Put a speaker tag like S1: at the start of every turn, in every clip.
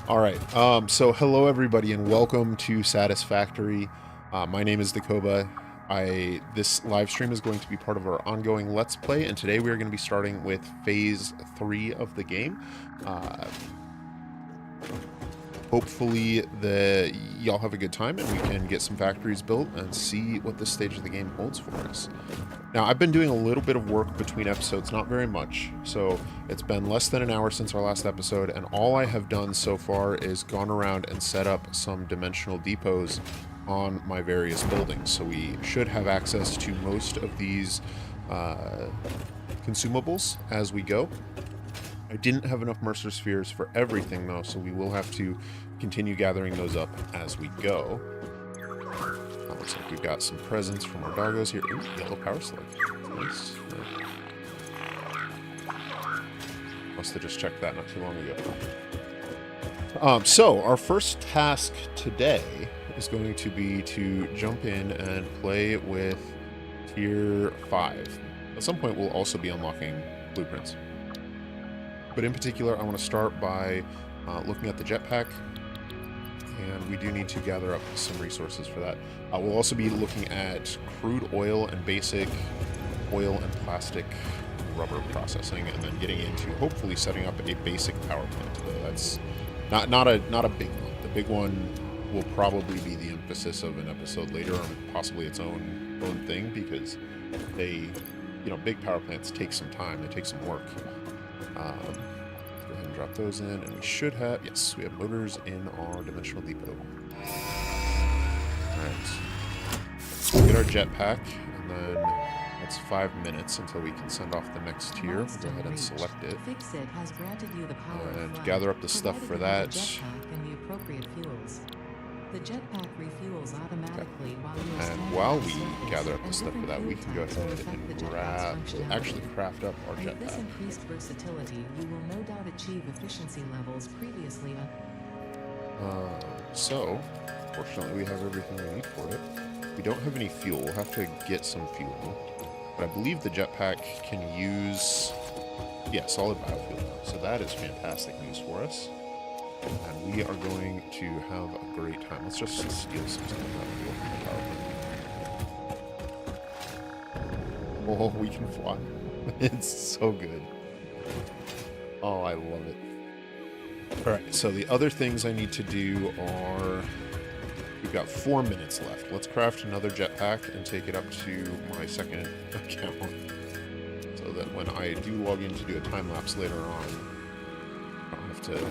S1: All right. So hello everybody and welcome to Satisfactory. My name is Dakoba. This live stream is going to be part of our ongoing Let's Play, and today we are going to be starting with Phase 3 of the game. Uh, Hopefully y'all have a good time and we can get some factories built and see what this stage of the game holds for us. Now, I've been doing a little bit of work between episodes, not very much, so it's been less than an hour since our last episode, and all I have done so far is gone around and set up some dimensional depots on my various buildings, so we should have access to most of these consumables as we go. I didn't have enough Mercer Spheres for everything, though, so we will have to continue gathering those up as we go. Looks like we've got some presents from our doggos here. Ooh, yellow power slug. Nice. Must have just checked that not too long ago. So, our first task today is going to be to jump in and play with Tier 5. At some point, we'll also be unlocking blueprints. But in particular, I want to start by looking at the jetpack, and we do need to gather up some resources for that. We'll also be looking at crude oil and basic oil and plastic rubber processing, and then getting into hopefully setting up a basic power plant today. That's not a big one. The big one will probably be the emphasis of an episode later, or possibly its own thing, because big power plants take some time. They take some work. Go ahead and drop those in, and we should have, yes, we have motors in our dimensional depot. Alright. We'll get our jetpack, and then that's 5 minutes until we can send off the next tier. We'll go ahead and select it. And gather up the stuff for that.
S2: The jetpack refuels automatically
S1: and while we gather up the stuff for that, we can go ahead and actually craft up our jetpack.
S2: With this increased versatility, you will no doubt achieve efficiency levels previously
S1: So, fortunately, we have everything we need for it. We don't have any fuel. We'll have to get some fuel. But I believe the jetpack can use, solid biofuel now. So that is fantastic news for us. And we are going to have a great time. Let's just steal some stuff out of the power plant. Oh, we can fly. It's so good. Oh, I love it. Alright, so the other things I need to do are... We've got 4 minutes left. Let's craft another jetpack and take it up to my second account. So that when I do log in to do a time-lapse later on, I don't have to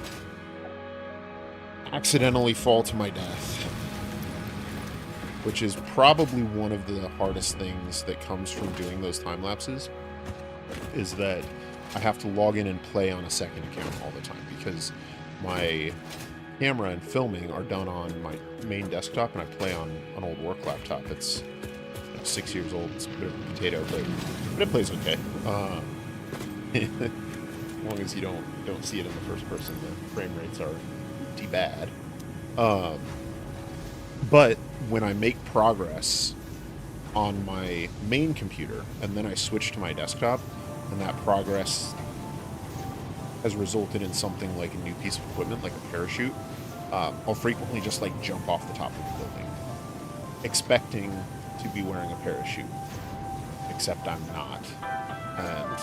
S1: accidentally fall to my death, which is probably one of the hardest things that comes from doing those time lapses, is that I have to log in and play on a second account all the time, because my camera and filming are done on my main desktop, and I play on an old work laptop. It's 6 years old. It's a bit of a potato, but it plays okay. As long as you don't see it in the first person, the frame rates are bad. But when I make progress on my main computer and then I switch to my desktop, and that progress has resulted in something like a new piece of equipment, like a parachute, I'll frequently just jump off the top of the building, expecting to be wearing a parachute, except I'm not, and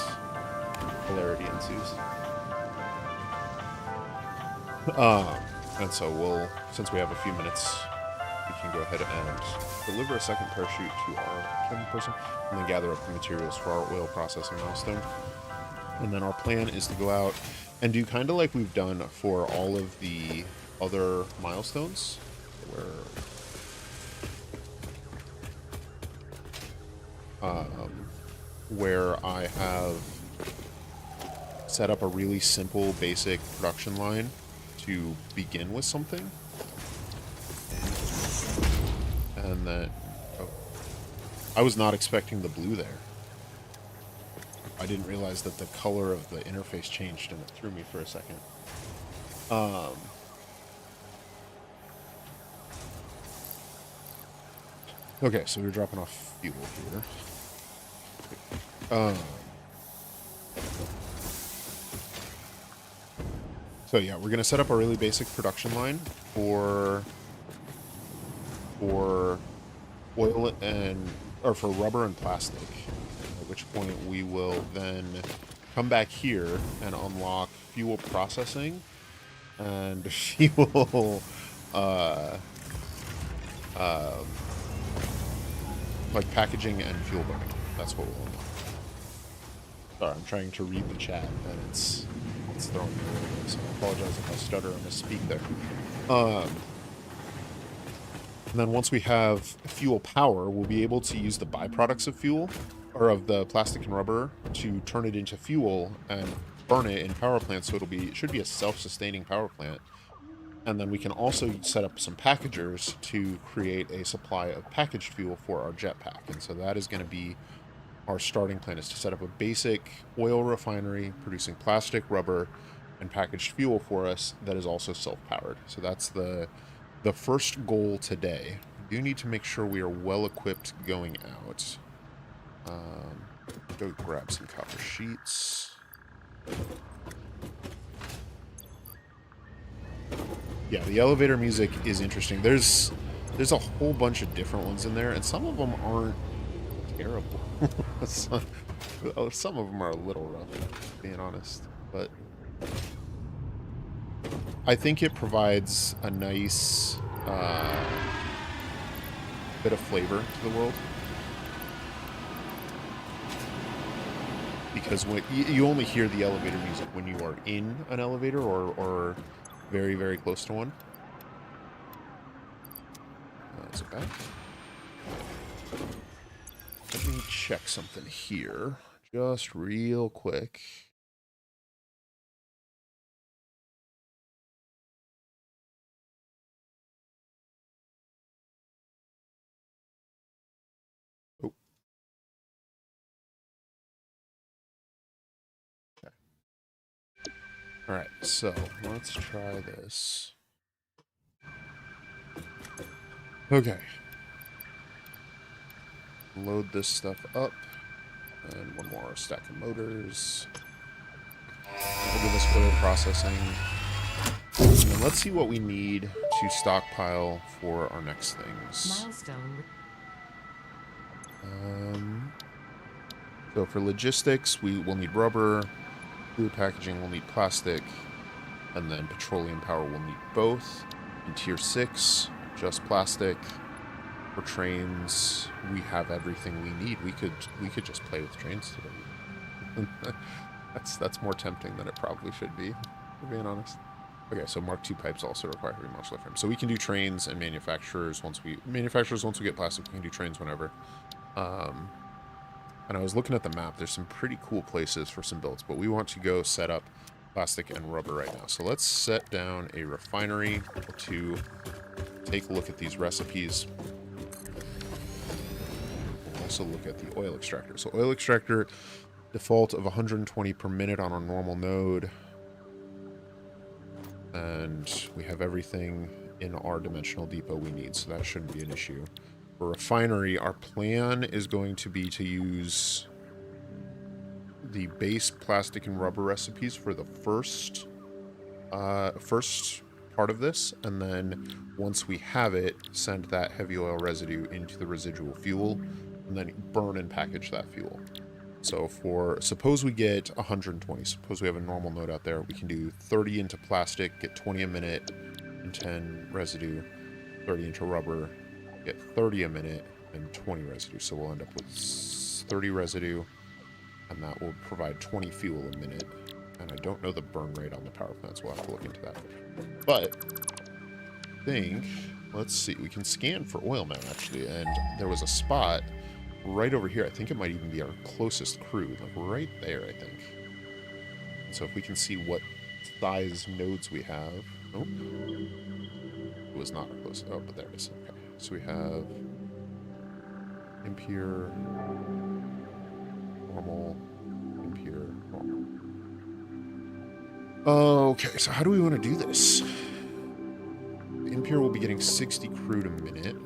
S1: hilarity ensues. And so since we have a few minutes, we can go ahead and deliver a second parachute to our camera person, and then gather up the materials for our oil processing milestone. And then our plan is to go out and do kind of like we've done for all of the other milestones, where I have set up a really simple, basic production line to begin with something, and then I was not expecting the blue there. I didn't realize that the color of the interface changed, and it threw me for a second. Okay, so we're dropping off fuel here. So yeah, we're gonna set up a really basic production line for oil or for rubber and plastic. At which point we will then come back here and unlock fuel processing and fuel like packaging and fuel burning. That's what we'll unlock. Sorry, I'm trying to read the chat and it's throwing me a little bit, so I apologize if I stutter or misspeak there. And then once we have fuel power, we'll be able to use the byproducts of fuel, or of the plastic and rubber, to turn it into fuel and burn it in power plants, so it should be a self-sustaining power plant. And then we can also set up some packagers to create a supply of packaged fuel for our jetpack. And so that is going to be our starting plan, is to set up a basic oil refinery producing plastic, rubber, and packaged fuel for us that is also self-powered. So that's the first goal today. We do need to make sure we are well equipped going out. Go grab some copper sheets. Yeah, the elevator music is interesting. There's a whole bunch of different ones in there, and some of them aren't terrible. some of them are a little rough, being honest. But I think it provides a nice bit of flavor to the world. Because when you only hear the elevator music when you are in an elevator or very, very close to one. Is it back? Let me check something here. Just real quick. Oh. Okay. All right, so let's try this. Okay. Load this stuff up. And one more stack of motors. We'll give us oil processing. And then let's see what we need to stockpile for our next things.
S2: Milestone.
S1: So for logistics, we will need rubber. Food packaging will need plastic. And then petroleum power will need both. In tier 6, just plastic. For trains, we have everything we need. We could just play with trains today. That's more tempting than it probably should be, for being honest. Okay, so Mark II pipes also require heavy modular frame. So we can do trains and manufacturers once we get plastic. We can do trains whenever. And I was looking at the map. There's some pretty cool places for some builds, but we want to go set up plastic and rubber right now. So let's set down a refinery to take a look at these recipes. Also look at the oil extractor. So oil extractor, default of 120 per minute on our normal node. And we have everything in our dimensional depot we need, so that shouldn't be an issue. For refinery, our plan is going to be to use the base plastic and rubber recipes for the first part of this, and then once we have it, send that heavy oil residue into the residual fuel, and then burn and package that fuel. So suppose we get 120, suppose we have a normal node out there, we can do 30 into plastic, get 20 a minute, and 10 residue, 30 into rubber, get 30 a minute, and 20 residue. So we'll end up with 30 residue, and that will provide 20 fuel a minute. And I don't know the burn rate on the power plants, we'll have to look into that. But I think, let's see, we can scan for oil now, actually, and there was a spot right over here. I think it might even be our closest crude, like right there, I think. So if we can see what size nodes we have. Nope. It was not our closest. Oh, but there it is. Okay. So we have impure, normal, impure, normal. Okay, so how do we want to do this? Impure will be getting 60 crude a minute.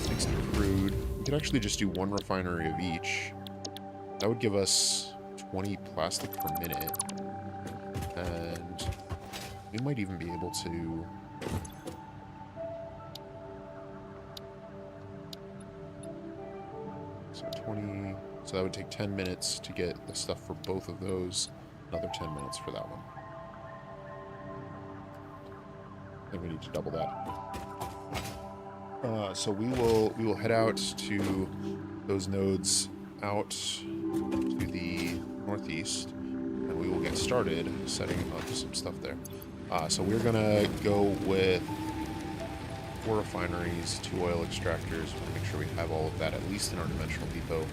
S1: 60 crude. We could actually just do one refinery of each. That would give us 20 plastic per minute. And We might even be able to... So 20... So that would take 10 minutes to get the stuff for both of those. Another 10 minutes for that one. I think we need to double that. So we will head out to those nodes out to the northeast, and we will get started setting up some stuff there. So we're gonna go with 4 refineries, 2 oil extractors. We want to make sure we have all of that at least in our dimensional depot.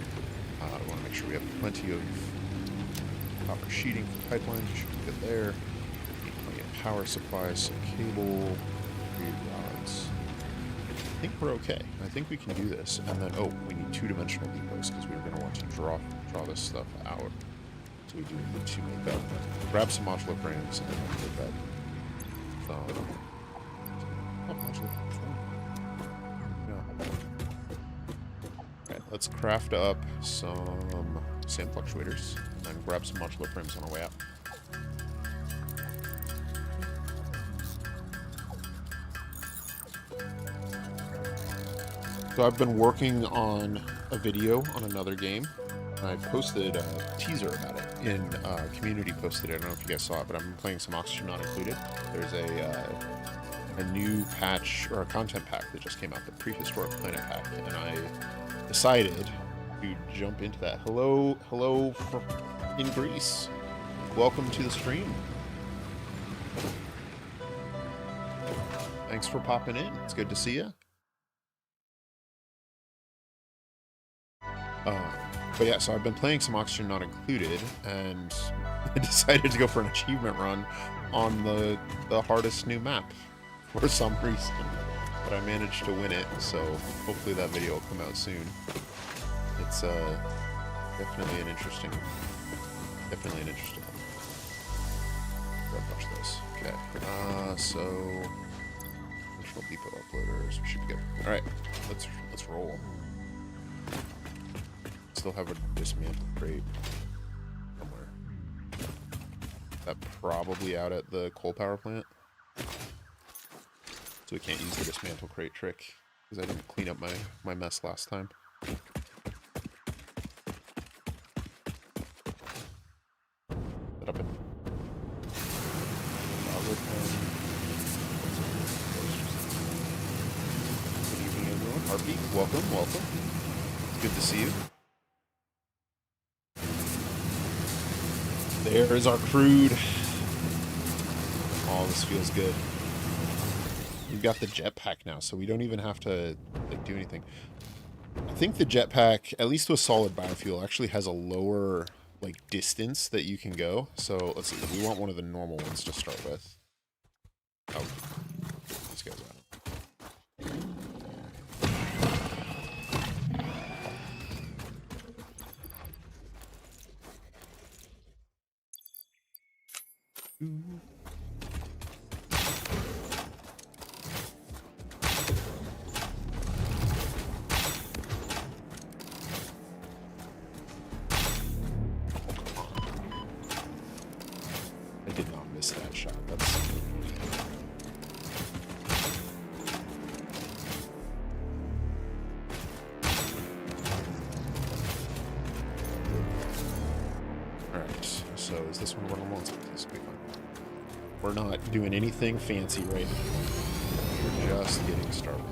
S1: We want to make sure we have plenty of copper sheeting for pipelines. We should be good there. Plenty of power supplies, some cable, 3 rods. I think we're okay. I think we can do this. And then, oh, we need 2-dimensional depots because we're going to want to draw this stuff out. So we do need to make that. Grab some modular frames and then make that. Not modular. No. Alright, let's craft up some sand fluctuators and then grab some modular frames on our way out. So I've been working on a video on another game, and I posted a teaser about it in community posted it. I don't know if you guys saw it, but I'm playing some Oxygen Not Included. There's a new patch, or a content pack that just came out, the Prehistoric Planet Pack, and I decided to jump into that. Hello in Greece. Welcome to the stream. Thanks for popping in. It's good to see you. But yeah, so I've been playing some Oxygen Not Included, and I decided to go for an achievement run on the hardest new map for some reason. But I managed to win it, so hopefully that video will come out soon. It's definitely an interesting one. Watch this. Okay. So National Depot uploaders. We should be good. All right, let's roll. Still have a dismantle crate somewhere. That probably out at the coal power plant. So we can't use the dismantle crate trick because I didn't clean up my mess last time. Set up it. Good evening, everyone. Harpy, welcome. It's good to see you. There is our crude. Oh, this feels good. We've got the jetpack now, so we don't even have to do anything. I think the jetpack, at least with solid biofuel, actually has a lower distance that you can go. So let's see. We want one of the normal ones to start with. Oh, these guys out. I did not miss that shot. That's... Alright, so is this one normal? This will be fine. We're not doing anything fancy right now. We're just getting started.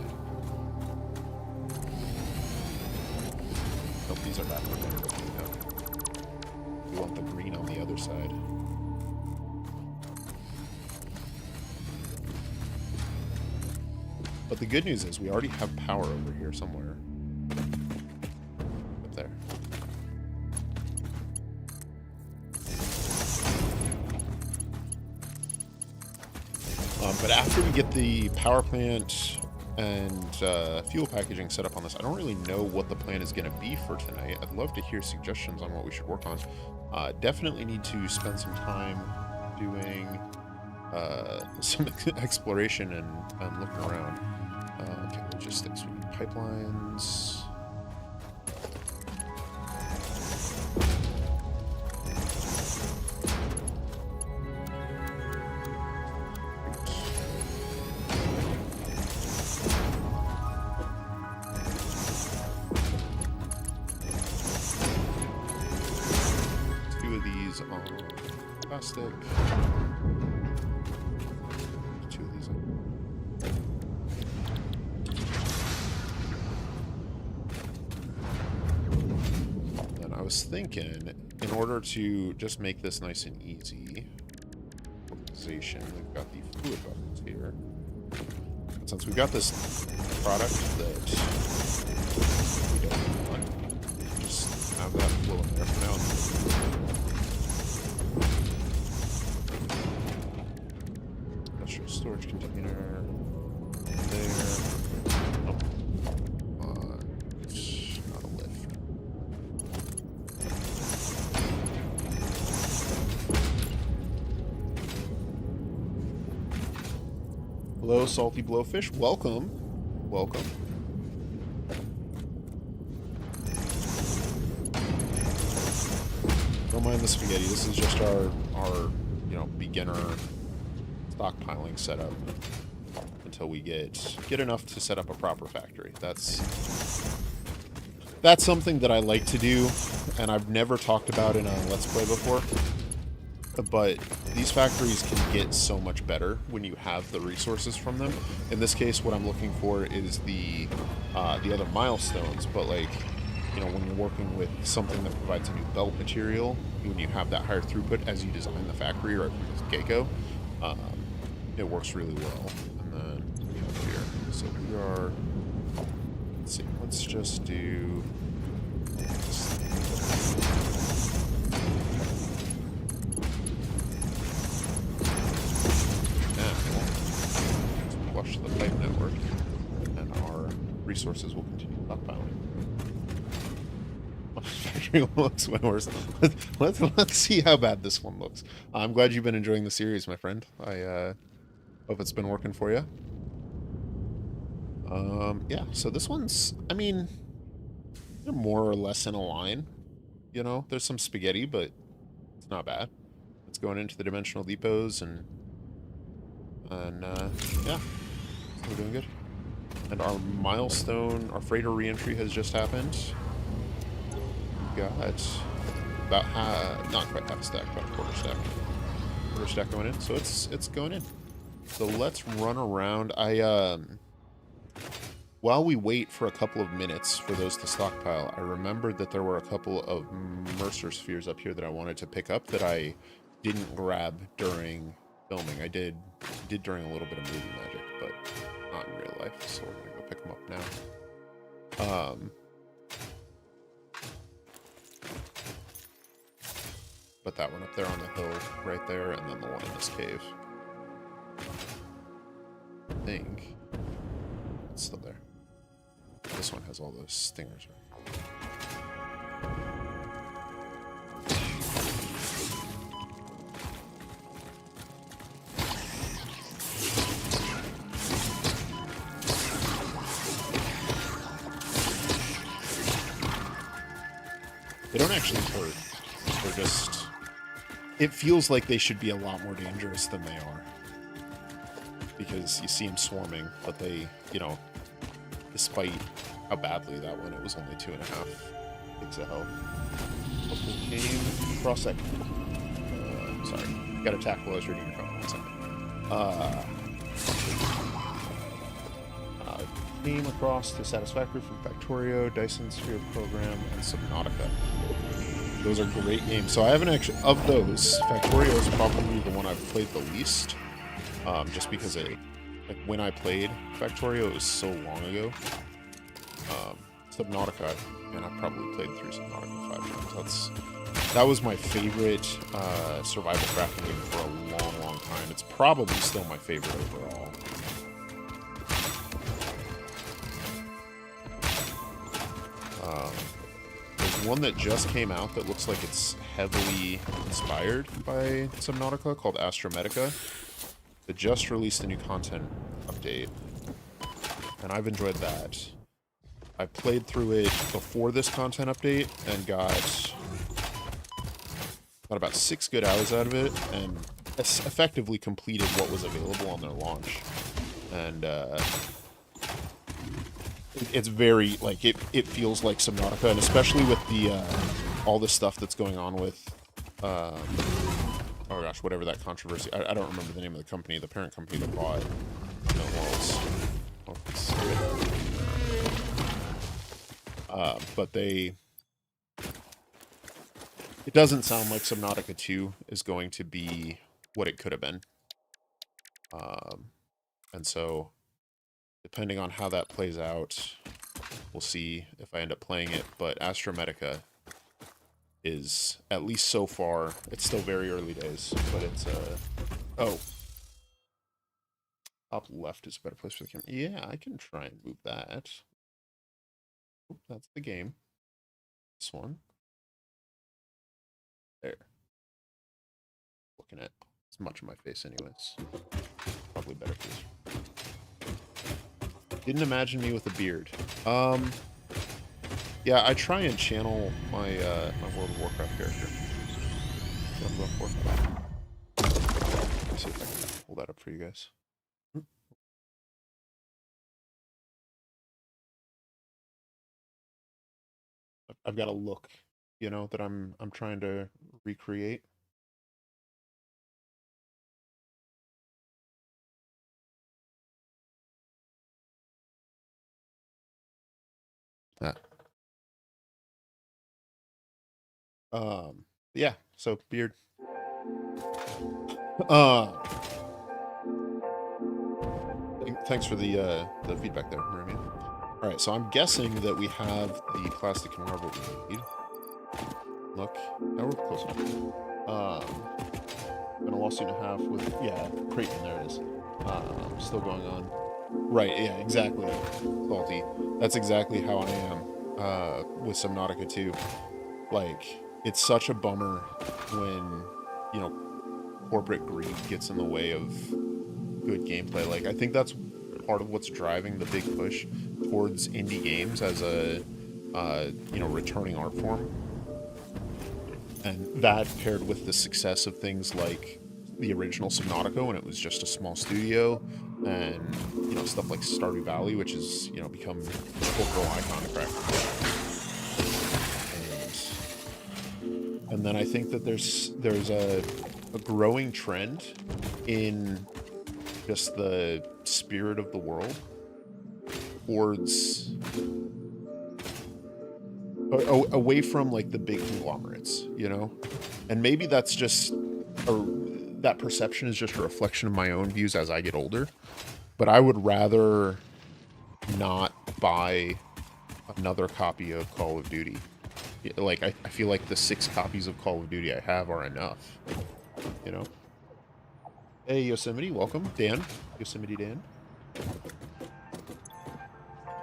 S1: Nope, these are back. We want the green on the other side. But the good news is we already have power over here somewhere. Up there. But after we get the power plant and fuel packaging set up on this, I don't really know what the plan is going to be for tonight. I'd love to hear suggestions on what we should work on. Definitely need to spend some time doing some exploration and looking around. Okay, logistics, we need pipelines. was thinking, in order to just make this nice and easy, organization, we've got the fluid buckets here. And since we've got this product that we don't want, just have that flow in there for now. Industrial storage container there. Oh. It's not a lift. Hello, salty blowfish. Welcome. Welcome. Don't mind the spaghetti. This is just our beginner stockpiling setup until we get enough to set up a proper factory. That's something that I like to do, and I've never talked about in a Let's Play before. But these factories can get so much better when you have the resources from them. In this case, what I'm looking for is the other milestones. But like, when you're working with something that provides a new belt material, when you have that higher throughput as you design the factory right from this get-go, it works really well. And then we have here, so we are. Let's see. Let's just do. Flush the pipe network, and our resources will continue stockpiling. Factory looks way worse. Let's see how bad this one looks. I'm glad you've been enjoying the series, my friend. I hope it's been working for you. Yeah. So this one's, I mean, they're more or less in a line. There's some spaghetti, but it's not bad. It's going into the dimensional depots and yeah. We're doing good. And our milestone, our freighter reentry has just happened. We've got about not quite half a stack, about a quarter stack. Quarter stack going in, so it's going in. So let's run around. While we wait for a couple of minutes for those to stockpile, I remembered that there were a couple of Mercer spheres up here that I wanted to pick up that I didn't grab during filming. I did during a little bit of movie magic, but not in real life, so we're gonna go pick them up now. Put that one up there on the hill right there, and then the one in this cave. I think it's still there. This one has all those stingers, right? They don't actually hurt. They're just... It feels like they should be a lot more dangerous than they are. Because you see them swarming, but they, despite how badly that went, it was only 2.5 gigs of health. Local came across that... sorry. Got attacked while I was reading your comment. 1 second. Came across the Satisfactory from Factorio, Dyson Sphere Program, and Subnautica. Those are great games. So I haven't actually... Of those, Factorio is probably the one I've played the least. Just because when I played Factorio, it was so long ago. Subnautica, and I've probably played through Subnautica 5 times. That was my favorite survival crafting game for a long, long time. It's probably still my favorite overall. There's one that just came out that looks like it's heavily inspired by Subnautica called Astromedica. They just released a new content update, and I've enjoyed that. I played through it before this content update and got about 6 good hours out of it, and effectively completed what was available on their launch. And it's very, like, it feels like Subnautica, and especially with the all the stuff that's going on with oh gosh, whatever that controversy, I don't remember the name of the company, the parent company that bought No Walls. But they it doesn't sound like Subnautica 2 is going to be what it could have been. And so, depending on how that plays out, we'll see if I end up playing it. But Astromedica is, at least so far, it's still very early days, but it's, oh. Top left is a better place for the camera. Yeah, I can try and move that. Oop, that's the game. This one. There. Looking at as much of my face anyways. Probably better for this. Didn't imagine me with a beard. Yeah, I try and channel my my World of Warcraft character. That's what I'm going for. Let me see if I can pull that up for you guys. I've got a look, you know, that I'm trying to recreate. That. Yeah, so beard. Thanks for the feedback there, Marimian. All right, so I'm guessing that we have the plastic and rubber we need. Look, now we're close enough. Been a lawsuit and a half with, yeah, Creighton, there it is. Still going on. Right, yeah, exactly. Salty. That's exactly how I am with Subnautica 2. Like, it's such a bummer when, you know, corporate greed gets in the way of good gameplay. Like, I think that's part of what's driving the big push towards indie games as a, you know, returning art form. And that paired with the success of things like the original Subnautica when it was just a small studio, and, you know, stuff like Stardew Valley, which has, you know, become a cultural icon of craft. And then I think that there's a growing trend in just the spirit of the world towards away from like the big conglomerates, you know? And maybe that's just that perception is just a reflection of my own views as I get older. But I would rather not buy another copy of Call of Duty. Like, I feel like the 6 copies of Call of Duty I have are enough, you know? Hey, Yosemite, welcome. Dan. Yosemite Dan.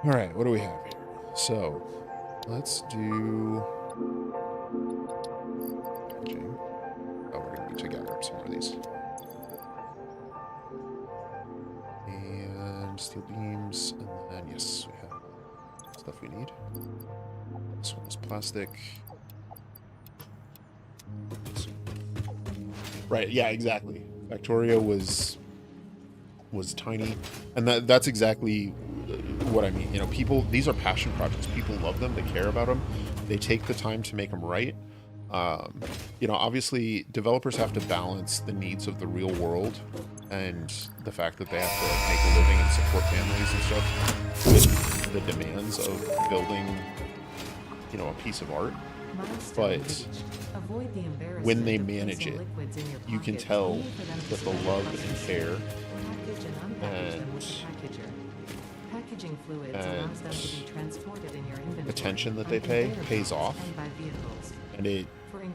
S1: All right, what do we have here? So, let's do... Oh, we're going to need to gather up some more of these. And steel beams, and then, yes, we have stuff we need. This one is plastic. Right, yeah, exactly. Factoria was tiny, and that's exactly what I mean. You know, people, these are passion projects. People love them. They care about them. They take the time to make them right. You know, obviously, developers have to balance the needs of the real world and the fact that they have to like, make a living and support families and stuff with the demands of building, you know, a piece of art. But when they manage it, you can tell that the love and care and attention that they pay pays off, and it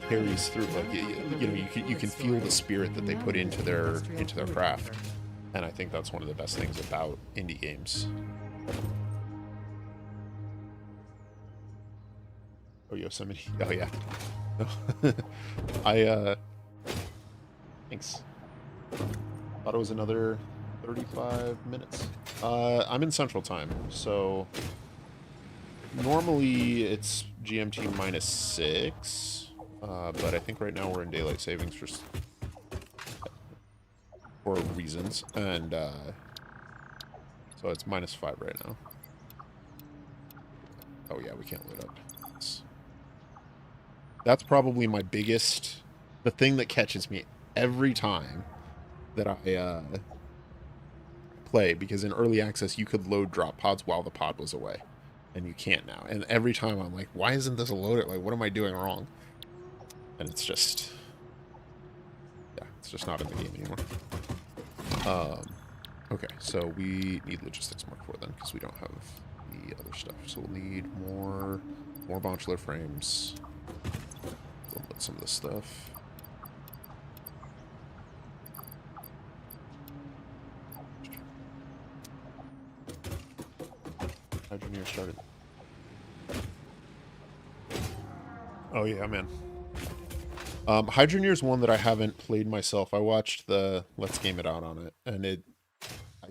S1: carries through. Like, you know, you can feel the spirit that they put into their craft, and I think that's one of the best things about indie games. Oh, Yosemite. Oh, yeah. Thanks. Thought it was another 35 minutes. I'm in Central Time, so normally it's GMT -6, but I think right now we're in daylight savings for reasons, and so it's -5 right now. Oh yeah, we can't load up. That's probably my biggest, the thing that catches me every time that I play, because in early access you could load drop pods while the pod was away, and you can't now. And every time I'm like, why isn't this loaded? Like, what am I doing wrong? And it's just, yeah, it's just not in the game anymore. Okay, so we need logistics Mark 4 then, because we don't have the other stuff. So we'll need more modular frames. We'll put some of this stuff. Hydroneer started. Oh yeah, man. Hydroneer is one that I haven't played myself. I watched the Let's Game It Out on it, and I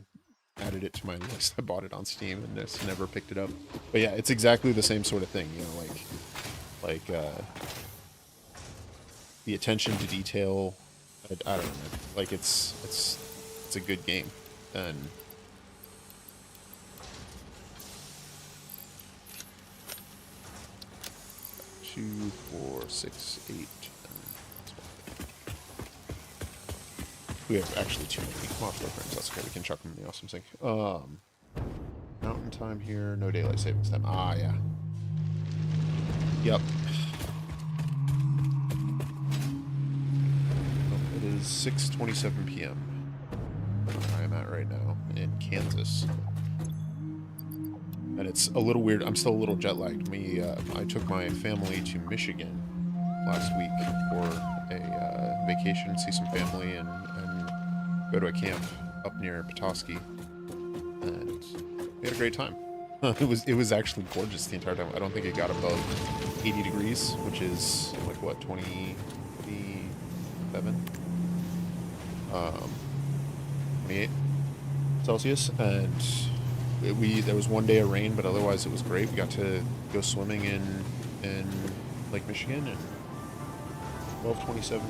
S1: added it to my list. I bought it on Steam and just never picked it up. But yeah, it's exactly the same sort of thing, you know, like the attention to detail. I don't know, man. Like it's a good game, and 2, 4, 6, 8, 10. We have actually too many modular frames. That's okay. We can chuck them in the awesome sink. Mountain time here. No daylight savings time. Ah, yeah. Yep. It is 6:27 p.m. where I am at right now in Kansas. And it's a little weird. I'm still a little jet lagged. I took my family to Michigan last week for a vacation, see some family, and go to a camp up near Petoskey, and we had a great time. It was actually gorgeous the entire time. I don't think it got above 80 degrees, which is like what, 27, 28 Celsius, and there was one day of rain, but otherwise it was great. We got to go swimming in Lake Michigan, and 12:27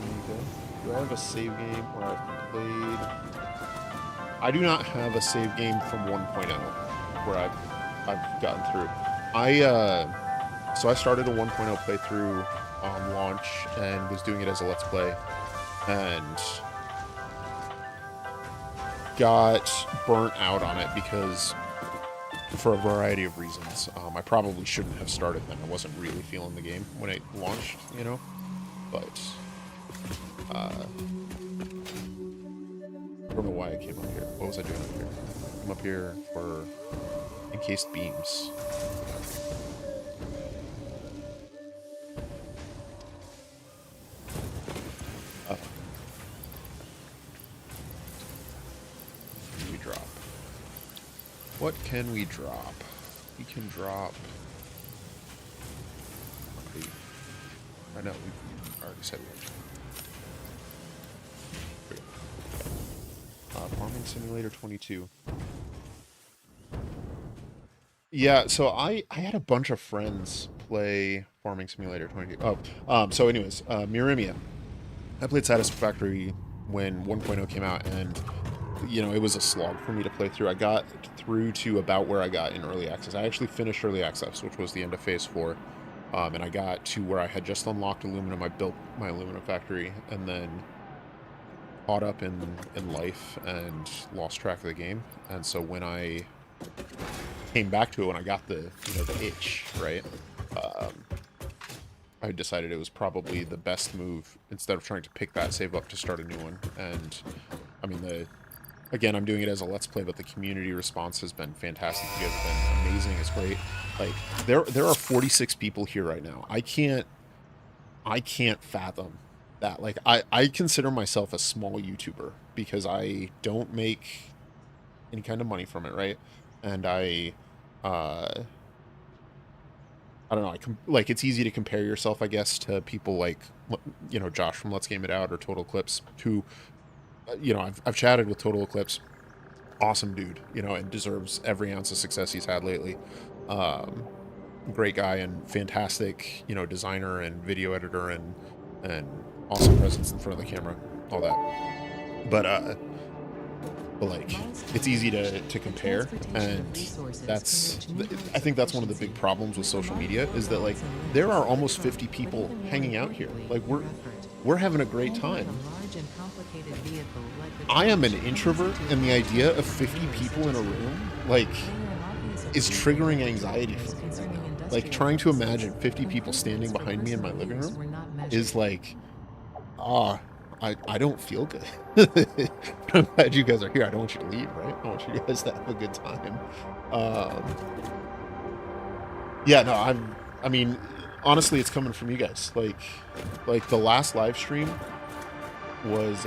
S1: do I have a save game where I've played? I do not have a save game from 1.0 where I've gotten through. So I started a 1.0 playthrough on launch and was doing it as a let's play, and got burnt out on it because, for a variety of reasons, I probably shouldn't have started then. I wasn't really feeling the game when it launched, you know, but I don't know why I came up here. What was I doing up here? I'm up here for encased beams. What can we drop? What can we drop? We can drop. I know, we already said we Farming Simulator 22. Yeah, so I had a bunch of friends play Farming Simulator 22. So anyways, Mirimia. I played Satisfactory when 1.0 came out, and you know, it was a slog for me to play through. I got through to about where I got in early access. I actually finished early access, which was the end of phase 4. And I got to where I had just unlocked aluminum. I built my aluminum factory, and then caught up in life and lost track of the game. And so when I came back to it, when I got the itch, right, I decided it was probably the best move, instead of trying to pick that save up, to start a new one. And I mean, again, I'm doing it as a let's play, but the community response has been fantastic. You guys have been amazing. It's great. Like, there are 46 people here right now. I can't fathom that. Like, I consider myself a small YouTuber because I don't make any kind of money from it, right? And I don't know, like, it's easy to compare yourself, I guess, to people like, you know, Josh from Let's Game It Out or Total Eclipse, who, you know, I've chatted with Total Eclipse. Awesome dude, you know, and deserves every ounce of success he's had lately. Great guy and fantastic, you know, designer and video editor and awesome presence in front of the camera, all that. But like, it's easy to compare, and I think that's one of the big problems with social media, is that, like, there are almost 50 people hanging out here. Like, we're having a great time. I am an introvert, and the idea of 50 people in a room, like, is triggering anxiety for me right now. Like, trying to imagine 50 people standing behind me in my living room, is like, I don't feel good. I'm glad you guys are here. I don't want you to leave, right? I want you guys to have a good time. Yeah, no, I mean, honestly, it's coming from you guys. Like the last live stream was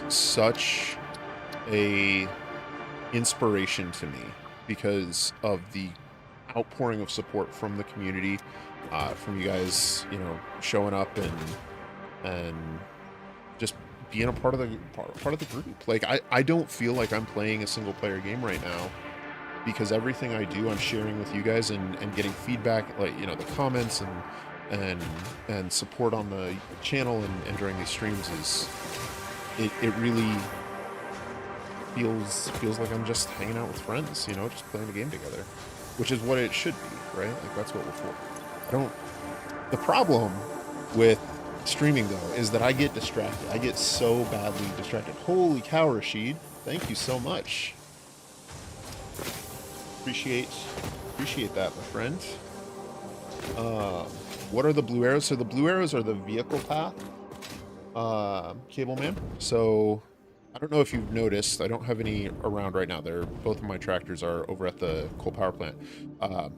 S1: such a inspiration to me because of the outpouring of support from the community, from you guys, you know, showing up and just being a part of the group. Like I don't feel like I'm playing a single player game right now, because everything I do I'm sharing with you guys and getting feedback, like, you know, the comments and support on the channel and during these streams is it really feels like I'm just hanging out with friends, you know, just playing the game together, which is what it should be, right? Like that's what we're for. The problem with streaming though is that I get distracted. I get so badly distracted. Holy cow, Rashid, thank you so much. Appreciate that, my friend. What are the blue arrows? So the blue arrows are the vehicle path, cable man. So I don't know if you've noticed, I don't have any around right now. Both of my tractors are over at the coal power plant,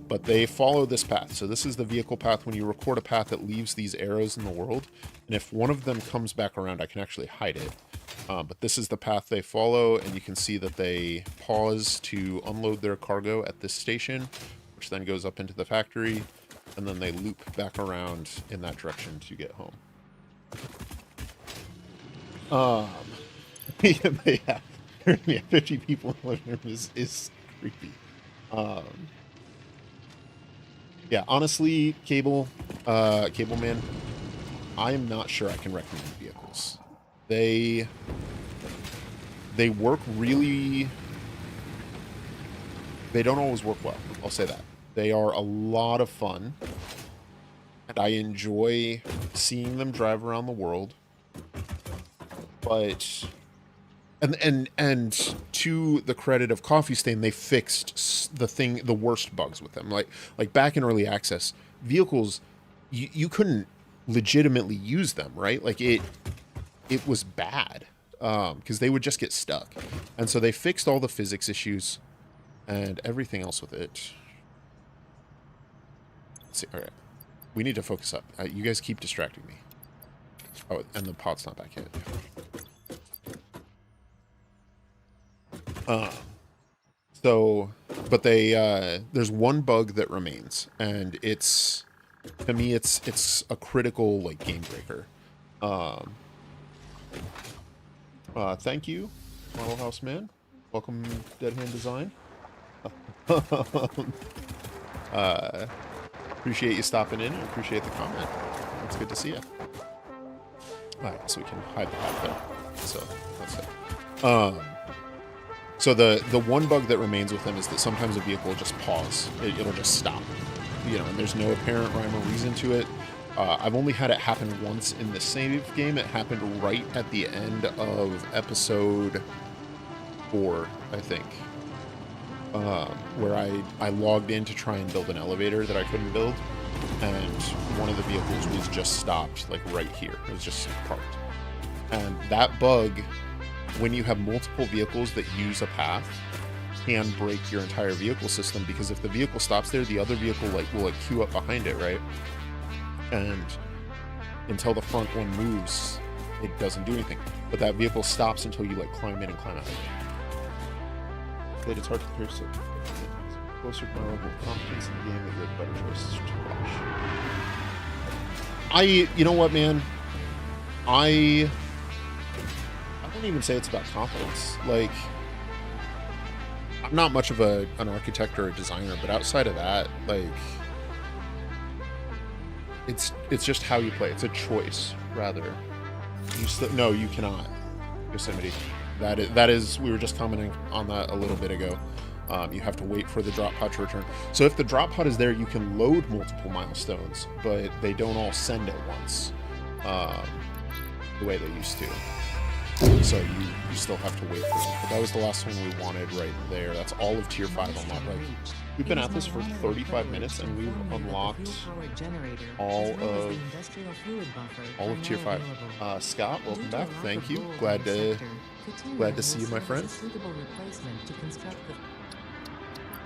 S1: but they follow this path. So this is the vehicle path. When you record a path, it leaves these arrows in the world, and if one of them comes back around, I can actually hide it. But this is the path they follow, and you can see that they pause to unload their cargo at this station, which then goes up into the factory, and then they loop back around in that direction to get home. Yeah, 50 people in the living room is creepy. Yeah, honestly, cable man, I am not sure I can recommend vehicles. They work really, they don't always work well, I'll say that. They are a lot of fun, and I enjoy seeing them drive around the world, but and to the credit of Coffee Stain, they fixed the worst bugs with them. Like back in early access, vehicles, you couldn't legitimately use them, right? Like it was bad, because they would just get stuck. And so they fixed all the physics issues and everything else with it. Let's see. All right, we need to focus up. You guys keep distracting me. Oh, and the pot's not back yet. So, but there's one bug that remains, and it's, to me, it's a critical, like, game breaker. Thank you, Model House Man. Welcome, Dead Hand Design. Appreciate you stopping in, and appreciate the comment. It's good to see you. Alright, so we can hide the hat there. So, that's it. So the one bug that remains with them is that sometimes a vehicle will just pause. It'll just stop, you know, and there's no apparent rhyme or reason to it. I've only had it happen once in the save game. It happened right at the end of episode 4, I think, where I logged in to try and build an elevator that I couldn't build, and one of the vehicles was just stopped, like right here. It was just parked. And that bug, when you have multiple vehicles that use a path, can break your entire vehicle system, because if the vehicle stops there, the other vehicle will queue up behind it, right? And until the front one moves, it doesn't do anything. But that vehicle stops until you climb in and climb out. But it's hard to compare, so closer to my level of confidence in the game, that you have better choices to watch. You know what, man? I wouldn't even say it's about confidence. Like, I'm not much of an architect or a designer, but outside of that, like, it's just how you play. It's a choice, rather. No, you cannot, Yosemite. That is, we were just commenting on that a little bit ago. You have to wait for the drop pod to return. So if the drop pod is there, you can load multiple milestones, but they don't all send at once, the way they used to. So you still have to wait for them. But that was the last one we wanted right there. That's all of tier 5 unlocked. Like, we've been at this for 35 minutes and we've unlocked all of tier 5. Scott, welcome back. Thank you. Glad to see you, my friend.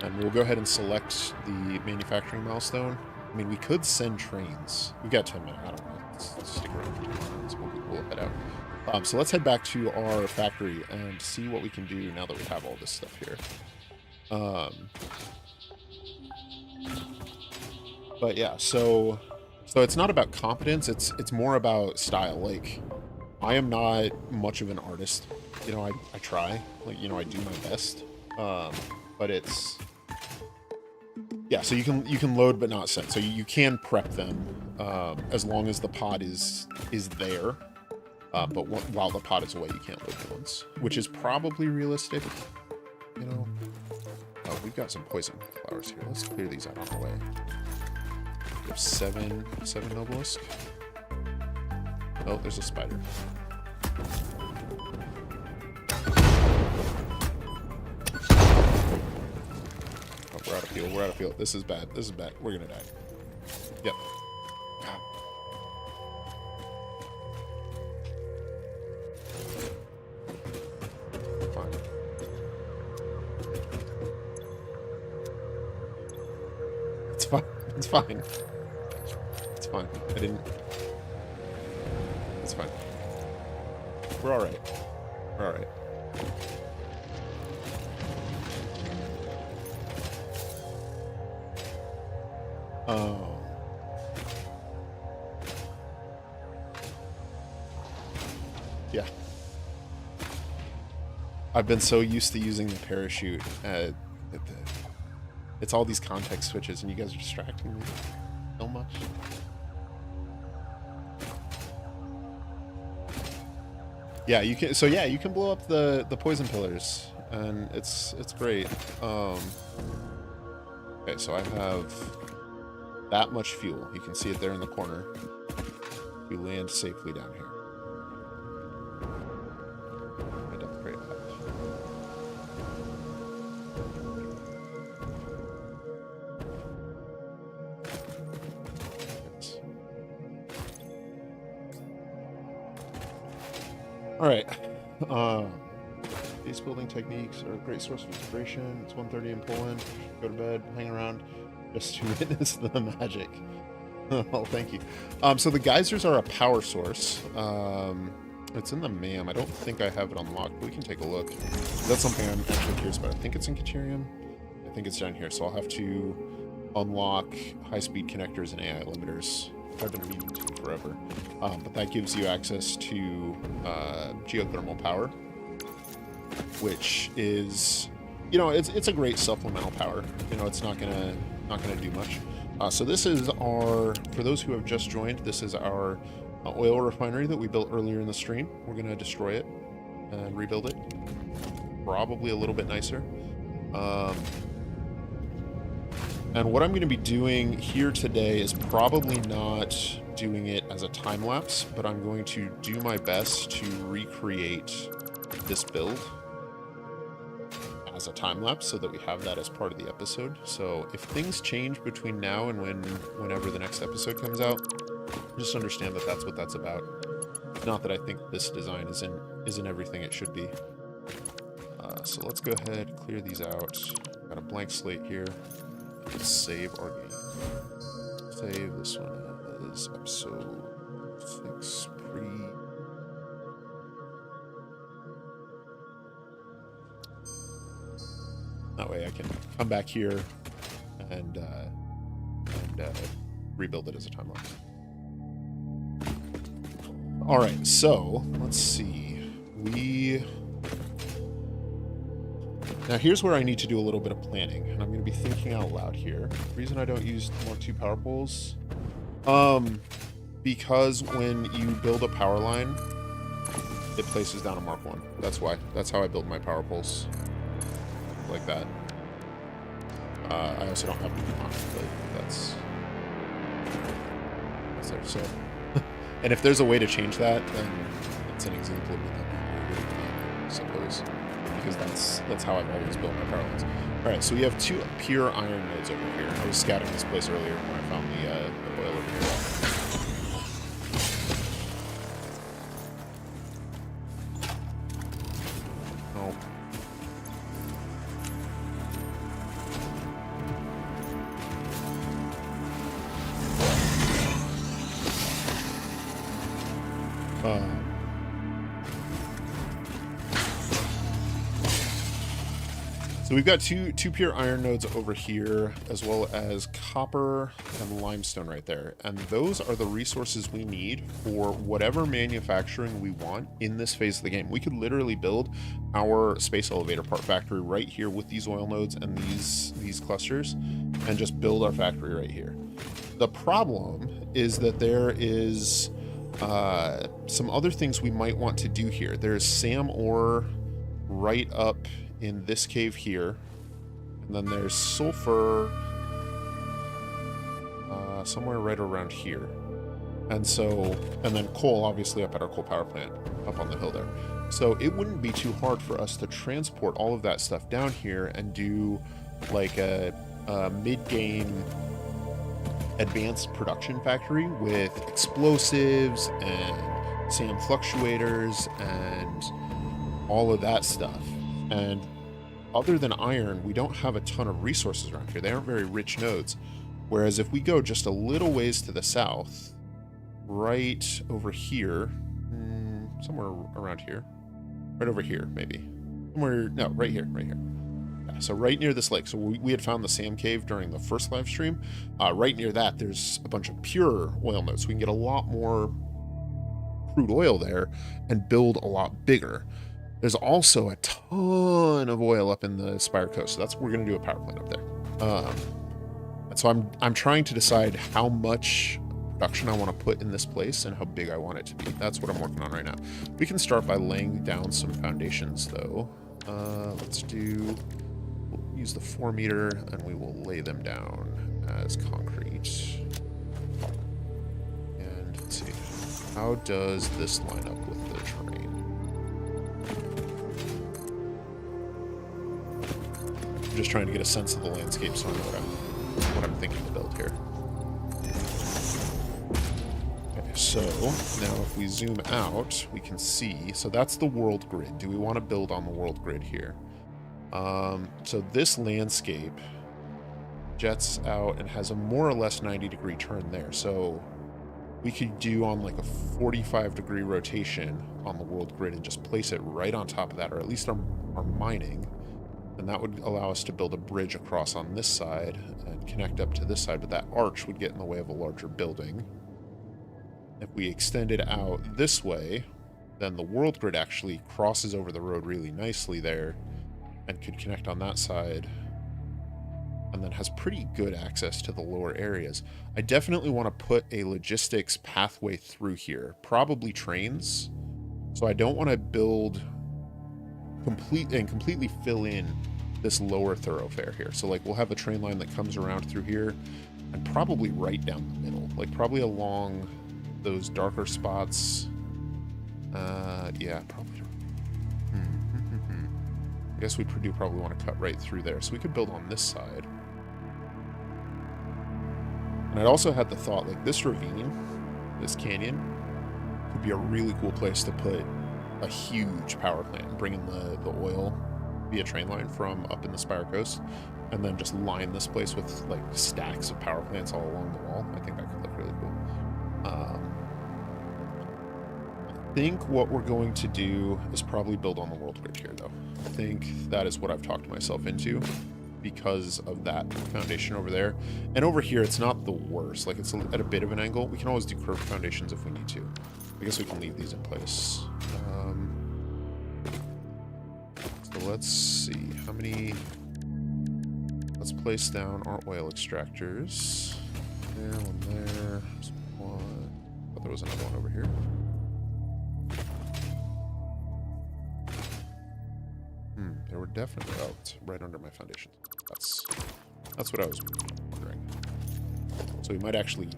S1: And we'll go ahead and select the manufacturing milestone. I mean, we could send trains. We've got 10 minutes. I don't know. Let's stick around for 10 minutes. We'll head out. So let's head back to our factory and see what we can do now that we have all this stuff here. But yeah, so it's not about competence. It's more about style. Like, I am not much of an artist. You know, I try. Like, you know, I do my best. But it's... Yeah, so you can load but not send. So you can prep them as long as the pod is there. But while the pod is away, you can't load the ones, which is probably realistic. You know. Oh, we've got some poison flowers here. Let's clear these out on the way. We have seven Noblisk. Oh, there's a spider. We're out of fuel. We're out of fuel. This is bad. This is bad. We're gonna die. Yep. Fine. It's fine. It's fine. It's fine. I didn't... It's fine. We're alright. We're alright. Oh. Yeah. I've been so used to using the parachute. It's all these context switches, and you guys are distracting me so much. Yeah, you can. So yeah, you can blow up the poison pillars, and it's great. Okay, so I have that much fuel. You can see it there in the corner. We land safely down here. I don't create that. Yes. All right. Base building techniques are a great source of inspiration. It's 1:30 in Poland. Go to bed, hang around, just to witness the magic. Oh, thank you. So the geysers are a power source. It's in the MAM. I don't think I have it unlocked, but we can take a look. That's something I'm actually curious about. I think it's in Caterium. I think it's down here, so I'll have to unlock high-speed connectors and AI limiters. I've been meaning to forever. But that gives you access to geothermal power, which is, you know, it's a great supplemental power. You know, it's not gonna do much. So this is our, for those who have just joined, this is our oil refinery that we built earlier in the stream. We're gonna destroy it and rebuild it, probably a little bit nicer. And what I'm going to be doing here today is probably not doing it as a time lapse, but I'm going to do my best to recreate this build as a time lapse so that we have that as part of the episode. So if things change between now and whenever the next episode comes out, just understand that that's what that's about. Not that I think this design isn't everything it should be. So let's go ahead, clear these out. Got a blank slate here. Let's save our game. Save this one as episode 6 pre. That way I can come back here and rebuild it as a timeline. All right, so let's see. Now here's where I need to do a little bit of planning, and I'm going to be thinking out loud here. The reason I don't use Mark 2 power poles, because when you build a power line, it places down a Mark 1. That's why. That's how I build my power poles, like that. I also don't have to be on it, but that's there. So, and if there's a way to change that, then it's an example of me not being very good at that. suppose, because that's how I've always built my power lines. All right, so we have 2 pure iron nodes over here. I was scouting this place earlier when I found the oil over here. Oh. So we've got two pure iron nodes over here, as well as copper and limestone right there. And those are the resources we need for whatever manufacturing we want in this phase of the game. We could literally build our space elevator part factory right here with these oil nodes and these clusters, and just build our factory right here. The problem is that there is some other things we might want to do here. There's SAM ore right up in this cave here, and then there's sulfur somewhere right around here, and then coal obviously up at our coal power plant up on the hill there. So it wouldn't be too hard for us to transport all of that stuff down here and do like a mid-game advanced production factory with explosives and SAM fluctuators and all of that stuff. And other than iron, we don't have a ton of resources around here. They aren't very rich nodes. Whereas if we go just a little ways to the south, right over here, somewhere around here, right over here, maybe. Somewhere, no, right here. Yeah, so right near this lake. So we had found the SAM cave during the first live stream. Right near that, there's a bunch of pure oil nodes. So we can get a lot more crude oil there and build a lot bigger. There's also a ton of oil up in the Spire Coast, so that's we're going to do a power plant up there. And so I'm trying to decide how much production I want to put in this place and how big I want it to be. That's what I'm working on right now. We can start by laying down some foundations, though. We'll use the 4 meter, and we will lay them down as concrete. And let's see, how does this line up with the terrain? I'm just trying to get a sense of the landscape so I know what I'm thinking to build here. Okay, so now if we zoom out, we can see, so that's the world grid. Do we want to build on the world grid here? So this landscape jets out and has a more or less 90-degree turn there. So we could do on like a 45-degree rotation on the world grid and just place it right on top of that, or at least our mining. And that would allow us to build a bridge across on this side and connect up to this side, but that arch would get in the way of a larger building. If we extend it out this way, then the world grid actually crosses over the road really nicely there and could connect on that side, and then has pretty good access to the lower areas. I definitely want to put a logistics pathway through here, probably trains. So I don't want to build completely fill in this lower thoroughfare here. So like we'll have a train line that comes around through here and probably right down the middle, like probably along those darker spots. Yeah, probably. I guess we do probably want to cut right through there, so we could build on this side. And I'd also had the thought, like this ravine, this canyon, could be a really cool place to put a huge power plant and bring in the oil via train line from up in the Spire Coast, and then just line this place with like stacks of power plants all along the wall. I think that could look really cool. I think what we're going to do is probably build on the world grid here, though. I think that is what I've talked myself into because of that foundation over there. And over here, it's not the worst. Like, it's at a bit of an angle. We can always do curved foundations if we need to. I guess we can leave these in place. So let's see. How many... Let's place down our oil extractors. There, one there. There's one. I thought there was another one over here. They were definitely out right under my foundation. That's what I was wondering. So we might actually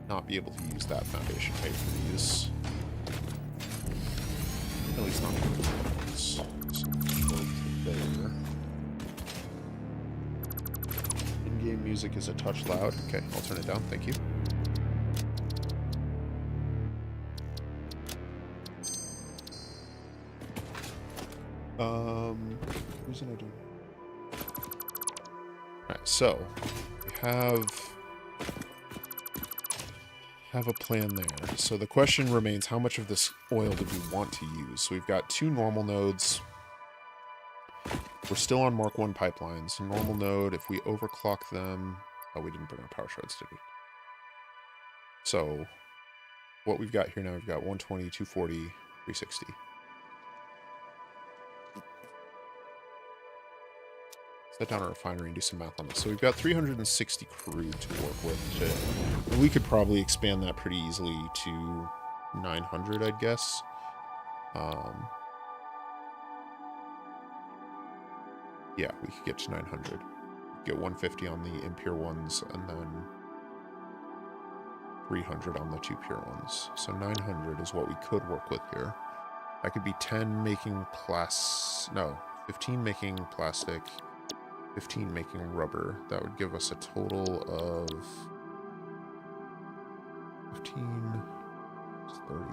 S1: not be able to use that foundation height for these. At least not for these. music is a touch loud. Okay, I'll turn it down. Thank you. Reason I do. Alright, so we have a plan there. So the question remains, how much of this oil do we want to use? So we've got 2 normal nodes. We're still on Mark 1 pipelines. Normal node, if we overclock them... Oh, we didn't bring our power shards, did we? So what we've got here now, we've got 120, 240, 360. Set down a refinery and do some math on this. So we've got 360 crude to work with. We could probably expand that pretty easily to 900, I'd guess. Yeah, we could get to 900. Get 150 on the impure ones, and then 300 on the 2 pure ones. So 900 is what we could work with here. That could be 10 making 15 making plastic, 15 making rubber. That would give us a total of 15, 30,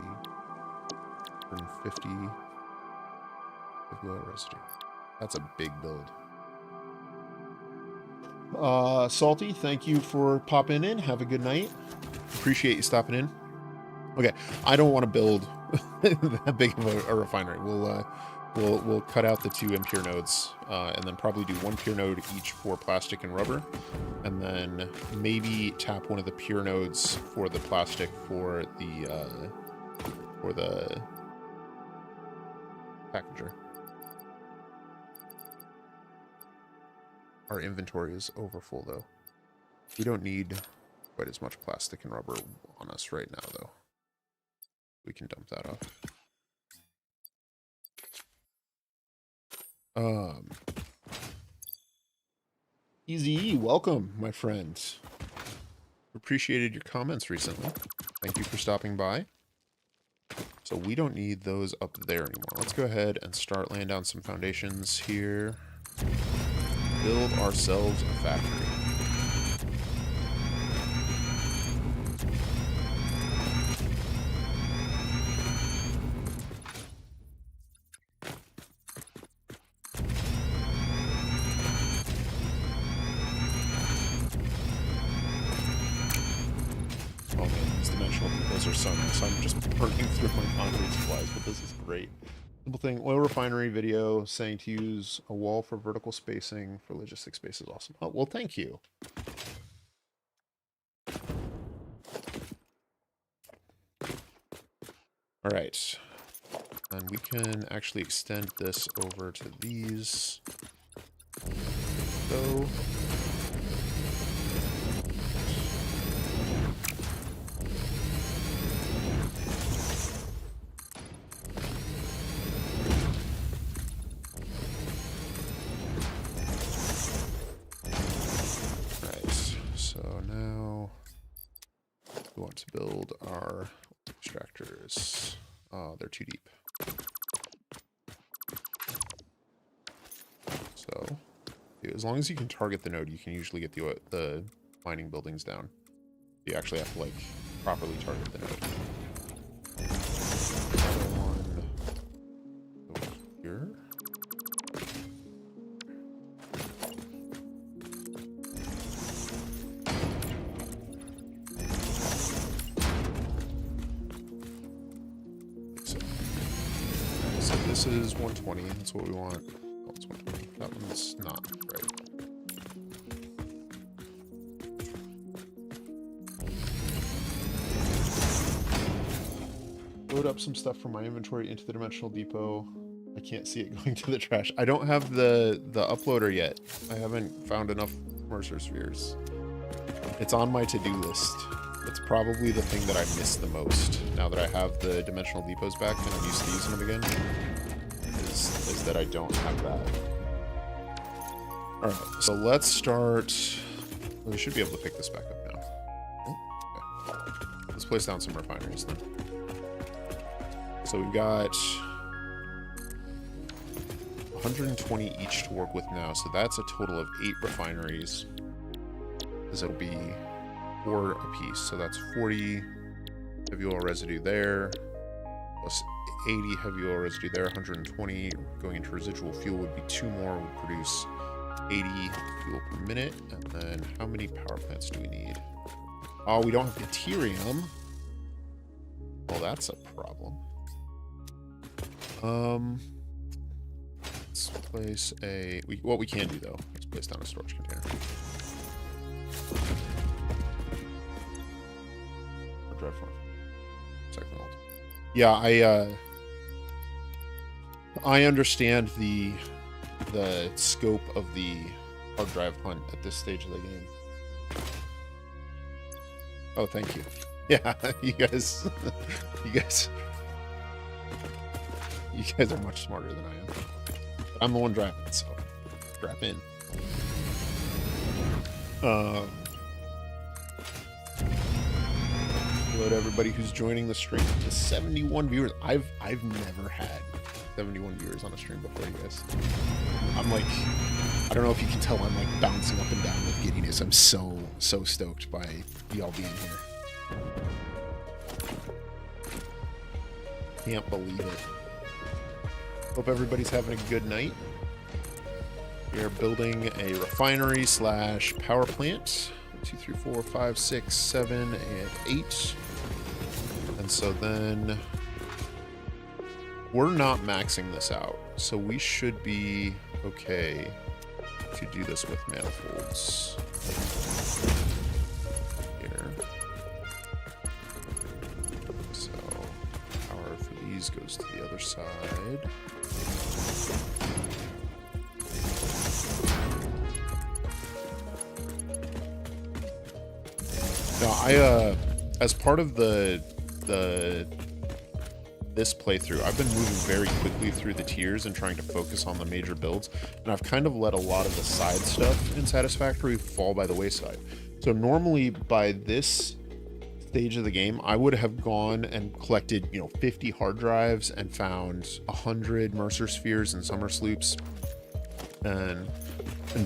S1: 150 of low residue. That's a big build. Salty, thank you for popping in. Have a good night. Appreciate you stopping in. Okay, I don't want to build that big of a refinery. We'll cut out the 2 impure nodes, and then probably do 1 pure node each for plastic and rubber, and then maybe tap one of the pure nodes for the plastic for the packager. Our inventory is overfull, though. We don't need quite as much plastic and rubber on us right now, though. We can dump that off. Easy, welcome, my friend. Appreciated your comments recently. Thank you for stopping by. So we don't need those up there anymore. Let's go ahead and start laying down some foundations here. Build ourselves a factory. Oh man, these dimensional depots are so nice. I'm just burning through my concrete supplies, but this is great. Simple thing, oil refinery video saying to use a wall for vertical spacing for logistics space is awesome. Oh, well, thank you. All right. And we can actually extend this over to these. So... we want to build our extractors. Oh, they're too deep. So, as long as you can target the node, you can usually get the mining buildings down. You actually have to, like, properly target the node. One over here. This is 120, that's what we want. Oh, it's 120. That one's not right. Load up some stuff from my inventory into the dimensional depot. I can't see it going to the trash. I don't have the uploader yet. I haven't found enough Mercer spheres. It's on my to-do list. It's probably the thing that I miss the most now that I have the dimensional depots back and I'm used to using them again. Is that I don't have that. Alright, so let's start... We should be able to pick this back up now. Oh, okay. Let's place down some refineries then. So we've got 120 each to work with now, so that's a total of 8 refineries. because it'll be 4 apiece. So that's 40 heavy oil residue there, plus 80 heavy oil residue there, 120 going into residual fuel would be 2 more, would produce 80 fuel per minute. And then how many power plants do we need? Oh, we don't have deuterium. Well, that's a problem. Let's place a... what we can do, though, is place down a storage container. Or drive farm. Second ult. Yeah, I understand the scope of the hard drive hunt at this stage of the game. Oh, thank you. Yeah, you guys are much smarter than I am. But I'm the one driving, so strap in. Hello to everybody who's joining the stream. The 71 viewers. I've never had 71 viewers on a stream before, you guys. I'm like, I don't know if you can tell, I'm like bouncing up and down with giddiness. I'm so stoked by y'all being here. Can't believe it. Hope everybody's having a good night. We are building a refinery / power plant. 1, 2, 3, 4, 5, 6, 7, and 8. And so then we're not maxing this out, so we should be okay to do this with manifolds. Here. So power for these goes to the other side. Now, as part of this playthrough, I've been moving very quickly through the tiers and trying to focus on the major builds, and I've kind of let a lot of the side stuff in Satisfactory fall by the wayside. So normally by this stage of the game, I would have gone and collected, 50 hard drives and found 100 Mercer spheres and summer sloops and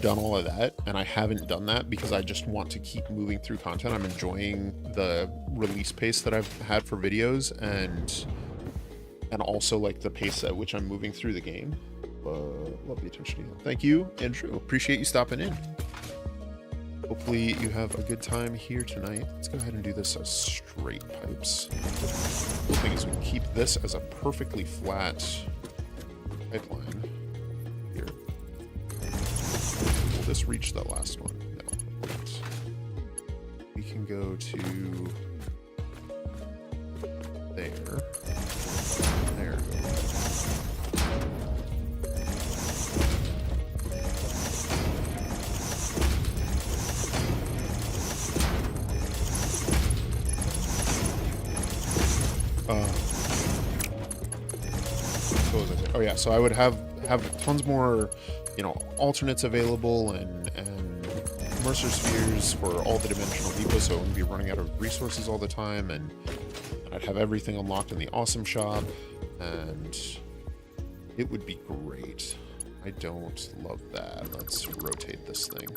S1: done all of that, and I haven't done that because I just want to keep moving through content. I'm enjoying the release pace that I've had for videos, and also like the pace at which I'm moving through the game. Love the attention to you. Thank you, Andrew. Appreciate you stopping in. Hopefully you have a good time here tonight. Let's go ahead and do this as straight pipes. The thing is, we can keep this as a perfectly flat pipeline here. Will this reach the last one? No. We can go to there. There. What was I saying? Oh yeah, so I would have tons more, alternates available and Mercer spheres for all the dimensional depots, so I wouldn't be running out of resources all the time, and I'd have everything unlocked in the awesome shop, and it would be great. I don't love that. Let's rotate this thing.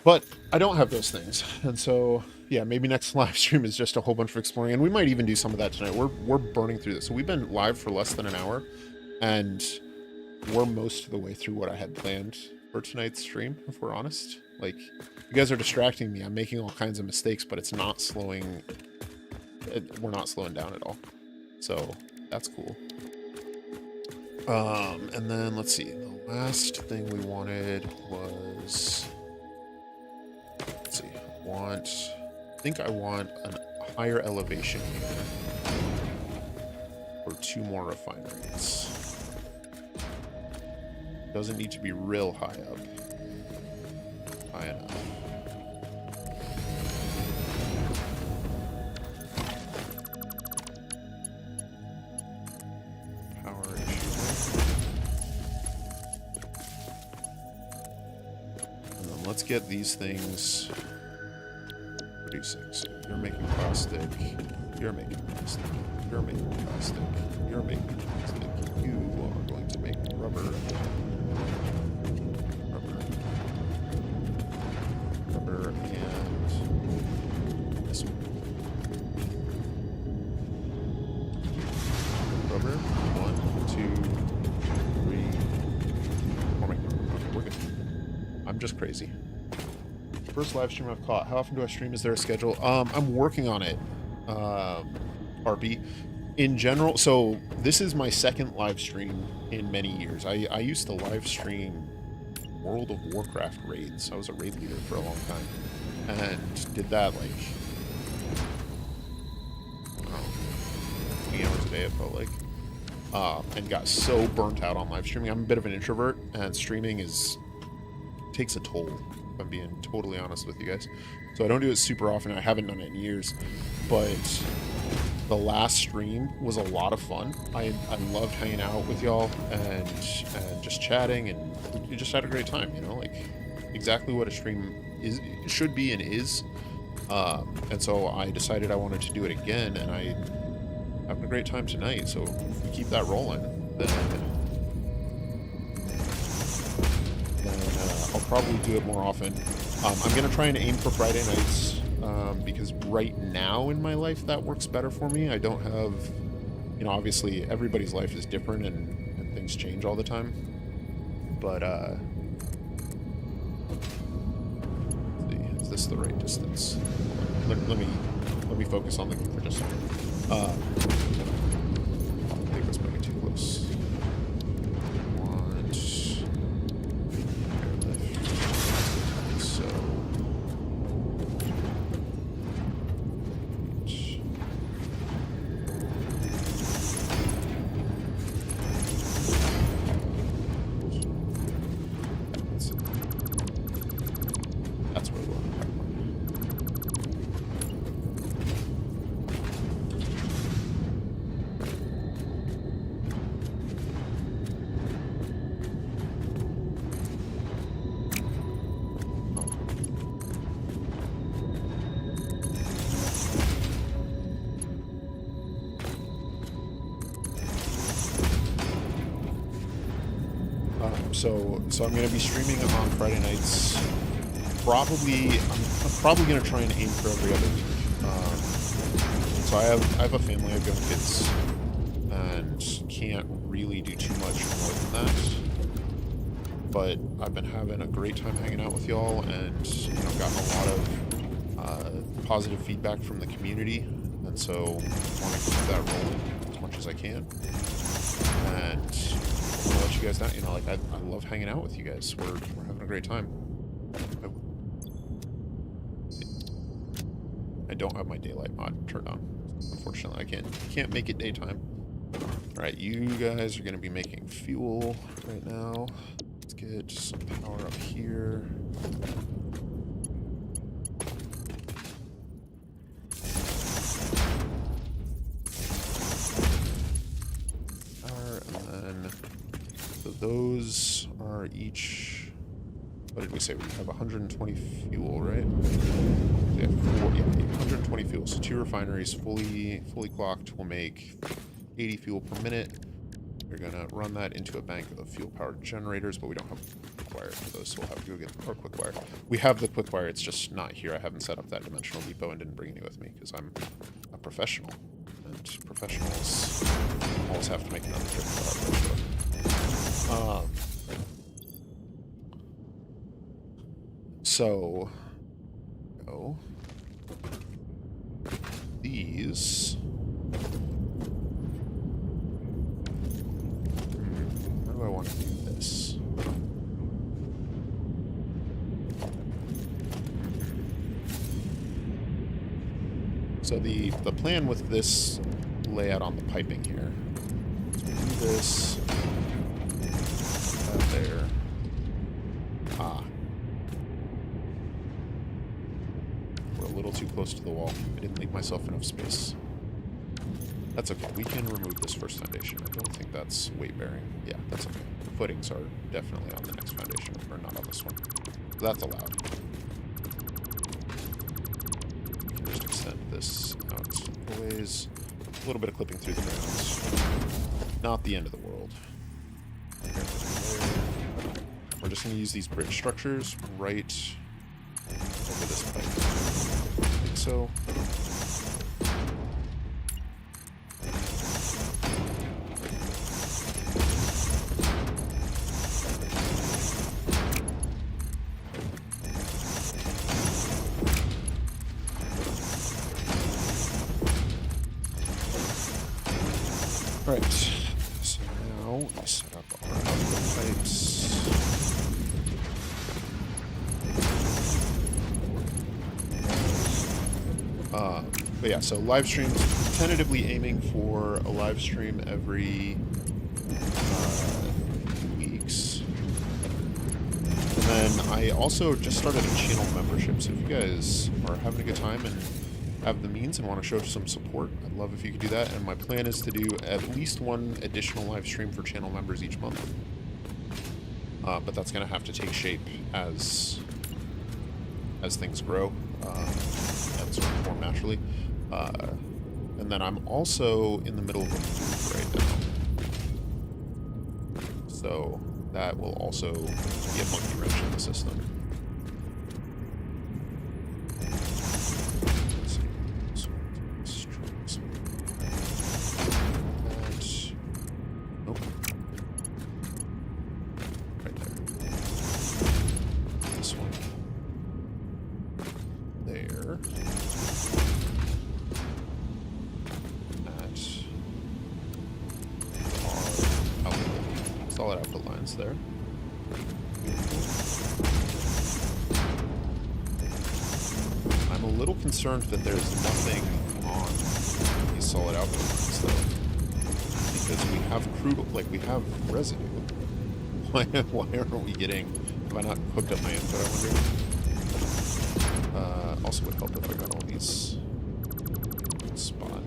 S1: But I don't have those things, and so yeah, maybe next live stream is just a whole bunch of exploring, and we might even do some of that tonight. We're burning through this, so we've been live for less than an hour, and we're most of the way through what I had planned for tonight's stream. If we're honest, like, you guys are distracting me. I'm making all kinds of mistakes, but it's not slowing. We're not slowing down at all, so that's cool. And then let's see. The last thing we wanted was. Let's see, I think I want a higher elevation here for 2 more refineries. Doesn't need to be real high up. High enough. Power issue there. And then let's get these things producing. So you're making plastic, You're making plastic. You're making plastic. You're making plastic. You are going to make rubber. Rubber and this one. Rubber. 1, 2, 3. We're making rubber. Okay, we're good. I'm just crazy. First live stream I've caught. How often do I stream? Is there a schedule? I'm working on it. RP. In general, so this is my second live stream in many years. I used to live stream World of Warcraft raids. I was a raid leader for a long time. And did that like, I don't know, 20 hours a day it felt like. And got so burnt out on live streaming. I'm a bit of an introvert, and streaming takes a toll, if I'm being totally honest with you guys. So I don't do it super often. I haven't done it in years. But the last stream was a lot of fun. I loved hanging out with y'all and just chatting, and we just had a great time, you know, like exactly what a stream should be and is. And so I decided I wanted to do it again, and I'm having a great time tonight. So if we keep that rolling, then I'll probably do it more often. I'm going to try and aim for Friday nights, because right now in my life that works better for me. I don't have, you know, obviously everybody's life is different and things change all the time. But, let's see, is this the right distance? Let me focus on the game for just a second. I think this might be too close. So I'm going to be streaming on Friday nights. Probably, I'm probably going to try and aim for every other week. So I have a family, I have young kids, and can't really do too much more than that. But I've been having a great time hanging out with y'all, and you know, gotten a lot of positive feedback from the community, and so I want to keep that rolling as much as I can. And I want to let you guys know, you know, like I love hanging out with you guys. We're having a great time. I don't have my daylight mod turned on. Unfortunately, I can't make it daytime. All right, you guys are going to be making fuel right now. Let's get some power up here. And then, so those are each, what did we say? We have 120 fuel, right? We have 120 fuel. So 2 refineries fully clocked will make 80 fuel per minute. We're gonna run that into a bank of fuel-powered generators, but we don't have a quick wire for those, so we'll have to go get our quick wire. We have the quick wire, it's just not here. I haven't set up that dimensional depot and didn't bring any with me because I'm a professional, and professionals always have to make another trip for our so go these. How do I want to do this? So the plan with this layout on the piping here is we do this out there. We're a little too close to the wall. I didn't leave myself enough space. That's okay. We can remove this first foundation. I don't think that's weight bearing. Yeah, that's okay. The footings are definitely on the next foundation, or not on this one. So that's allowed. We can just extend this out a ways. A little bit of clipping through the ground. Not the end of the world. We're just going to use these bridge structures right over this pipe. Like so. Alright, so now we set up our output pipes. But yeah, so live streams, tentatively aiming for a live stream every 2 weeks. And then I also just started a channel membership, so if you guys are having a good time and have the means and want to show some support, I'd love if you could do that. And my plan is to do at least one additional live stream for channel members each month. But that's going to have to take shape as things grow and sort of form naturally. And then I'm also in the middle of a move right now. So that will also be a monkey wrench in the system. Solid output lines there. I'm a little concerned that there's nothing on these solid output lines though, because we have crude, like we have residue. Why aren't we getting? Have I not hooked up my input? I wonder. Also would help if I got all these spot.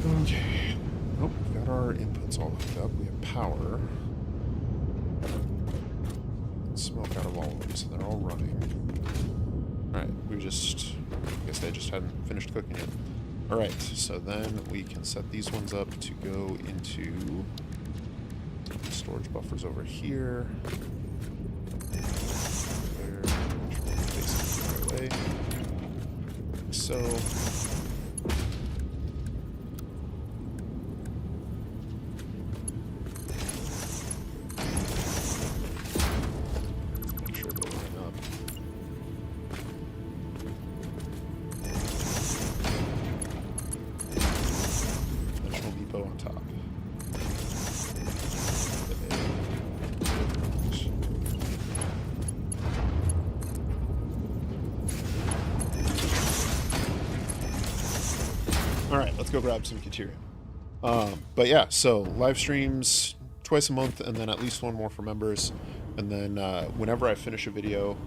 S1: Okay. Nope, we've got our inputs all hooked up. We have power. Smoke out of all of them, so they're all running. Alright, I guess they just hadn't finished cooking yet. Alright, so then we can set these ones up to go into storage buffers over here. There, facing the right way. Like so. Make sure they line up. Depot on top. Alright, let's go grab some Kateria. But yeah, so live streams twice a month and then at least one more for members. And then whenever I finish a video,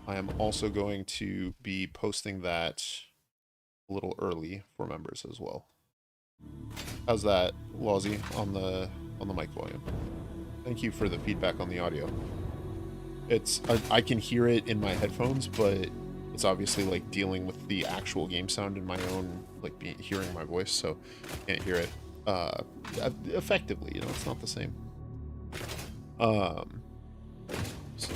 S1: I am also going to be posting that a little early for members as well. How's that, Lawsy, on the mic volume? Thank you for the feedback on the audio. It's I can hear it in my headphones, but it's obviously like dealing with the actual game sound in my own, like hearing my voice, so I can't hear it effectively. You know, it's not the same. So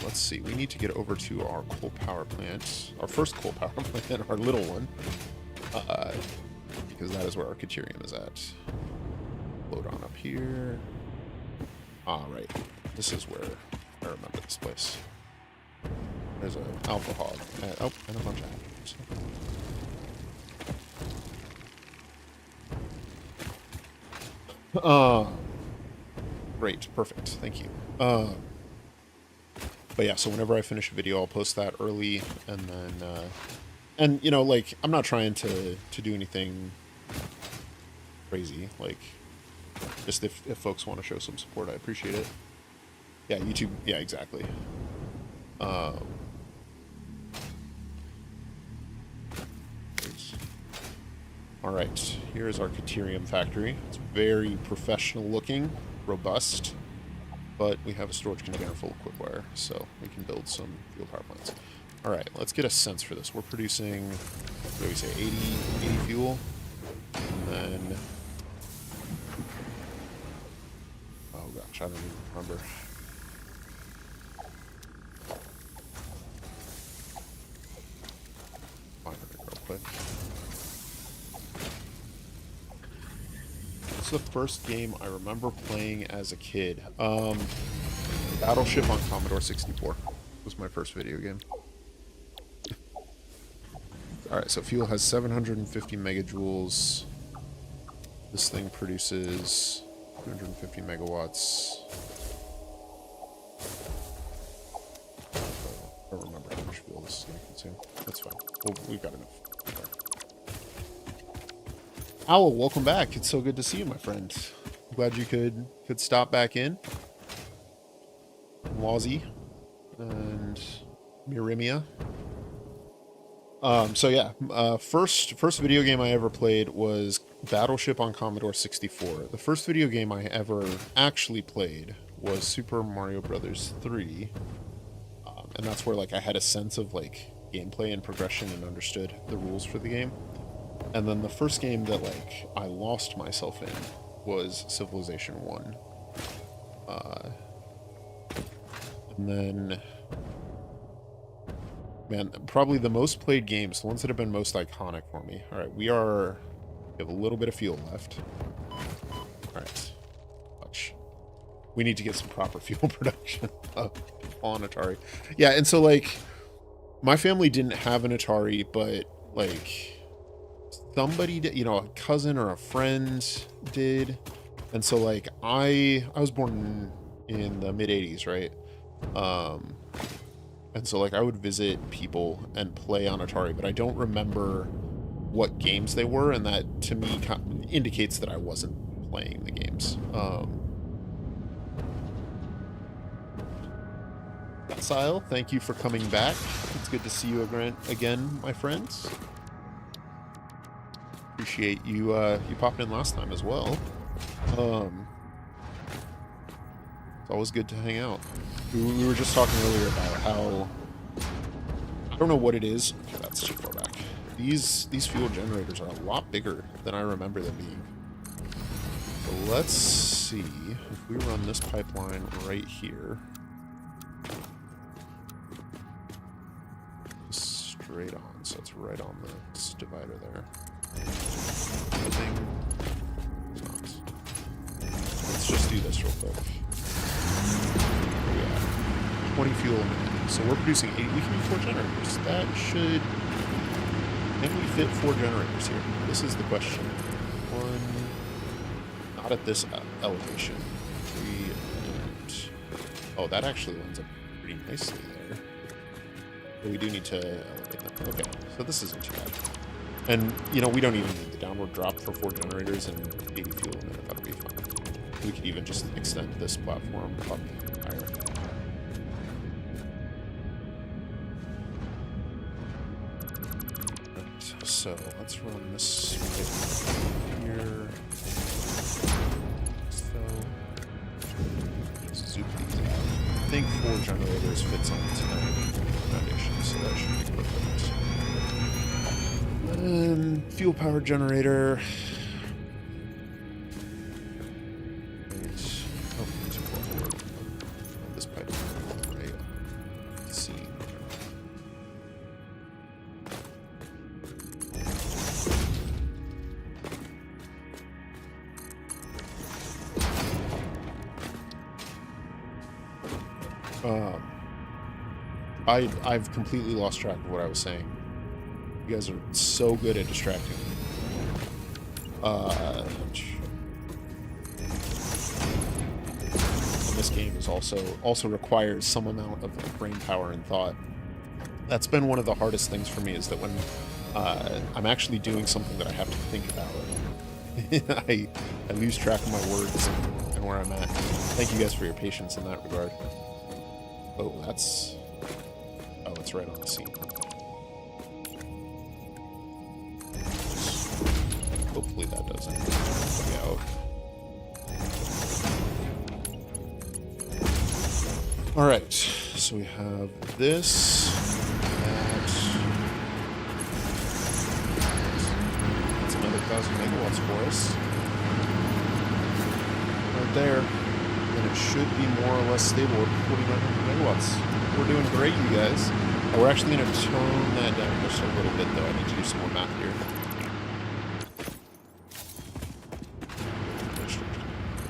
S1: let's see. We need to get over to our coal power plant, our first coal power plant, our little one. Because that is where our Caterium is at. Load on up here. Right. This is where I remember this place. There's an alpha hog. And a bunch of hackers. Great. Perfect. Thank you. But yeah, so whenever I finish a video, I'll post that early, and then, and you know, like, I'm not trying to do anything crazy, like, just if folks want to show some support, I appreciate it. Yeah, YouTube, yeah, exactly. Alright, here's our Caterium factory. It's very professional looking, robust, but we have a storage container full of quick wire, so we can build some fuel power plants. Alright, let's get a sense for this. We're producing, what do we say, 80 fuel? And then... oh gosh, I don't even remember. Find it real quick. It's the first game I remember playing as a kid. Battleship on Commodore 64 was my first video game. Alright, so fuel has 750 megajoules. This thing produces 250 megawatts. I don't remember how much fuel this is going to consume. That's fine. Well, we've got enough. Okay. Owl, welcome back. It's so good to see you, my friend. I'm glad you could stop back in. Wazzy and Mirimia. So yeah, first video game I ever played was Battleship on Commodore 64. The first video game I ever actually played was Super Mario Brothers 3. And that's where like I had a sense of like gameplay and progression and understood the rules for the game. And then the first game that like I lost myself in was Civilization 1. And then, man, probably the most played games, the ones that have been most iconic for me. All right, we have a little bit of fuel left. All right, touch. We need to get some proper fuel production on Atari. Yeah, and so like, my family didn't have an Atari, but like, somebody did, you know, a cousin or a friend did. And so like, I was born in the mid 80s, right? And so like I would visit people and play on Atari, but I don't remember what games they were, and that to me indicates that I wasn't playing the games. Sile, thank you for coming back. It's good to see you again, my friends. Appreciate you you popped in last time as well. It's always good to hang out. We were just talking earlier about how, I don't know what it is. Okay, that's too far back. These fuel generators are a lot bigger than I remember them being. So let's see if we run this pipeline right here. Straight on, so it's right on this divider there. Let's just do this real quick. Yeah. 20 fuel a minute. So we're producing 8. We can do 4 generators. That should... Can we fit 4 generators here? This is the question. 1... Not at this elevation. 3 and... Oh, that actually lines up pretty nicely there. But we do need to elevate them. Okay, so this isn't too bad. And, you know, we don't even need the downward drop for 4 generators and 80 fuel a minute. That'll be fine. We could even just extend this platform up higher. Right, so let's run this right here. So, zoop these out. I think 4 generators fits on the foundation, so that should be perfect. Fuel power generator. This pipe. Let's see. I've completely lost track of what I was saying. You guys are so good at distracting me. And this game is also requires some amount of brain power and thought. That's been one of the hardest things for me, is that when I'm actually doing something that I have to think about, I lose track of my words and where I'm at. Thank you guys for your patience in that regard. Oh, it's right on the scene. doesn't bug out. All right, so we have this, that. That's another 1,000 megawatts for us. Right there. And it should be more or less stable at 4,900 megawatts. We're doing great, you guys. We're actually going to tone that down just a little bit, though. I need to do some more math here.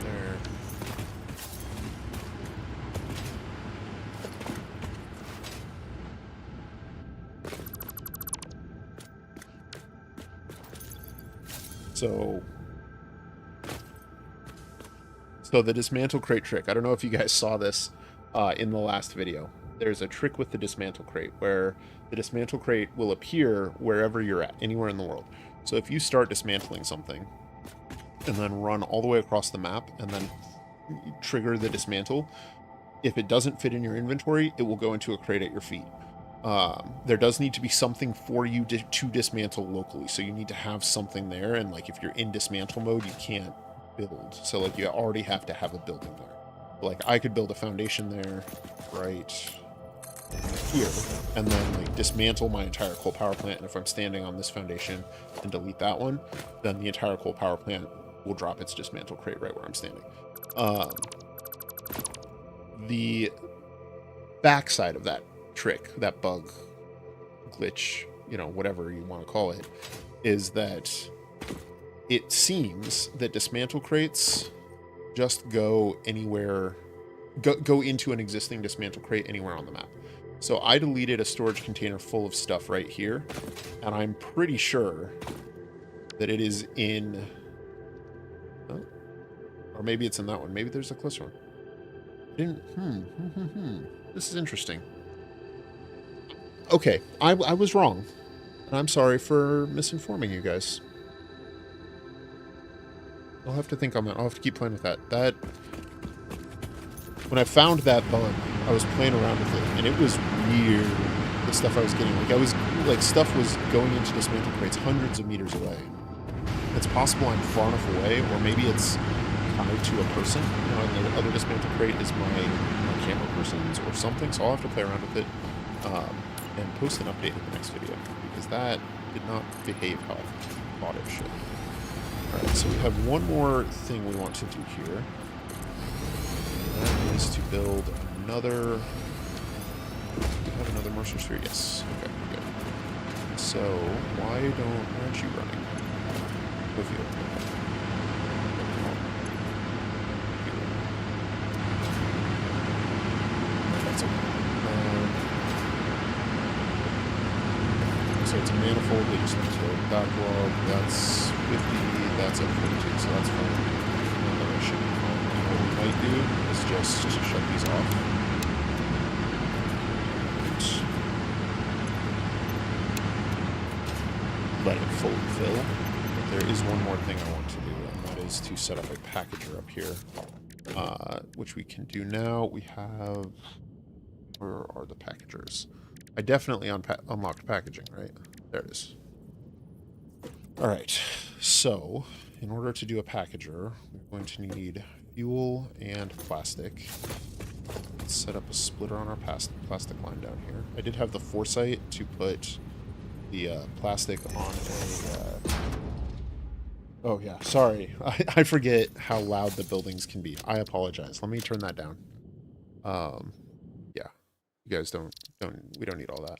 S1: There. So the dismantle crate trick. I don't know if you guys saw this in the last video. There's a trick with the dismantle crate where the dismantle crate will appear wherever you're at, anywhere in the world. So if you start dismantling something and then run all the way across the map and then trigger the dismantle, if it doesn't fit in your inventory, it will go into a crate at your feet. There does need to be something for you to dismantle locally. So you need to have something there. And like if you're in dismantle mode, you can't build. So like you already have to have a building there. Like I could build a foundation there right here and then like dismantle my entire coal power plant. And if I'm standing on this foundation and delete that one, then the entire coal power plant will drop its dismantle crate right where I'm standing. The backside of that trick, that bug, glitch, you know, whatever you want to call it, is that it seems that dismantle crates just go anywhere, go into an existing dismantle crate anywhere on the map. So I deleted a storage container full of stuff right here, and I'm pretty sure that it is in, oh, or maybe it's in that one. Maybe there's a closer one. This is interesting. Okay, I was wrong, and I'm sorry for misinforming you guys. I'll have to think on that. I'll have to keep playing with that. When I found that bug, I was playing around with it, and it was weird, the stuff I was getting. Stuff was going into dismantle crates hundreds of meters away. It's possible I'm far enough away, or maybe it's tied to a person. You know, and the other dismantle crate is my camera person's or something, so I'll have to play around with it and post an update in the next video, because that did not behave how I thought it should. Alright, so we have one more thing we want to do here. And that is to build another... Do we have another Mercer Sphere? Yes. Okay, good. So, why aren't you running? With you. That's okay. So it's a manifold, they just need to backlog, that's 50, that's at 42, so that's fine. That should be fine. And what we might do is just shut these off. And let it fully fill. But there is one more thing I want to do, and that is to set up a packager up here, which we can do now. We have... Where are the packagers? I definitely unlocked packaging, right? There it is. All right, so in order to do a packager, we're going to need fuel and plastic. Let's set up a splitter on our plastic line down here. I did have the foresight to put the plastic on a... Oh yeah, sorry. I forget how loud the buildings can be. I apologize. Let me turn that down. Yeah. You guys we don't need all that.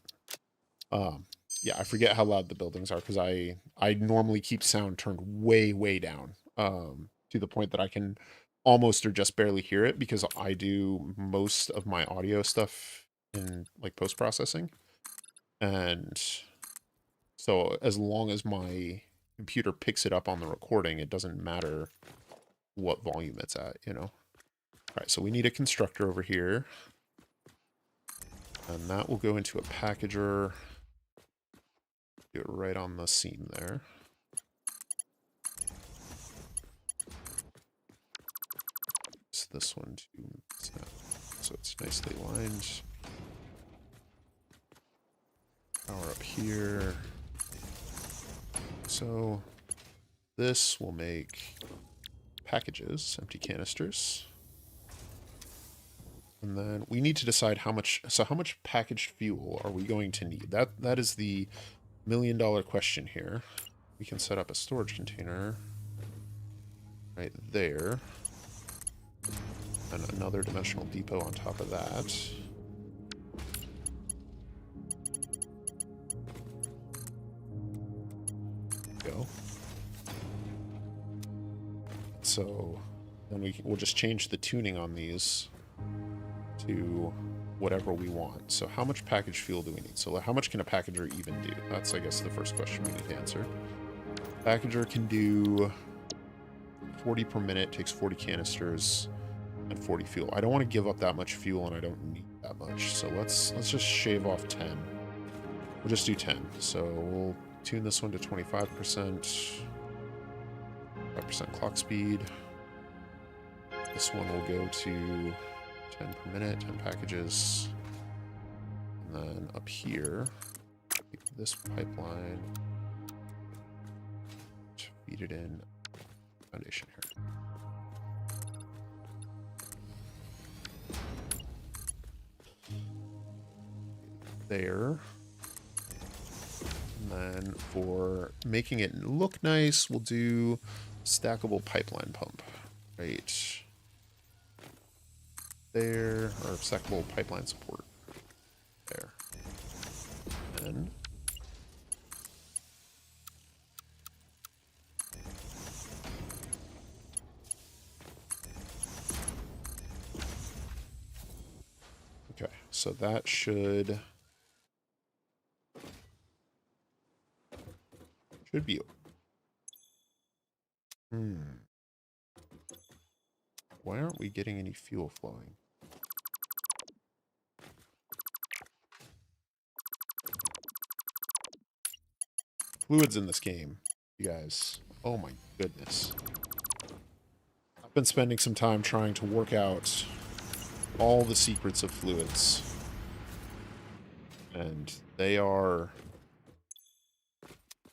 S1: Yeah, I forget how loud the buildings are because I normally keep sound turned way, way down, to the point that I can almost or just barely hear it because I do most of my audio stuff in like post-processing. And so as long as my computer picks it up on the recording, it doesn't matter what volume it's at, you know? All right, so we need a constructor over here. And that will go into a packager. Do it right on the seam there. So this one too, so it's nicely lined. Power up here. So this will make packages, empty canisters. And then we need to decide how much, so how much packaged fuel are we going to need? That is the million-dollar question here. We can set up a storage container right there. And another dimensional depot on top of that. Go. So then we'll just change the tuning on these to whatever we want. So how much packaged fuel do we need? So how much can a packager even do? That's, I guess, the first question we need to answer. Packager can do 40 per minute, takes 40 canisters and 40 fuel. I don't want to give up that much fuel, and I don't need that much. So let's just shave off 10. We'll just do 10. So we'll tune this one to 25%, 5% clock speed. This one will go to 10 per minute, 10 packages. And then up here, this pipeline, feed it in foundation here. There. And then for making it look nice, we'll do stackable pipeline pump. Right there, or stackable pipeline support. There. And okay, so that should be. Why aren't we getting any fuel flowing? Fluids in this game, you guys. Oh my goodness. I've been spending some time trying to work out all the secrets of fluids. And they are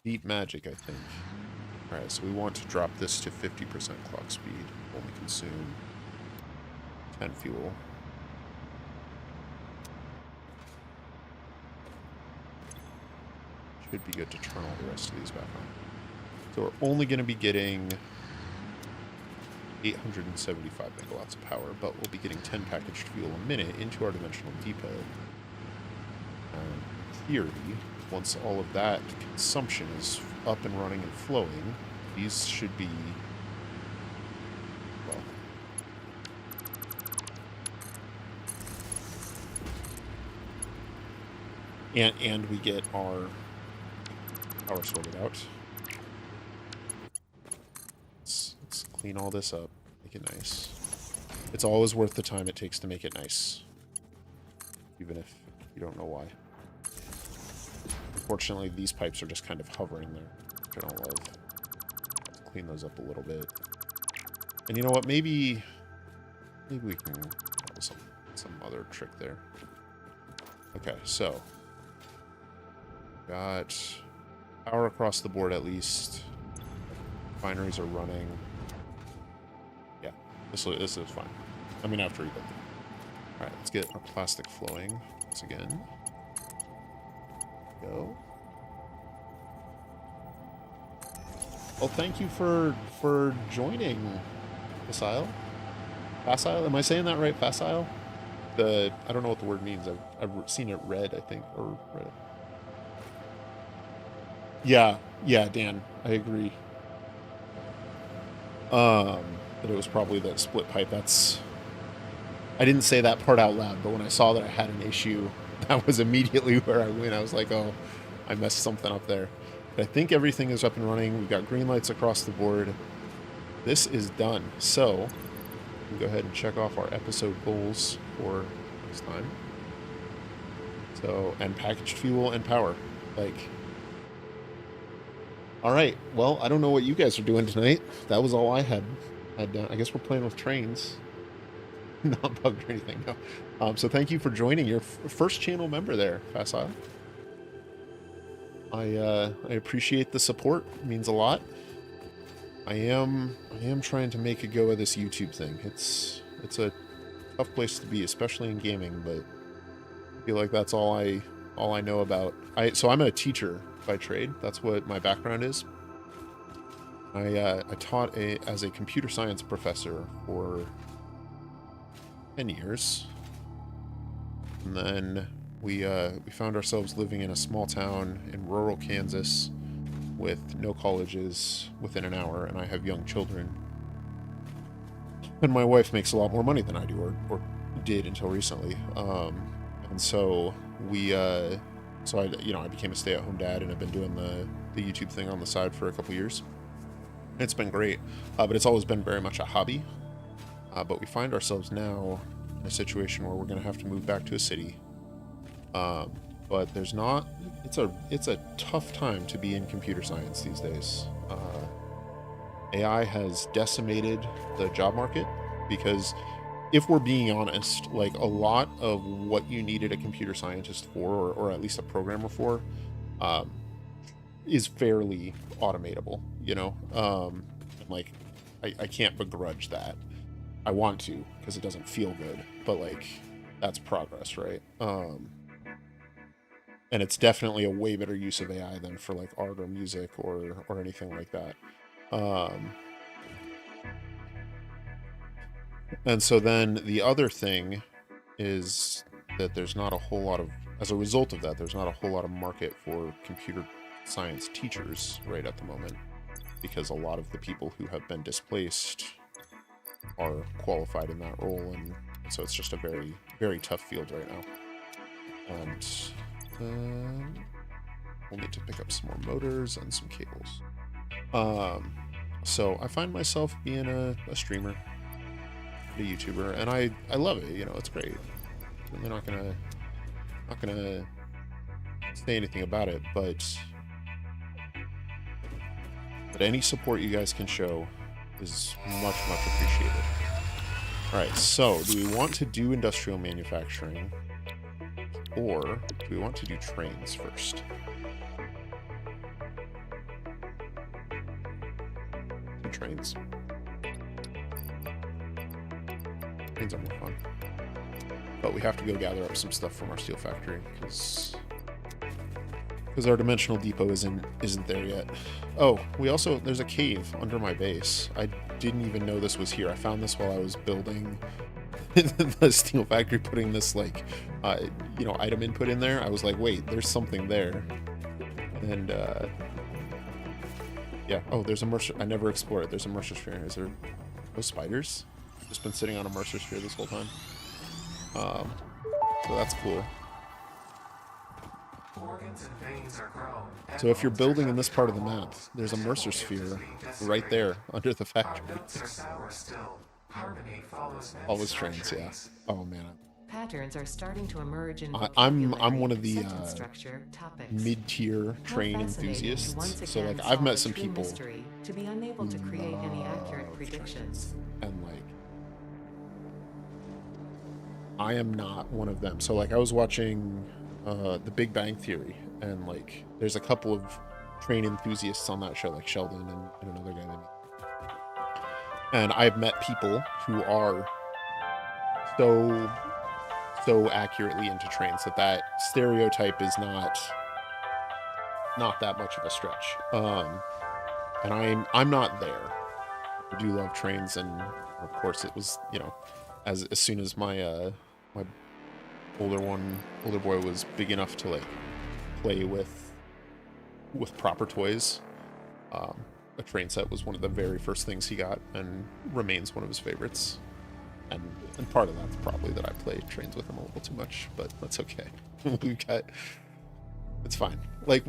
S1: deep magic, I think. Alright, so we want to drop this to 50% clock speed. Only consume 10 fuel. Should be good to turn all the rest of these back on. So we're only going to be getting 875 megawatts of power, but we'll be getting 10 packaged fuel a minute into our dimensional depot. In theory, once all of that consumption is up and running and flowing, these should be, well, and we get our power sorted out. Let's clean all this up, make it nice. It's always worth the time it takes to make it nice, even if you don't know why. Unfortunately, these pipes are just kind of hovering there, which I don't love. Let's clean those up a little bit. And you know what? Maybe we can have some other trick there. Okay, so got power across the board at least. Refineries are running. Yeah, this is fine. I mean, after we get them. All right, let's get our plastic flowing once again. Go. Well, thank you for joining, Facile. Facile? Am I saying that right? Facile? I don't know what the word means. I've seen it read, I think, or read it. Yeah, Dan, I agree. That it was probably that split pipe. I didn't say that part out loud, but when I saw that I had an issue, that was immediately where I went. I was like, oh, I messed something up there. But I think everything is up and running. We've got green lights across the board. This is done. So, we can go ahead and check off our episode goals for next time. So, and packaged fuel and power. Like, all right. Well, I don't know what you guys are doing tonight. That was all I had done. I guess we're playing with trains. Not bugged or anything, no. So thank you for joining. Your first channel member there, Facile. I appreciate the support. It means a lot. I am trying to make a go of this YouTube thing. It's a tough place to be, especially in gaming, but I feel like that's all I know about. So I'm a teacher by trade. That's what my background is. I taught as a computer science professor for 10 years. And then we found ourselves living in a small town in rural Kansas with no colleges within an hour, and I have young children. And my wife makes a lot more money than I do, or did until recently. And so I became a stay-at-home dad, and I've been doing the YouTube thing on the side for a couple years. It's been great, but it's always been very much a hobby. But we find ourselves now in a situation where we're going to have to move back to a city. But there's not. It's a tough time to be in computer science these days. AI has decimated the job market because, if we're being honest, like a lot of what you needed a computer scientist for, or at least a programmer for, is fairly automatable. Like I can't begrudge that. I want to because it doesn't feel good, but like that's progress, right? And it's definitely a way better use of AI than for like art or music or anything like that. And so then the other thing is that there's not a whole lot of, as a result of that, there's not a whole lot of market for computer science teachers right at the moment, because a lot of the people who have been displaced are qualified in that role, and so it's just a very, very tough field right now. And we'll need to pick up some more motors and some cables. So I find myself being a streamer, a YouTuber, and I love it. It's great. I'm not gonna say anything about it, but any support you guys can show is much appreciated. All right, so do we want to do industrial manufacturing, or do we want to do trains first? Do trains. Trains are more fun. But we have to go gather up some stuff from our steel factory because our dimensional depot isn't there yet. Oh, there's a cave under my base. I didn't even know this was here. I found this while I was building the steel factory, putting this item input in there. I was like, wait, there's something there. And yeah. Oh, there's a Mercer. I never explored it. There's a Mercer sphere. Is there no spiders? I've just been sitting on a Mercer sphere this whole time. So that's cool. So if you're building in this part of the map, there's a Mercer sphere right there under the factory. Always trains, yeah. Oh man.
S2: Patterns are starting to emerge in
S1: I'm one of the mid-tier train enthusiasts. So like I've met some people
S2: to be unable to create any accurate predictions.
S1: And like I am not one of them. So like I was watching The Big Bang Theory, and like there's a couple of train enthusiasts on that show, like Sheldon and another guy. And I've met people who are so accurately into trains that stereotype is not that much of a stretch. And I'm not there. I do love trains, and of course it was, as soon as my my older boy was big enough to like play with proper toys, a train set was one of the very first things he got, and remains one of his favorites. And part of that's probably that I play trains with him a little too much, but that's okay. It's fine. Like,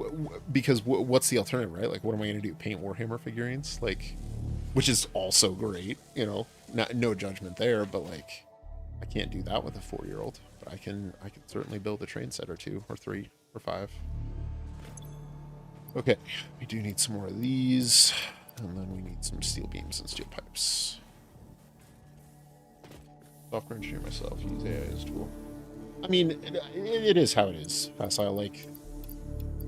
S1: because what's the alternative, right? Like, what am I going to do? Paint Warhammer figurines? Like, which is also great, no judgment there, but like, I can't do that with a 4-year-old. But I can certainly build a train set or 2 or 3 or 5. Okay, we do need some more of these, and then we need some steel beams and steel pipes. Software engineer myself, use AI as a tool. I mean, it is how it is. Facile,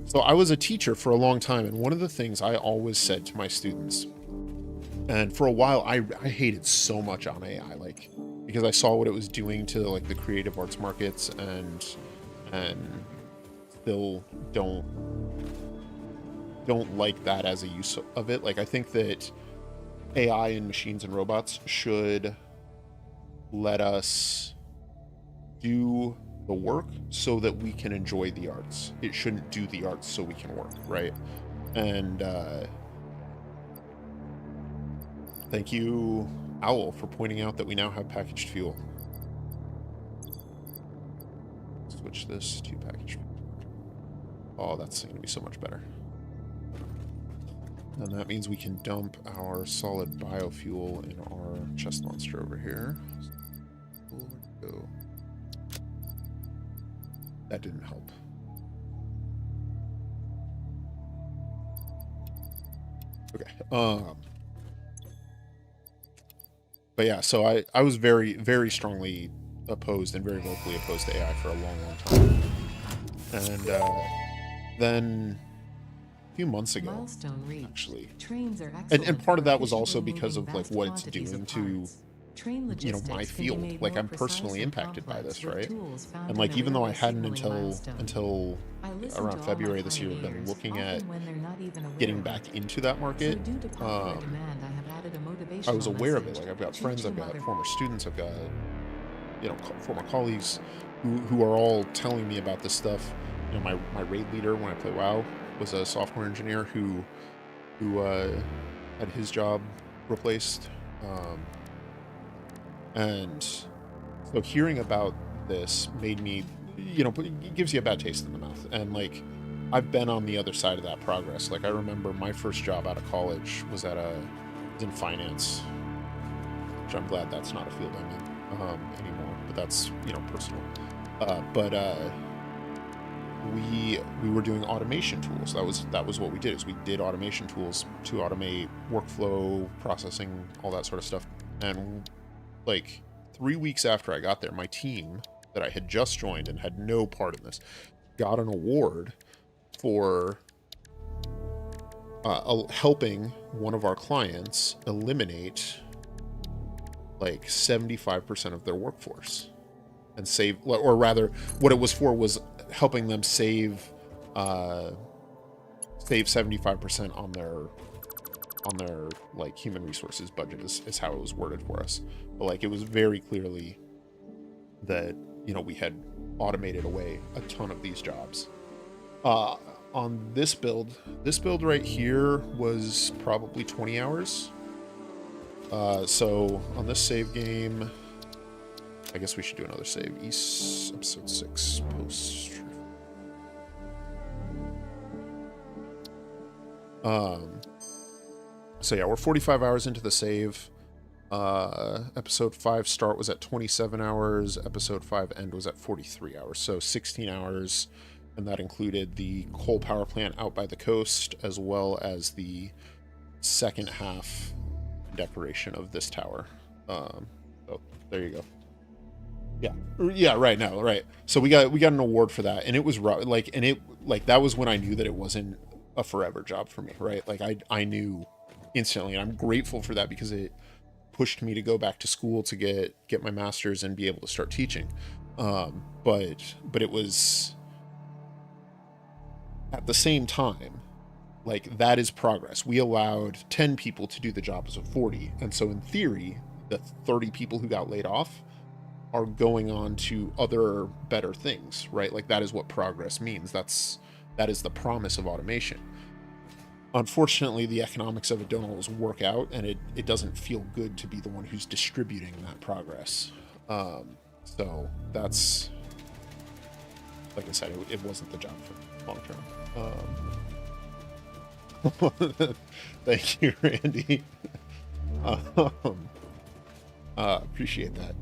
S1: so I was a teacher for a long time, and one of the things I always said to my students And for a while, I hated so much on AI, like, because I saw what it was doing to like the creative arts markets, and still don't like that as a use of it. Like, I think that AI and machines and robots should let us do the work so that we can enjoy the arts. It shouldn't do the arts so we can work, right? And thank you, Owl, for pointing out that we now have packaged fuel. Switch this to packaged fuel. Oh, that's going to be so much better. And that means we can dump our solid biofuel in our chest monster over here. Where'd it go? That didn't help. Okay. But yeah, so I was very, very strongly opposed and very vocally opposed to AI for a long, long time. And then a few months ago,
S2: Milestone reached.
S1: actually,
S2: Trains are
S1: and part of that was
S2: efficiently
S1: also because
S2: moving
S1: of like
S2: vast
S1: what it's
S2: quantities
S1: doing
S2: of
S1: to,
S2: parts. Train
S1: my
S2: logistics can be
S1: field.
S2: made
S1: Like,
S2: more
S1: I'm
S2: precise
S1: personally
S2: and
S1: impacted by
S2: complex
S1: this,
S2: with
S1: right?
S2: tools found
S1: And
S2: in
S1: like,
S2: a
S1: even though I
S2: railway
S1: hadn't
S2: signaling milestone.
S1: until
S2: I listen
S1: around
S2: to all my
S1: February this year been
S2: pioneers,
S1: looking at
S2: often when they're not even aware
S1: getting
S2: of
S1: back
S2: it.
S1: into that
S2: So
S1: market,
S2: due to popular demand, I have added a
S1: I was
S2: motivational
S1: aware of it.
S2: message.
S1: Like, I've got
S2: Teach
S1: friends, I've
S2: them
S1: got
S2: other
S1: former students, I've got, you know, former colleagues who are all telling me about this stuff. You know, my raid leader when I play WoW was a software engineer who had his job replaced, and so hearing about this made me, you know, it gives you a bad taste in the mouth. And like, I've been on the other side of that progress. Like, I remember my first job out of college was in finance, which I'm glad that's not a field I'm in anymore, but that's, you know, personal. We were doing automation tools. That was what we did, is we did automation tools to automate workflow, processing, all that sort of stuff. And like 3 weeks after I got there, my team that I had just joined and had no part in this got an award for helping one of our clients eliminate like 75% of their workforce and save, or rather, what it was for was helping them save 75% on their like human resources budget is how it was worded for us. But like, it was very clearly that, you know, we had automated away a ton of these jobs. On this build right here was probably 20 hours. So on this save game, I guess we should do another save. East episode 6 post. So yeah, we're 45 hours into the save. Episode 5 start was at 27 hours. Episode 5 end was at 43 hours. So 16 hours, and that included the coal power plant out by the coast, as well as the second half decoration of this tower. So there you go. Yeah, right now, right. So we got an award for that, and it was like, that was when I knew that it wasn't a forever job for me, right? Like, I knew instantly, and I'm grateful for that, because it pushed me to go back to school to get my master's and be able to start teaching. But it was, at the same time, like, that is progress. We allowed 10 people to do the jobs of 40, and so in theory, the 30 people who got laid off are going on to other better things, right? Like, that is what progress means. That is the promise of automation. Unfortunately, the economics of it don't always work out, and it doesn't feel good to be the one who's distributing that progress. So that's, like I said, it wasn't the job for long term. Thank you, Randy. Appreciate that.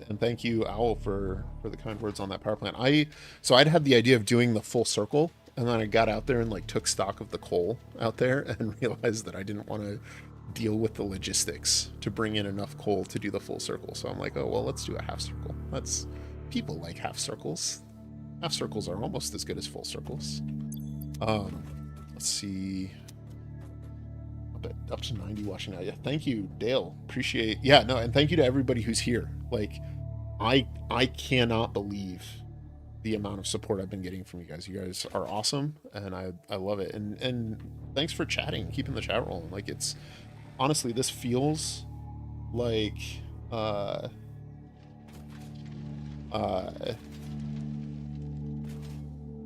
S1: And thank you, Owl, for the kind words on that power plant. So I'd had the idea of doing the full circle, and then I got out there and like took stock of the coal out there and realized that I didn't want to deal with the logistics to bring in enough coal to do the full circle. So I'm like, oh well, let's do a half circle. People like half circles. Half circles are almost as good as full circles. Let's see. up to 90 watching now. Yeah, thank you, Dale. Appreciate. Yeah, no, and thank you to everybody who's here. Like, I cannot believe the amount of support I've been getting from you guys. You guys are awesome, and I love it. And thanks for chatting, keeping the chat rolling. Like, it's honestly, this feels like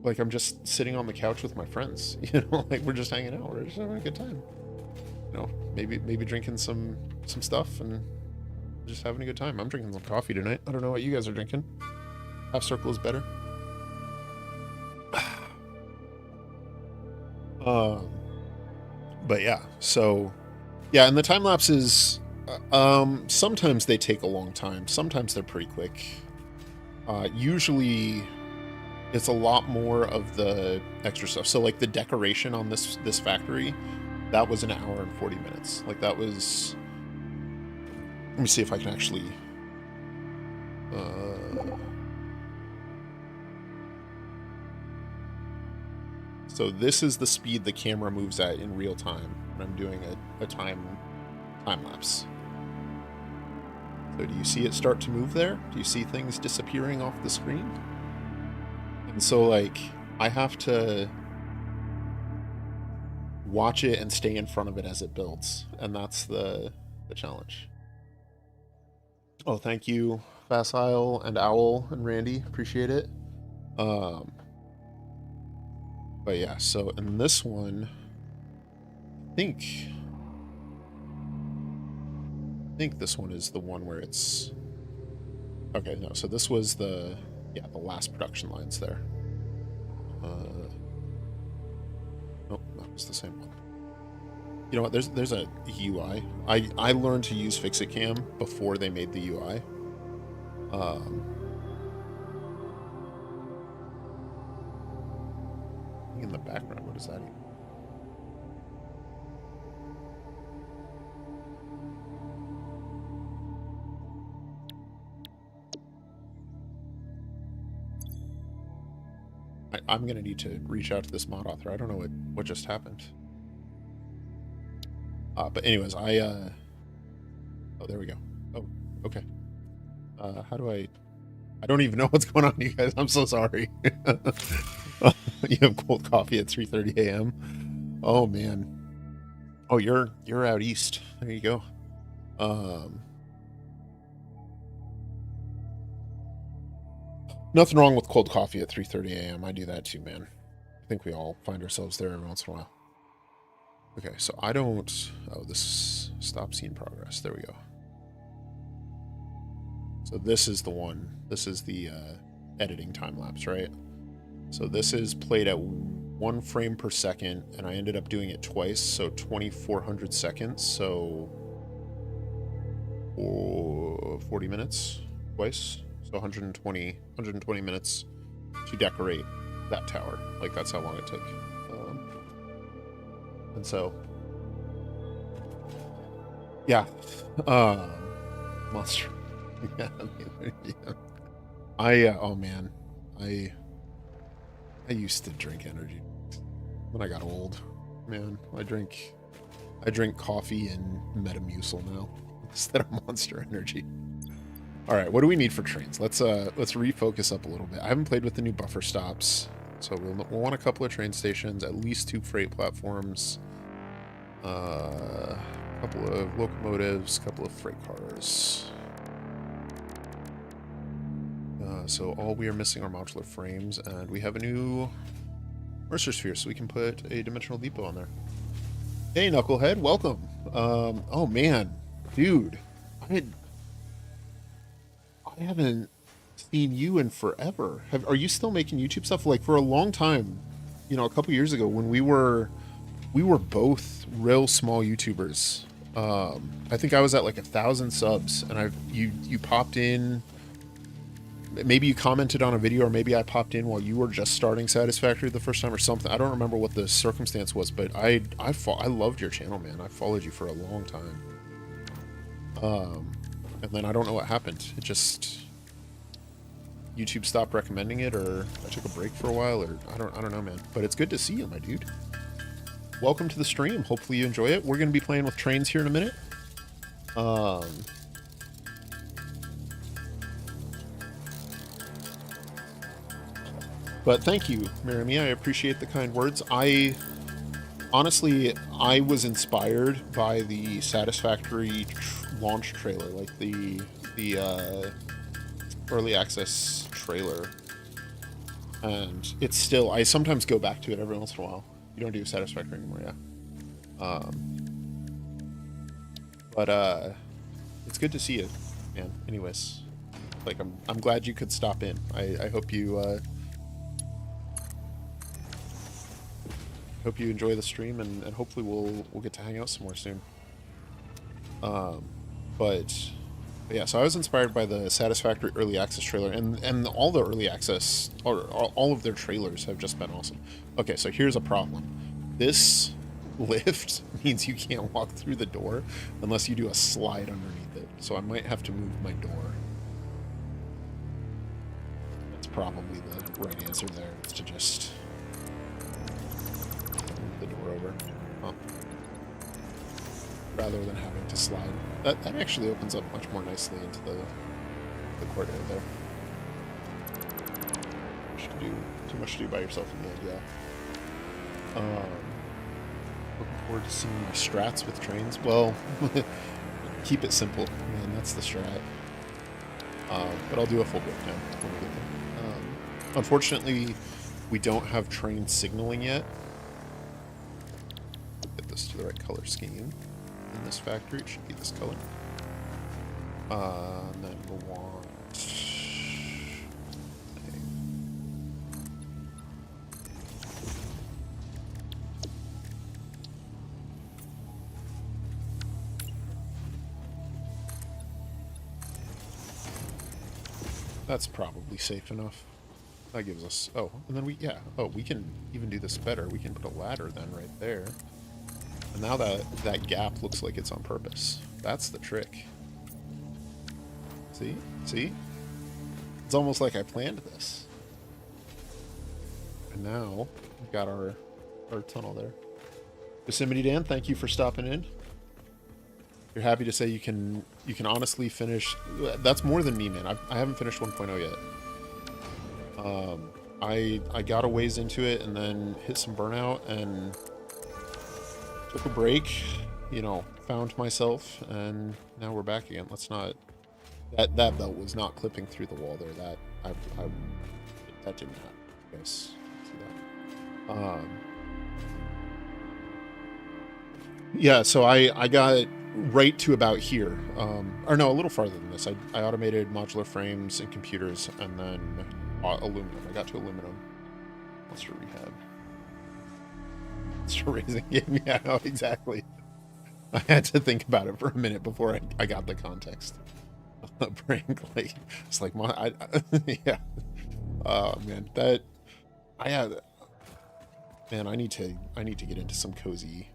S1: like I'm just sitting on the couch with my friends, you know, like we're just hanging out, we're just having a good time, you know, maybe drinking some stuff and just having a good time. I'm drinking some coffee tonight. I don't know what you guys are drinking. Half circle is better. But yeah, so yeah, and the time lapses, sometimes they take a long time, sometimes they're pretty quick. Usually it's a lot more of the extra stuff. So like the decoration on this factory, that was an hour and 40 minutes. Like that was, let me see if I can actually so this is the speed the camera moves at in real time when I'm doing a time lapse. So do you see it start to move there? Do you see things disappearing off the screen? And so like I have to watch it and stay in front of it as it builds, and that's the challenge. Oh, thank you, Facile and Owl and Randy, appreciate it. But yeah, so in this one, I think this one is the one where it's okay. No, so this was the last production lines there. Nope, that was the same one. You know what? There's a UI. I learned to use Fixit Cam before they made the UI. In the background, what is that even? I'm gonna need to reach out to this mod author. I don't know what just happened. But anyways, oh, there we go. Oh, okay. How do I don't even know what's going on, you guys. I'm so sorry. You have cold coffee at 3:30 a.m. Oh man. Oh, you're out east. There you go. Nothing wrong with cold coffee at 3:30 a.m. I do that too, man. I think we all find ourselves there every once in a while. Okay, so I don't... Oh, this stop scene progress. There we go. So this is the one. This is the editing time lapse, right? So this is played at 1 frame per second, and I ended up doing it twice, so 2,400 seconds, so 40 minutes twice. So 120 minutes to decorate that tower. Like, that's how long it took. And so, yeah. Monster. Yeah. Oh man. I used to drink energy when I got old. Man, I drink coffee and Metamucil now instead of Monster Energy. All right, what do we need for trains? Let's refocus up a little bit. I haven't played with the new buffer stops, so we'll want a couple of train stations, at least 2 freight platforms, a couple of locomotives, a couple of freight cars. So all we are missing are modular frames, and we have a new Mercer Sphere, so we can put a dimensional depot on there. Hey, Knucklehead, welcome. Oh man, dude, I haven't seen you in forever. Are you still making YouTube stuff? Like, for a long time, you know, a couple years ago when we were both real small YouTubers. I think I was at like 1,000 subs, and you popped in. Maybe you commented on a video, or maybe I popped in while you were just starting Satisfactory the first time or something. I don't remember what the circumstance was, but I loved your channel, man. I followed you for a long time. And then I don't know what happened. It just, YouTube stopped recommending it, or I took a break for a while, or I don't know, man. But it's good to see you, my dude. welcome to the stream. Hopefully you enjoy it. We're going to be playing with trains here in a minute. But thank you, Marimi. I appreciate the kind words. Honestly, I was inspired by the Satisfactory launch trailer, like the early access trailer. And it's still, I sometimes go back to it every once in a while. You don't do Satisfactory anymore, yeah. But it's good to see you, man. Anyways, like I'm glad you could stop in. I hope you hope you enjoy the stream, and hopefully we'll get to hang out some more soon. But yeah, so I was inspired by the Satisfactory early access trailer, and all the early access, or all of their trailers have just been awesome. Okay, so here's a problem. This lift means you can't walk through the door unless you do a slide underneath it. So I might have to move my door. That's probably the right answer there, is to just move the door over. Huh. Rather than having to slide. That actually opens up much more nicely into the corridor there. Too much to do by yourself in the end, yeah. Looking forward to seeing my strats with trains. Well, keep it simple, man. That's the strat. But I'll do a full breakdown when we get there. Unfortunately, we don't have train signaling yet. Get this to the right color scheme. In this factory, it should be this color. And then we'll want... That's probably safe enough. That gives us... Oh, and then we can even do this better. We can put a ladder then right there. And now that gap looks like it's on purpose. That's the trick. See? See? It's almost like I planned this. And now we've got our tunnel there. Yosemite Dan, thank you for stopping in. You're happy to say you can honestly finish. That's more than me, man. I haven't finished 1.0 yet. I got a ways into it and then hit some burnout and took a break, you know, found myself, and now we're back again. Let's not... That belt was not clipping through the wall there. That didn't happen. Yes. See that. Yeah, so I got right to about here. Or no, a little farther than this. I automated modular frames and computers, and then aluminum. I got to aluminum. Monster rehab. Raising game, yeah, no, exactly. I had to think about it for a minute before I got the context. Prank, like, it's like yeah. Oh man, man, I need to get into some cozy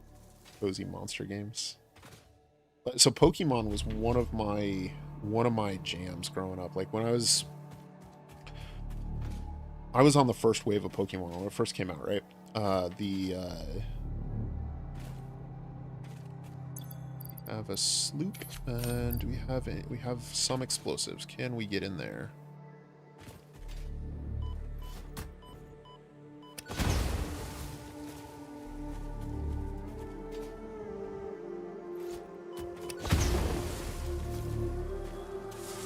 S1: monster games. So Pokemon was one of my jams growing up. Like when I was on the first wave of Pokemon when it first came out, right? We have a sloop, and we have some explosives. Can we get in there?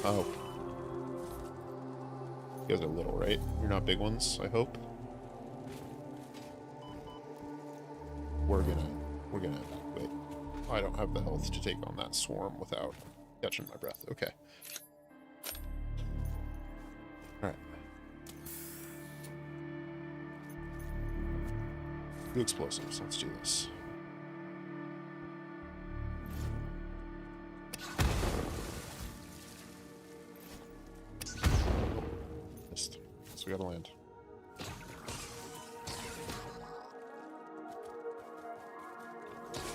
S1: Oh. You guys are little, right? You're not big ones, I hope. We're gonna evacuate. I don't have the health to take on that swarm without catching my breath. Okay. Alright. 2 explosives. Let's do this. Missed. So we gotta land.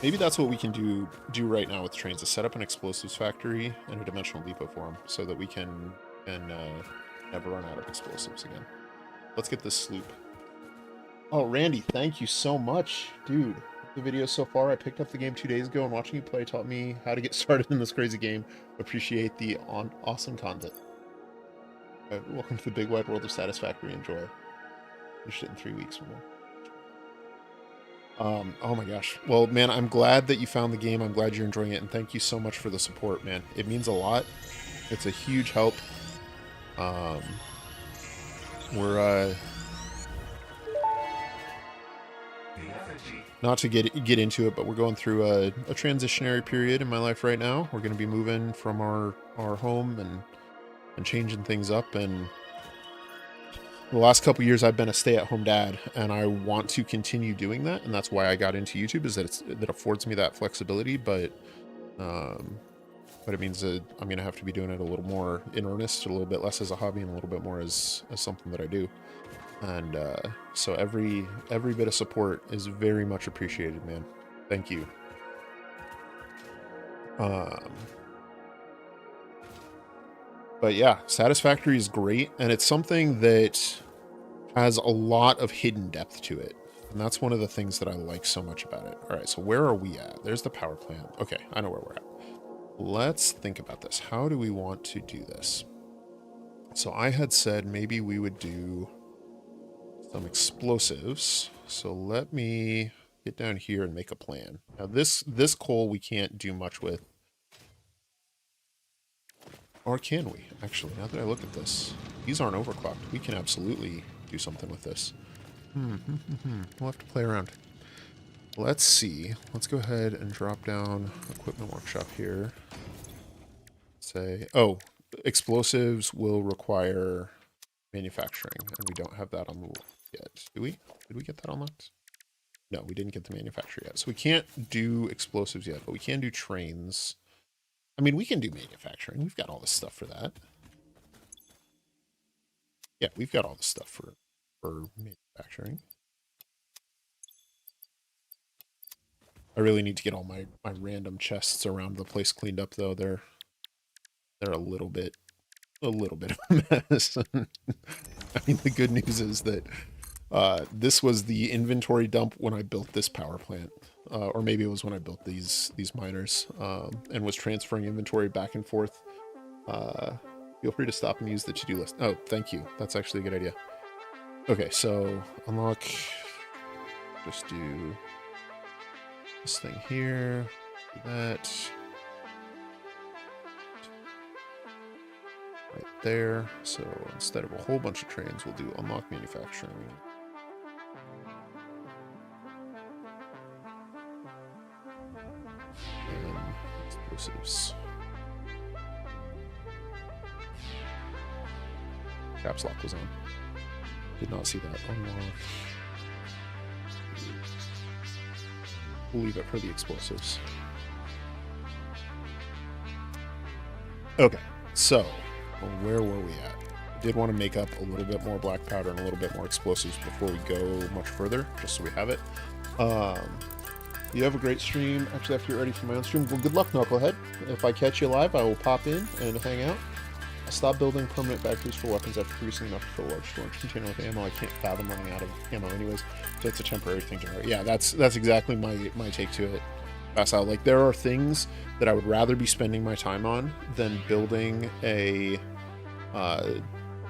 S1: Maybe that's what we can do right now with trains, is set up an explosives factory and a dimensional depot for them, so that we can never run out of explosives again. Let's get this sloop. Oh, Randy, thank you so much, dude. the videos so far. I picked up the game 2 days ago, and watching you play taught me how to get started in this crazy game. Appreciate the awesome content. Welcome to the big wide world of Satisfactory. Enjoy. Finish it in 3 weeks or more. Oh my gosh. Well, man, I'm glad that you found the game. I'm glad you're enjoying it, and thank you so much for the support, man. It means a lot. It's a huge help. We're not to get into it, but we're going through a transitionary period in my life right now. We're going to be moving from our home and changing things up, and the last couple years I've been a stay-at-home dad, and I want to continue doing that, and that's why I got into YouTube, is that that affords me that flexibility, but it means that I'm going to have to be doing it a little more in earnest, a little bit less as a hobby, and a little bit more as something that I do. And so every bit of support is very much appreciated, man. Thank you. But yeah, Satisfactory is great, and it's something that has a lot of hidden depth to it. And that's one of the things that I like so much about it. All right, so where are we at? There's the power plant. Okay, I know where we're at. Let's think about this. How do we want to do this? So I had said maybe we would do some explosives. So let me get down here and make a plan. Now this coal we can't do much with. Or can we? Actually, now that I look at this, these aren't overclocked. We can absolutely do something with this. We'll have to play around. Let's see. Let's go ahead and drop down equipment workshop here. Say, oh, explosives will require manufacturing, and we don't have that unlocked yet. Do we? Did we get that unlocked? No, we didn't get the manufacturer yet. So we can't do explosives yet, but we can do trains. I mean, we can do manufacturing. We've got all this stuff for that. Yeah, we've got all this stuff for manufacturing. I really need to get all my random chests around the place cleaned up, though. They're a little bit of a mess. I mean, the good news is that this was the inventory dump when I built this power plant, or maybe it was when I built these miners, and was transferring inventory back and forth. Feel free to stop and use the to-do list. Oh, thank you. That's actually a good idea. Okay, so unlock. Just do this thing here. Do that. Right there. So instead of a whole bunch of trains, we'll do unlock manufacturing. And explosives. Caps lock was on. Did not see that. Unlock. We'll leave it for the explosives. Okay, so where were we at? I did want to make up a little bit more black powder and a little bit more explosives before we go much further, just so we have it. You have a great stream. Actually, after you're ready for my own stream, well, good luck, Knucklehead. If I catch you live, I will pop in and hang out. I stopped building permanent factories for weapons after producing enough to fill a large storage container with ammo. I can't fathom running out of ammo anyways, so it's a temporary thing to hurt. Yeah, that's exactly my take to it. Like, there are things that I would rather be spending my time on than building a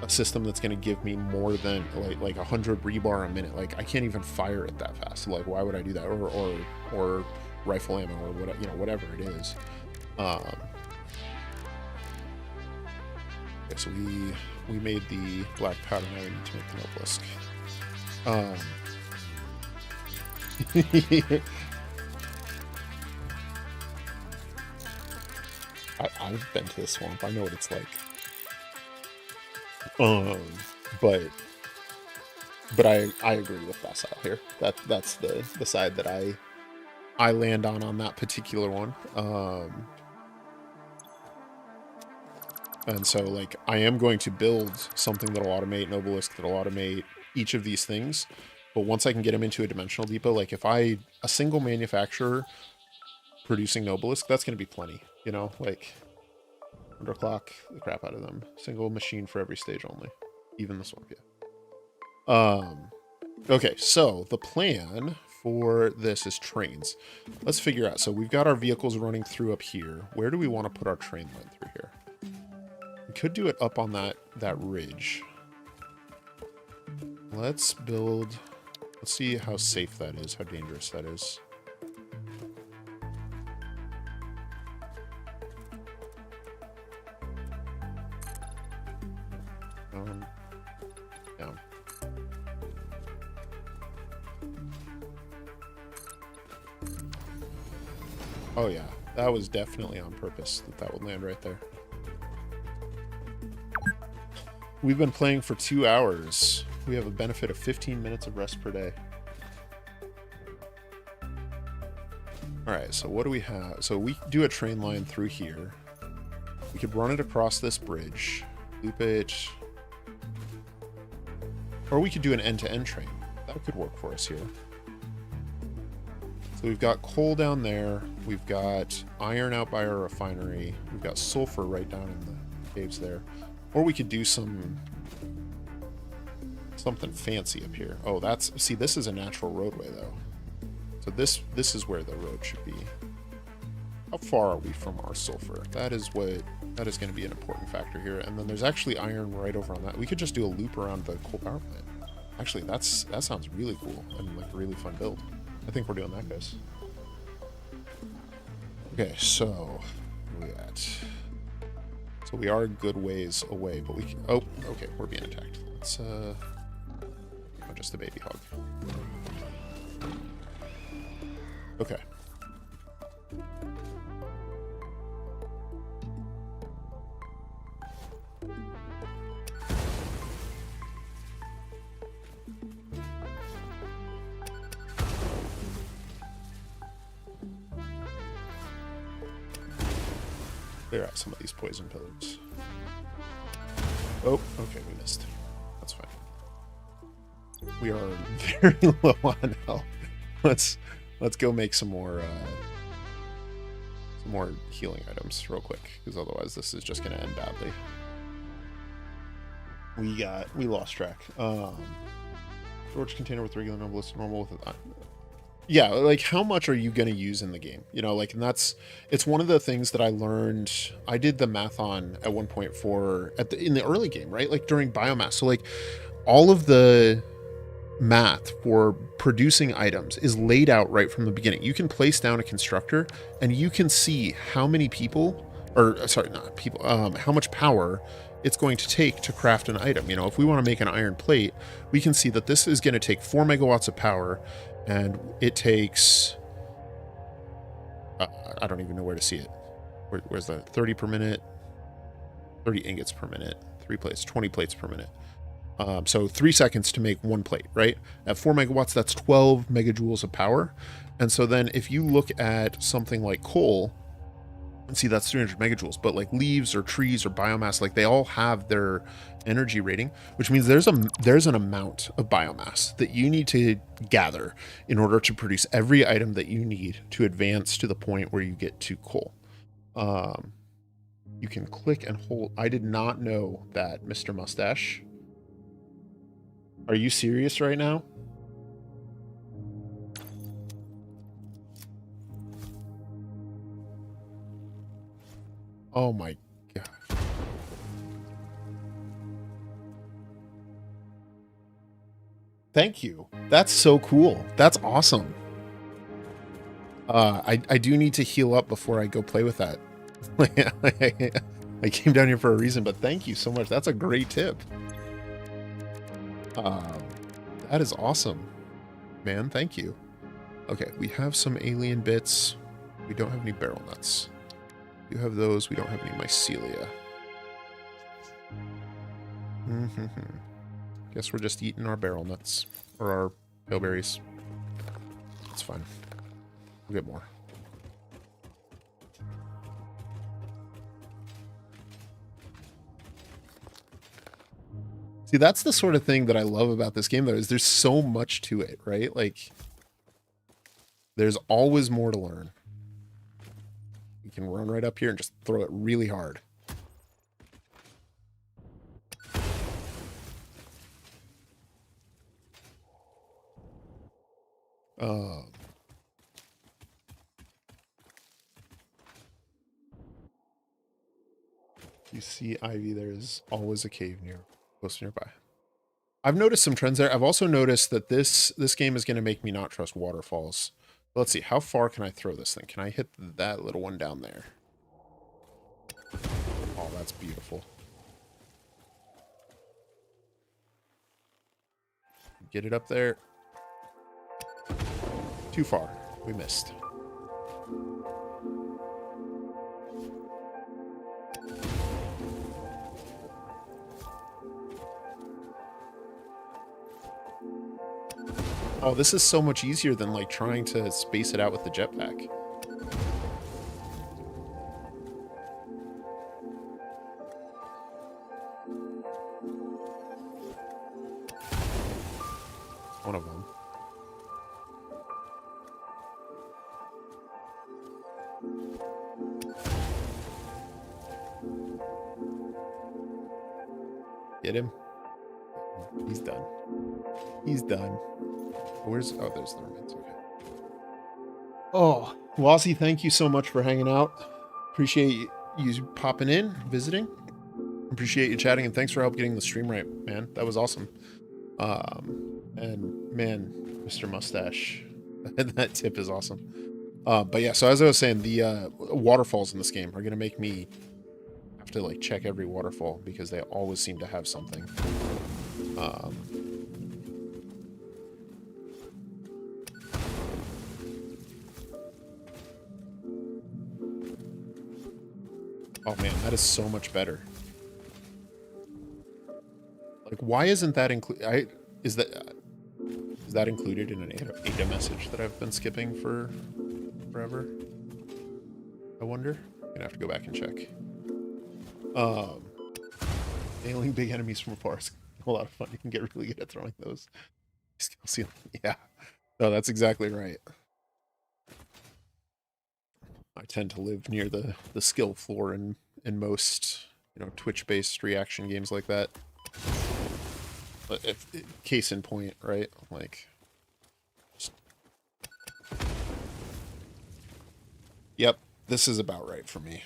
S1: system that's going to give me more than like 100 rebar a minute. Like, I can't even fire it that fast. Like, why would I do that? Or rifle ammo, or whatever, whatever it is. Okay, so we made the black powder. Now we need to make the obelisk. I've been to the swamp. I know what it's like. But I agree with Facile here. That's the side that I land on that particular one. And so, like, I am going to build something that'll automate an obelisk, that'll automate each of these things. But once I can get them into a dimensional depot, like, if a single manufacturer producing an obelisk, that's going to be plenty, like, underclock the crap out of them. Single machine for every stage only, even the swamp, yeah. Okay, so the plan for this is trains. Let's figure out. So we've got our vehicles running through up here. Where do we want to put our train line through here? We could do it up on that ridge. Let's build... Let's see how safe that is, how dangerous that is. Down. Oh yeah, that was definitely on purpose that would land right there. We've been playing for 2 hours. We have a benefit of 15 minutes of rest per day. Alright, so what do we have? So we do a train line through here. We could run it across this bridge, loop it, or we could do an end-to-end train. That could work for us here. So we've got coal down there. We've got iron out by our refinery. We've got sulfur right down in the caves there. Or we could do something fancy up here. Oh, see, this is a natural roadway though. So this is where the road should be. How far are we from our sulfur? That is going to be an important factor here. And then there's actually iron right over on that. We could just do a loop around the coal power plant. Actually, that sounds really cool and like a really fun build. I think we're doing that, guys. Okay, so where are we at? So we are a good ways away, but we can... Oh, okay, we're being attacked. Let's, oh, just a baby hog. Okay. Clear out some of these poison pillars. Oh, okay, we missed. That's fine. We are very low on health. Let's go make some more healing items real quick, because otherwise this is just gonna end badly. We lost track. Storage container with regular normal with yeah, like how much are you going to use in the game? You know, like, and it's one of the things that I learned. I did the math on at one point in the early game, right? Like during biomass. So like all of the math for producing items is laid out right from the beginning. You can place down a constructor and you can see how many people, or sorry, not people, how much power it's going to take to craft an item. You know, if we want to make an iron plate, we can see that this is going to take 4 megawatts of power. And it takes, I don't even know where to see it. Where's the 30 per minute? 30 ingots per minute, 3 plates, 20 plates per minute. So 3 seconds to make 1 plate, right? At 4 megawatts, that's 12 megajoules of power. And so then if you look at something like coal, and see that's 300 megajoules, but like leaves or trees or biomass, like they all have their energy rating, which means there's an amount of biomass that you need to gather in order to produce every item that you need to advance to the point where you get to coal. You can click and hold. I did not know that, Mr. Mustache. Are you serious right now? Oh my God. Thank you. That's so cool. That's awesome. I do need to heal up before I go play with that. I came down here for a reason, but thank you so much. That's a great tip. That is awesome, man. Thank you. Okay, we have some alien bits. We don't have any barrel nuts. You have those. We don't have any mycelia. Guess we're just eating our barrel nuts or our paleberries. It's fine. We'll get more. See, that's the sort of thing that I love about this game, though, is there's so much to it, right? Like, there's always more to learn. You can run right up here and just throw it really hard. Um, you see ivy, there is always a cave close nearby. I've noticed some trends there. I've also noticed that this game is going to make me not trust waterfalls. Let's see, how far can I throw this thing? Can I hit that little one down there? Oh, that's beautiful. Get it up there. Too far. We missed. Oh, this is so much easier than like trying to space it out with the jetpack. One of them. Get him. He's done. He's done. Where's... Oh, there's the remains. Okay. Oh, Wazzy, thank you so much for hanging out. Appreciate you popping in, visiting. Appreciate you chatting, and thanks for help getting the stream right, man. That was awesome. And man, Mr. Mustache, that tip is awesome. But yeah, so as I was saying, the waterfalls in this game are gonna make me have to like check every waterfall because they always seem to have something. Oh man, that is so much better. Like, why isn't that included? Is that included in an ADA message that I've been skipping for forever? I wonder. I'm gonna have to go back and check. Nailing big enemies from afar is a lot of fun. You can get really good at throwing those. Yeah. No, that's exactly right. I tend to live near the skill floor in most, you know, Twitch-based reaction games like that. But case in point, right? Like, yep, this is about right for me.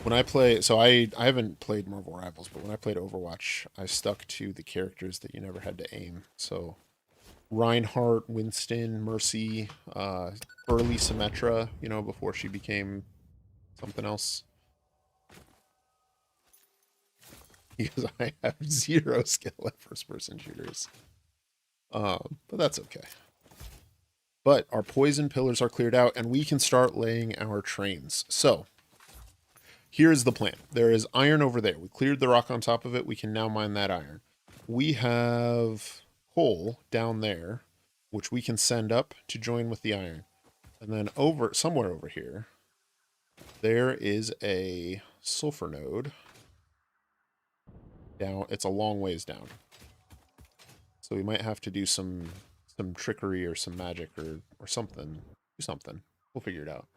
S1: When I play, so I haven't played Marvel Rivals, but when I played Overwatch, I stuck to the characters that you never had to aim. So Reinhardt, Winston, Mercy, early Symmetra, you know, before she became something else. Because I have zero skill at first-person shooters. But that's okay. But our poison pillars are cleared out, and we can start laying our trains. So, here's the plan. There is iron over there. We cleared the rock on top of it. We can now mine that iron. We have coal down there, which we can send up to join with the iron. And then somewhere over here, there is a sulfur node. Down, it's a long ways down. So we might have to do some trickery or some magic or something. Do something. We'll figure it out.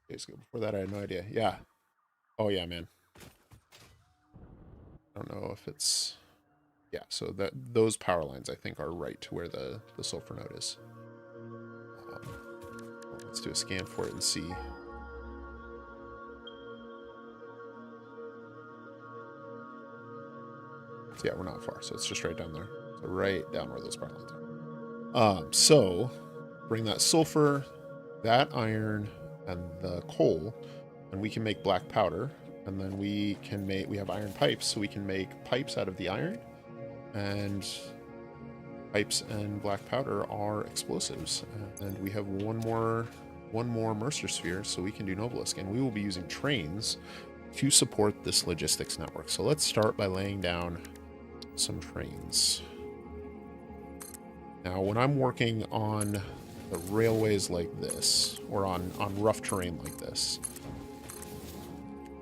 S1: Okay, so before that I had no idea. Yeah. Oh yeah, man. I don't know if it's... Yeah, so those power lines I think are right to where the sulfur node is. Let's do a scan for it and see. So yeah, we're not far, so it's just right down there. So right down where those power lines are. So bring that sulfur, that iron, and the coal, and we can make black powder. And then we have iron pipes, so we can make pipes out of the iron. And pipes and black powder are explosives. And we have one more Mercer sphere, so we can do Novelisk. And we will be using trains to support this logistics network. So let's start by laying down some trains. Now, when I'm working on the railways like this, or on rough terrain like this,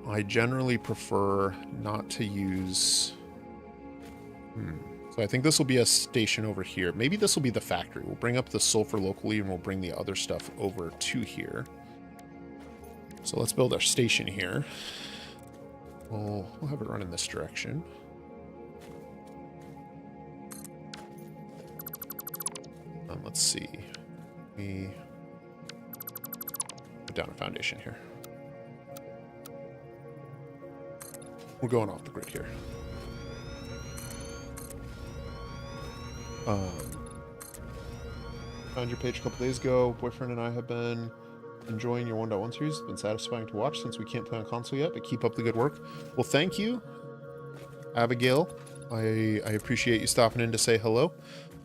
S1: I generally prefer not to use... So I think this will be a station over here. Maybe this will be the factory. We'll bring up the sulfur locally, and we'll bring the other stuff over to here. So let's build our station here. We'll have it run in this direction. let's see. We put down a foundation here. We're going off the grid here. Found your page a couple days ago. Boyfriend and I have been enjoying your 1.1 series. It's been satisfying to watch since we can't play on console yet, but keep up the good work. Well, thank you, Abigail. I appreciate you stopping in to say hello.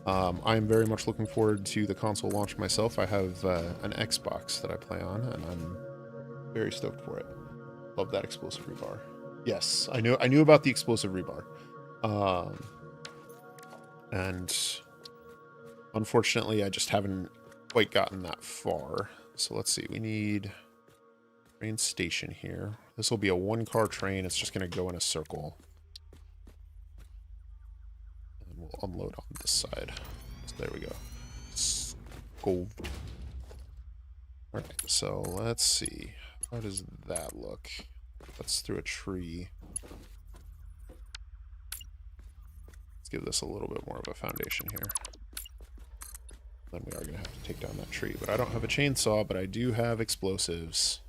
S1: I'm very much looking forward to the console launch myself. I have an Xbox that I play on, and I'm very stoked for it. Love that explosive rebar. Yes, I knew about the explosive rebar. And unfortunately, I just haven't quite gotten that far. So let's see. We need train station here. This will be a 1-car train. It's just going to go in a circle. And we'll unload on this side. So there we go. Gold. All right. So let's see. How does that look? That's through a tree. Let's give this a little bit more of a foundation here. Then we are going to have to take down that tree. But I don't have a chainsaw, but I do have explosives.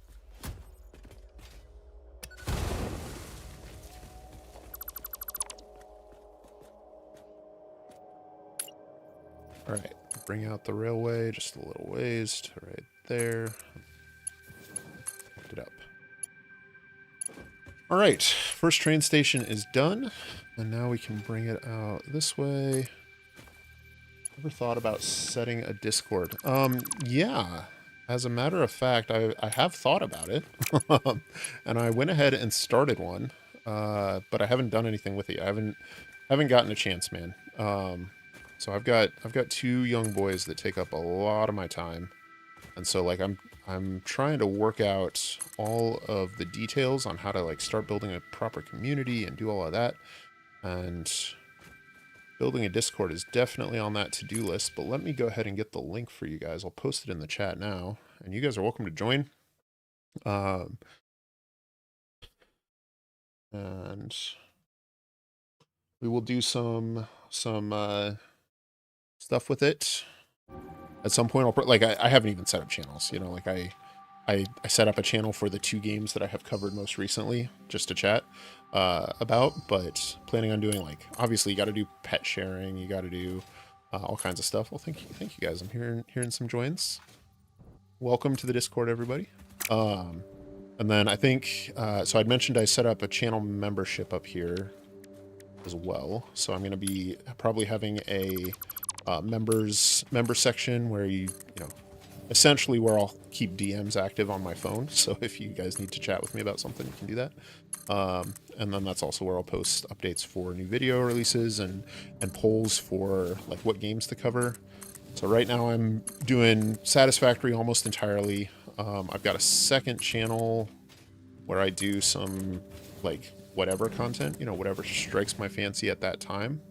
S1: Alright, bring out the railway just a little ways to right there. Picked it up. Alright, first train station is done. And now we can bring it out this way. Ever thought about setting a Discord? Yeah. As a matter of fact, I have thought about it. And I went ahead and started one. But I haven't done anything with it. I haven't gotten a chance, man. So I've got 2 young boys that take up a lot of my time. And so like I'm trying to work out all of the details on how to like start building a proper community and do all of that. And building a Discord is definitely on that to-do list, but let me go ahead and get the link for you guys. I'll post it in the chat now, and you guys are welcome to join. And we will do some stuff with it. At some point, I haven't even set up channels, you know, like I set up a channel for the 2 games that I have covered most recently, just to chat about, but planning on doing, like, obviously you got to do pet sharing, you got to do all kinds of stuff. Well, thank you guys. I'm hearing some joins. Welcome to the Discord, everybody. And then I think, so I'd mentioned I set up a channel membership up here as well. So I'm going to be probably having a member section where you know, essentially where I'll keep DMs active on my phone. So if you guys need to chat with me about something, you can do that. And then that's also where I'll post updates for new video releases and polls for like what games to cover. So right now I'm doing Satisfactory almost entirely. I've got a second channel where I do some like whatever content, you know, whatever strikes my fancy at that time.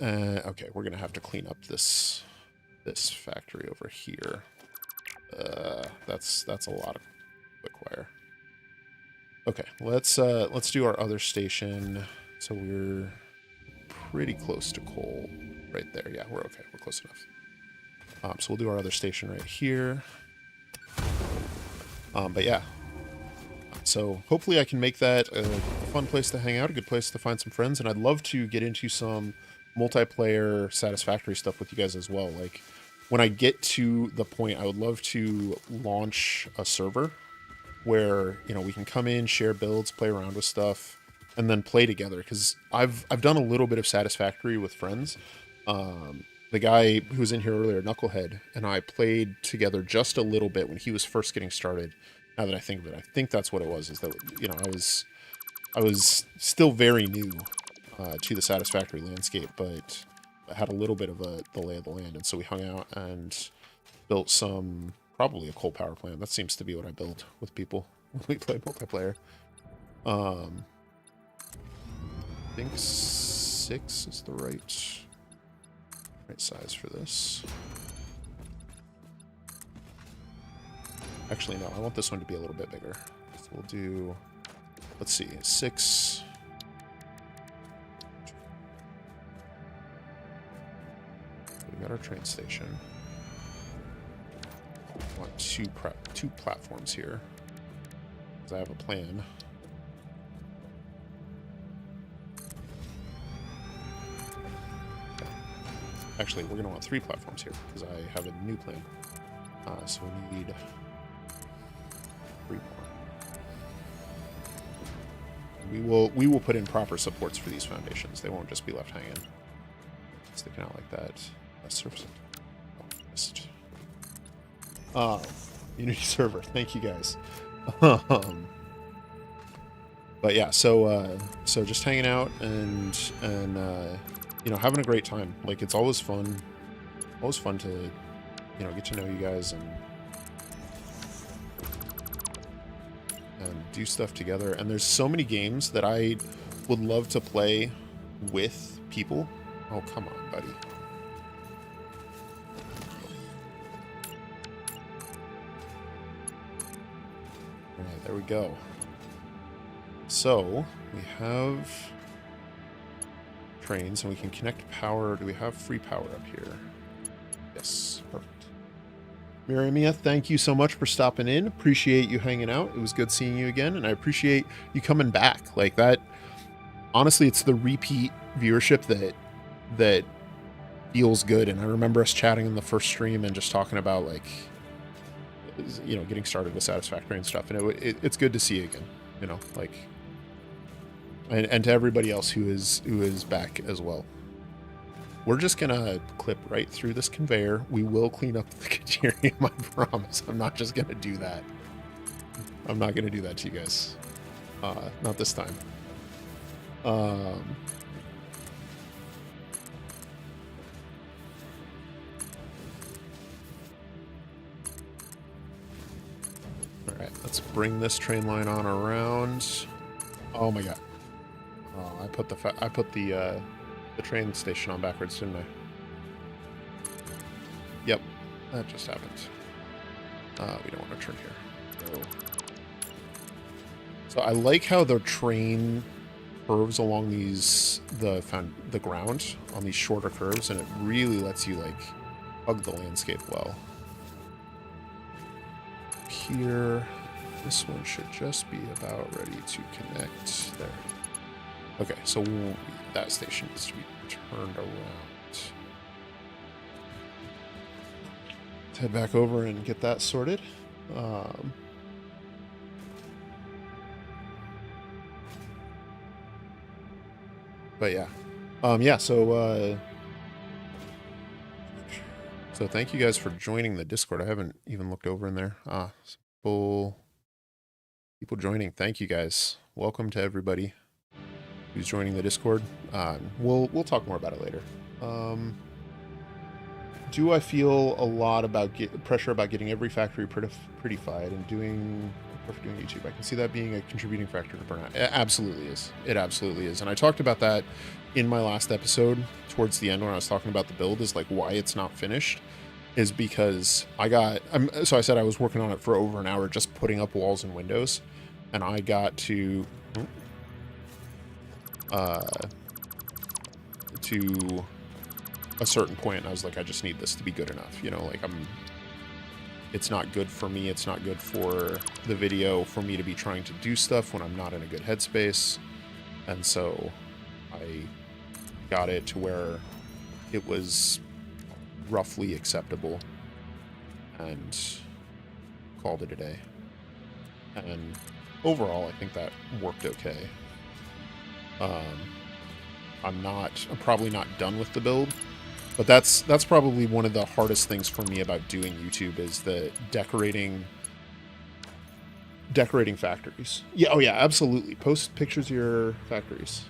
S1: Okay, we're gonna have to clean up this factory over here. That's a lot of quick wire. Okay, let's do our other station. So we're pretty close to coal right there. Yeah, we're okay. We're close enough. So we'll do our other station right here. But yeah. So hopefully I can make that a fun place to hang out, a good place to find some friends, and I'd love to get into some multiplayer Satisfactory stuff with you guys as well. Like, when I get to the point, I would love to launch a server where, you know, we can come in, share builds, play around with stuff, and then play together. Because I've done a little bit of Satisfactory with friends. The guy who was in here earlier, Knucklehead, and I played together just a little bit when he was first getting started. Now that I think of it, I think that's what it was. Is that, you know, I was still very new to the Satisfactory landscape, but I had a little bit of the lay of the land, and so we hung out and built probably a coal power plant. That seems to be what I build with people when we play multiplayer. I think 6 is the right size for this. Actually, no, I want this one to be a little bit bigger. So we'll do, let's see, 6. our train station. I want two platforms here, because I have a plan. Okay. Actually, we're going to want 3 platforms here, because I have a new plan. So we need 3 more. We will put in proper supports for these foundations. They won't just be left hanging, sticking out like that. Surface. Oh, missed. Unity server. Thank you guys. But yeah, so just hanging out and you know, having a great time. Like, it's always fun to, you know, get to know you guys and do stuff together. And there's so many games that I would love to play with people. Oh, come on, buddy. All right, there we go. So we have trains and we can connect power. Do we have free power up here? Yes, perfect. Miramia, thank you so much for stopping in. Appreciate you hanging out. It was good seeing you again, and I appreciate you coming back. Like that, honestly, it's the repeat viewership that feels good. And I remember us chatting in the first stream and just talking about, like, you know, getting started with Satisfactory and stuff. And it's good to see you again, you know, like, and to everybody else who is back as well. We're just gonna clip right through this conveyor. We will clean up the Caterium, I promise. I'm not just gonna do that. I'm not gonna do that to you guys. Not this time. All right, let's bring this train line on around. Oh my god. Oh, I put the train station on backwards, didn't I? Yep, that just happened. We don't want to turn here. No. So I like how the train curves along the ground on these shorter curves, and it really lets you, like, hug the landscape well. Here, this one should just be about ready to connect. There. Okay, so that station needs to be turned around. Let's head back over and get that sorted. But yeah. Yeah, so thank you guys for joining the Discord. I haven't even looked over in there. People joining. Thank you guys. Welcome to everybody who's joining the Discord. We'll talk more about it later. Do I feel a lot about pressure about getting every factory prettified and doing YouTube? I can see that being a contributing factor to burnout. It absolutely is. It absolutely is. And I talked about that in my last episode towards the end when I was talking about the build, is like why it's not finished is because so I said I was working on it for over an hour just putting up walls and windows, and I got to a certain point and I was like, I just need this to be good enough, you know, like it's not good for me, it's not good for the video for me to be trying to do stuff when I'm not in a good headspace. And so I got it to where it was roughly acceptable and called it a day. And overall, I think that worked okay. I'm probably not done with the build, but that's probably one of the hardest things for me about doing YouTube is the decorating factories. Yeah, oh yeah, absolutely. Post pictures of your factories.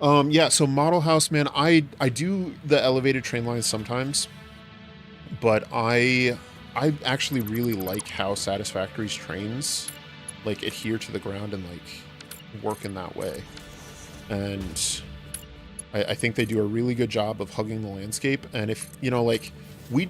S1: Yeah, so model house, man, I do the elevated train lines sometimes, but I actually really like how Satisfactory's trains like adhere to the ground and like work in that way. And I think they do a really good job of hugging the landscape. And if, you know, like I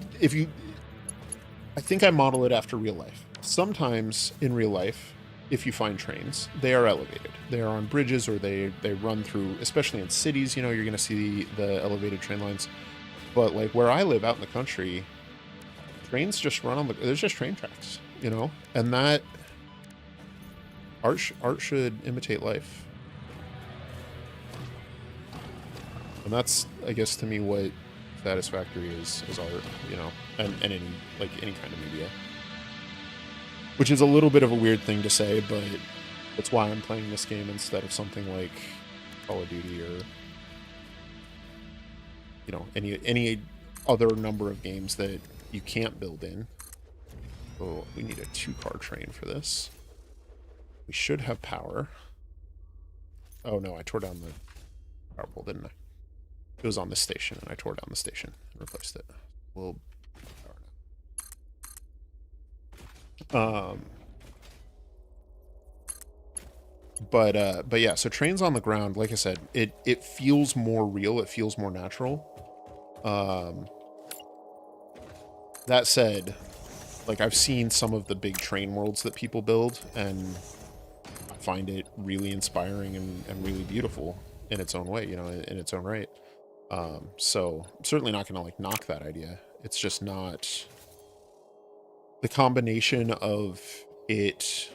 S1: think I model it after real life. Sometimes in real life, if you find trains, they are elevated. They are on bridges or they run through, especially in cities, you know, you're going to see the elevated train lines. But like where I live out in the country, trains just run on the, there's just train tracks, you know, and that art should imitate life. And that's, I guess, to me what Satisfactory is art, you know, and any kind of media. Which is a little bit of a weird thing to say, but that's why I'm playing this game instead of something like Call of Duty or, you know, any other number of games that you can't build in. Oh, we need a 2-car train for this. We should have power. Oh no, I tore down the power pole, didn't I? It was on this station, and I tore down the station and replaced it. We'll power now. But yeah, so trains on the ground, like I said, it feels more real, it feels more natural. That said, like I've seen some of the big train worlds that people build, and I find it really inspiring and really beautiful in its own way, you know, in its own right. So I'm certainly not gonna like knock that idea. It's just not the combination of it,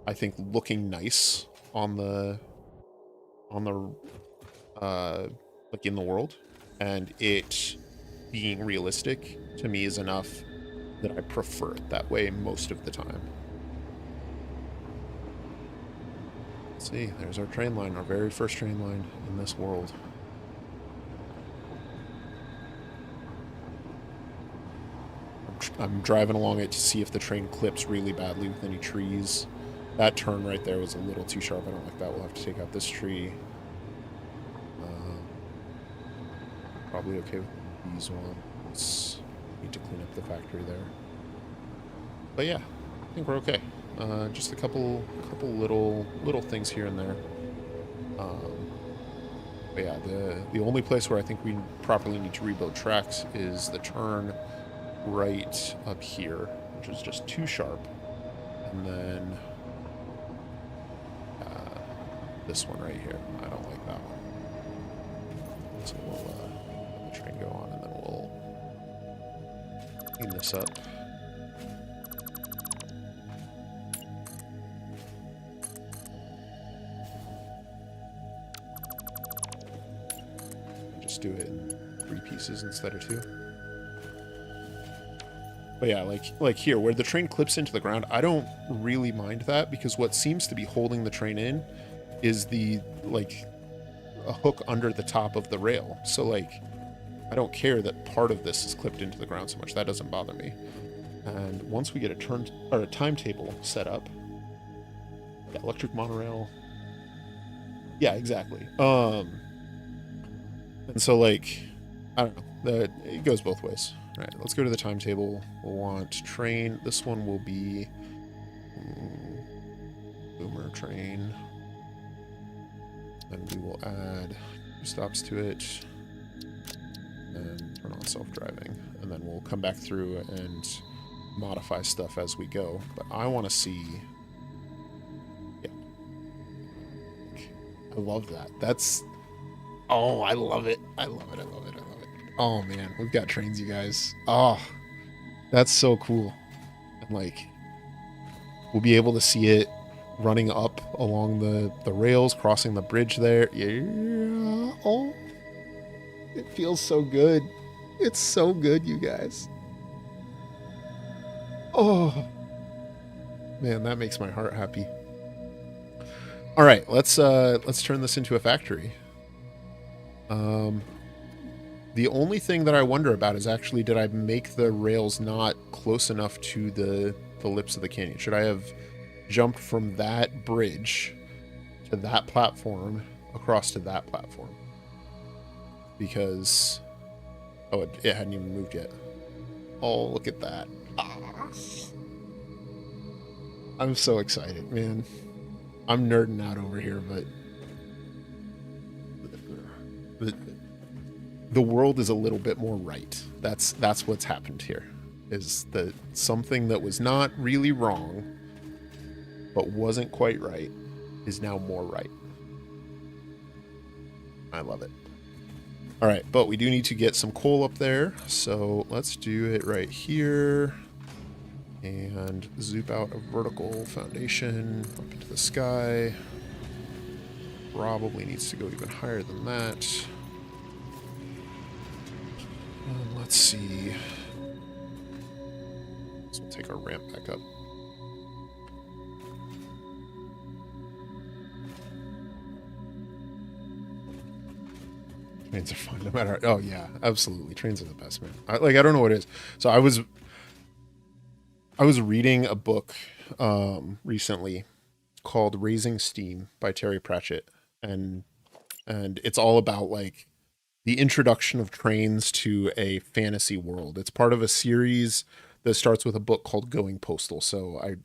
S1: I think, looking nice on the like in the world, and it being realistic to me is enough that I prefer it that way most of the time. Let's see, there's our train line, our very first train line in this world. I'm driving along it to see if the train clips really badly with any trees. That turn right there was a little too sharp. I don't like that. We'll have to take out this tree. Probably okay with these ones. Need to clean up the factory there. But yeah, I think we're okay. Just a couple little things here and there. But yeah, the only place where I think we properly need to rebuild tracks is the turn right up here, which is just too sharp, and then this one right here. I don't like that one. So we'll let the train go on, and then we'll clean this up. And just do it in 3 pieces instead of 2. But yeah, like here, where the train clips into the ground, I don't really mind that, because what seems to be holding the train in is the, like, a hook under the top of the rail. So, like, I don't care that part of this is clipped into the ground so much. That doesn't bother me. And once we get a timetable set up, yeah, electric monorail. Yeah, exactly. And so, like, I don't know. It goes both ways. All right, let's go to the timetable. We'll want train. This one will be boomer train. And we will add 2 stops to it and turn on self-driving. And then we'll come back through and modify stuff as we go. But I want to see... Yeah. I love that. That's... Oh, I love it. I love it. I love it. I love it. Oh, man. We've got trains, you guys. Oh, that's so cool. And, like, we'll be able to see it running up along the rails, crossing the bridge there. Yeah. Oh, it feels so good. It's so good, you guys. Oh, man, that makes my heart happy. All right, let's turn this into a factory. The only thing that I wonder about is actually, did I make the rails not close enough to the lips of the canyon? Should I have jumped from that bridge to that platform across to that platform? Because, oh, it hadn't even moved yet. Oh, look at that. Ah. I'm so excited, man. I'm nerding out over here, but the world is a little bit more right. That's what's happened here. Is that something that was not really wrong, but wasn't quite right, is now more right. I love it. All right, but we do need to get some coal up there, so let's do it right here. And zoop out a vertical foundation up into the sky. Probably needs to go even higher than that. Let's see. So we'll take our ramp back up. Trains are fun no matter. Oh yeah, absolutely. Trains are the best, man. I don't know what it is. So I was reading a book recently called Raising Steam by Terry Pratchett, and it's all about like the introduction of trains to a fantasy world. It's part of a series that starts with a book called Going Postal.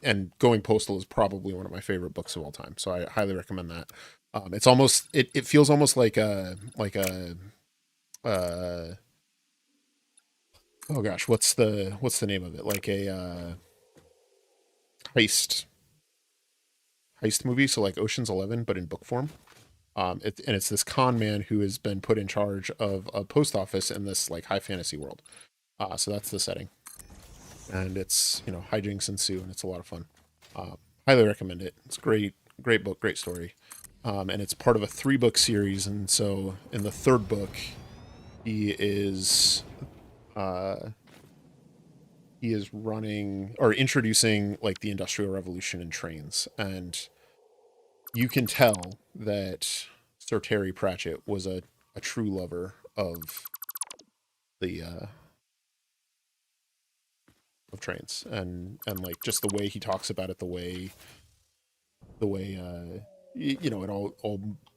S1: And Going Postal is probably one of my favorite books of all time. So I highly recommend that. It's almost it feels almost like a oh gosh, what's the name of it? Like a heist movie, so like Ocean's 11 but in book form. And it's this con man who has been put in charge of a post office in this like high fantasy world. So that's the setting, and it's hijinks ensue, and it's a lot of fun. Highly recommend it. It's great book, great story, and it's part of a 3-book series. And so in the 3rd book, he is running or introducing like the Industrial Revolution in trains, and you can tell that Sir Terry Pratchett was a true lover of the of trains, and like just the way he talks about it, the way it all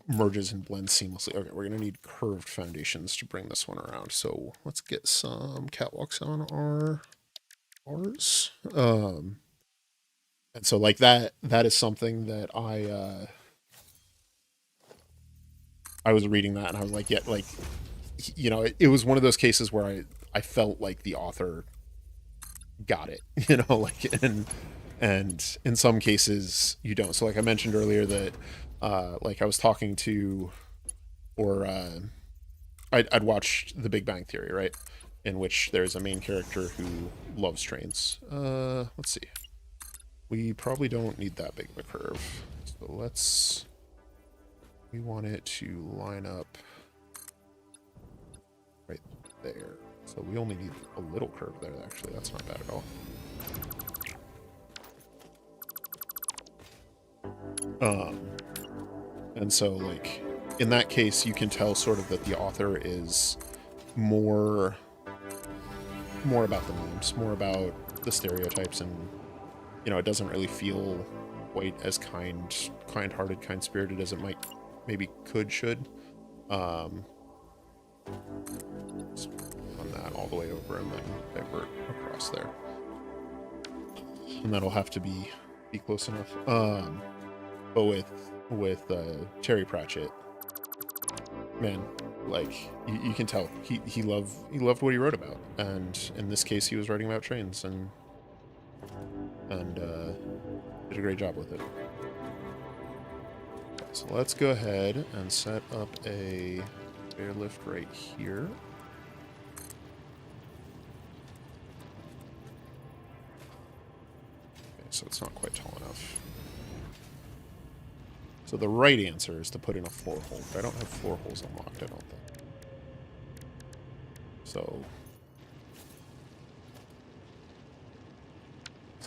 S1: merges and blends seamlessly. Okay, we're gonna need curved foundations to bring this one around, so let's get some catwalks on our bars. And so like that is something that I was reading that and I was like, yeah, like, it was one of those cases where I felt like the author got it, like, and in some cases you don't. So like I mentioned earlier that, like I was talking to, or I'd watched The Big Bang Theory, right? In which there's a main character who loves trains. Let's see. We probably don't need that big of a curve. So we want it to line up right there. So we only need a little curve there, actually. That's not bad at all. And so, like, in that case, you can tell sort of that the author is more about the memes, more about the stereotypes, and, it doesn't really feel quite as kind-hearted, kind-spirited as it should. On that all the way over and then divert across there. And that'll have to be close enough. But with Terry Pratchett, man, like you can tell he loved what he wrote about, and in this case he was writing about trains, and did a great job with it. Okay, so let's go ahead and set up a airlift right here. Okay, so it's not quite tall enough. So the right answer is to put in a floor hole, but I don't have floor holes unlocked, I don't think. So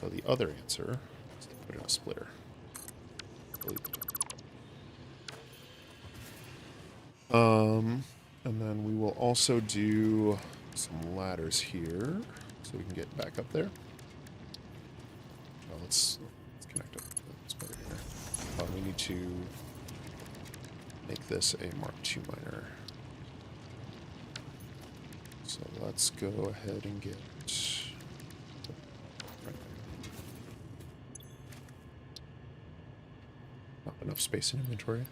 S1: the other answer is to put in a splitter. And then we will also do some ladders here, so we can get back up there. Well, let's connect up the splitter here. We need to make this a Mark II miner. So let's go ahead and get not enough space in inventory.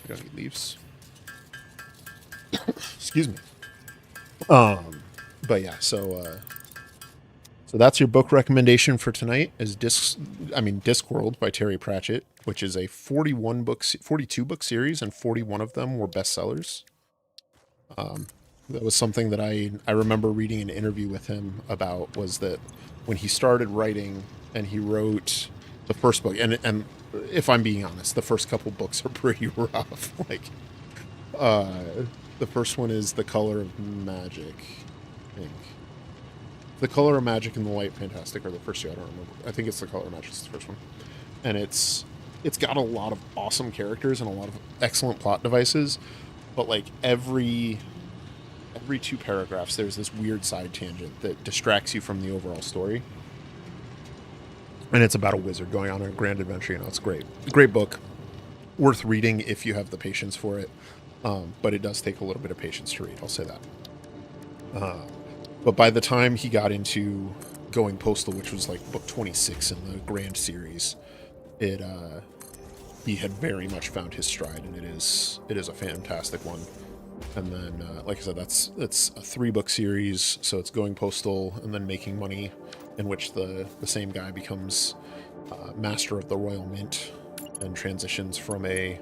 S1: I gotta get leaves. Excuse me. But yeah, so that's your book recommendation for tonight is Discworld by Terry Pratchett, which is a 42 book series, and 41 of them were bestsellers. That was something that I remember reading an interview with him about, was that when he started writing and he wrote the first book, and if I'm being honest, the first couple books are pretty rough. Like, uh, the first one is The Color of Magic, I think. The Color of Magic and the Light Fantastic are the first two. I don't remember. I think it's The Color of Magic is the first one, and it's got a lot of awesome characters and a lot of excellent plot devices, but like every two paragraphs there's this weird side tangent that distracts you from the overall story, and it's about a wizard going on a grand adventure. You know, it's great book, worth reading if you have the patience for it, but it does take a little bit of patience to read, I'll say that. But by the time he got into Going Postal, which was like book 26 in the grand series, he had very much found his stride, and it is a fantastic one. And then, like I said, it's a 3-book series, so it's Going Postal and then Making Money, in which the same guy becomes master of the Royal Mint and transitions from a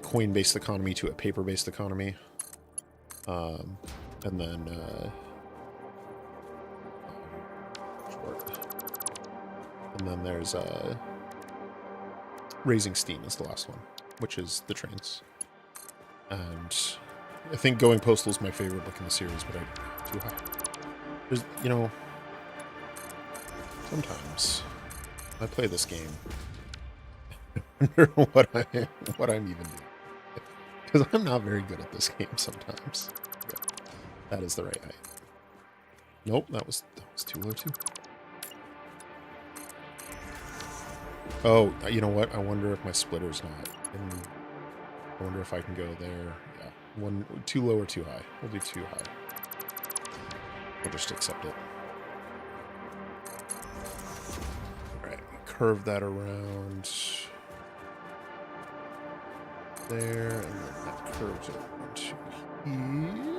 S1: coin-based economy to a paper-based economy. And then there's Raising Steam is the last one, which is the trains. And I think Going Postal is my favorite book in the series, but I too high. There's, you know, sometimes I play this game, I wonder what I'm even doing, because I'm not very good at this game sometimes. Yeah, that is the right height. Nope, that was too low too. Oh, you know what? I wonder if my splitter's not. I wonder if I can go there. Yeah, one too low or too high. We'll do too high. We'll just accept it. All right, curve that around there, and then that curves over to here.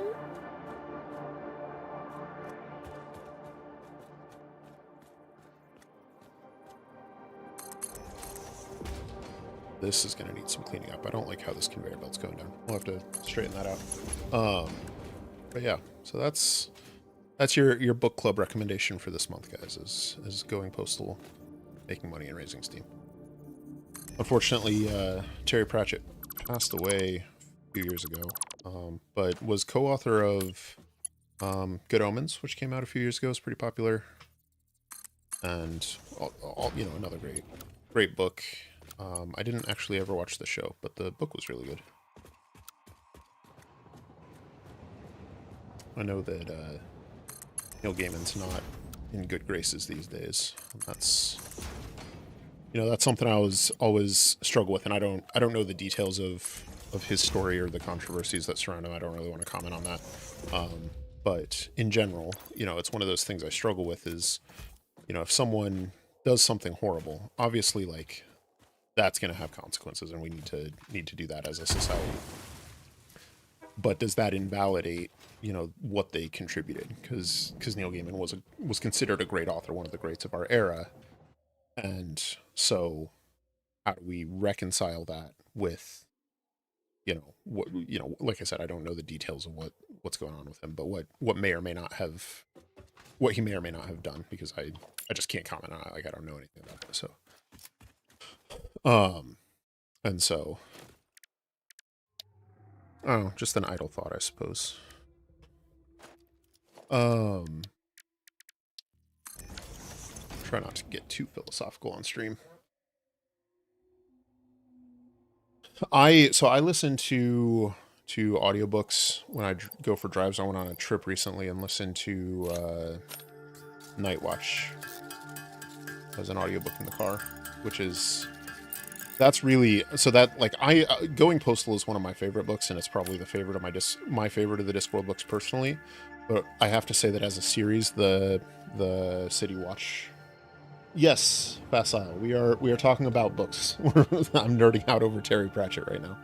S1: This is going to need some cleaning up. I don't like how this conveyor belt's going down. We'll have to straighten that out. But yeah, so that's your book club recommendation for this month, guys, is Going Postal, Making Money, and Raising Steam. Unfortunately, Terry Pratchett passed away a few years ago, but was co-author of Good Omens, which came out a few years ago. It's pretty popular. And, you know, another great book. I didn't actually ever watch the show, but the book was really good. I know that Neil Gaiman's not in good graces these days. That's, you know, that's something I always struggle with, and I don't know the details of his story or the controversies that surround him. I don't really want to comment on that. But in general, you know, it's one of those things I struggle with is, you know, if someone does something horrible, obviously, like, that's going to have consequences, and we need to do that as a society. But does that invalidate, you know, what they contributed? Because Neil Gaiman was considered a great author, one of the greats of our era, and so how do we reconcile that with, you know, what, you know, like I said, I don't know the details of what's going on with him, but what may or may not have, what he may or may not have done, because I just can't comment on it. Like, I don't know anything about it. So and so, oh, just an idle thought, I suppose. Try not to get too philosophical on stream. I listen to audiobooks when I go for drives. I went on a trip recently and listened to Night Watch as an audiobook in the car, which is, that's really, so that, like, Going Postal is one of my favorite books, and it's probably the favorite of my favorite of the Discworld books personally. But I have to say that as a series, the City Watch. Yes, Facile. We are talking about books. I'm nerding out over Terry Pratchett right now.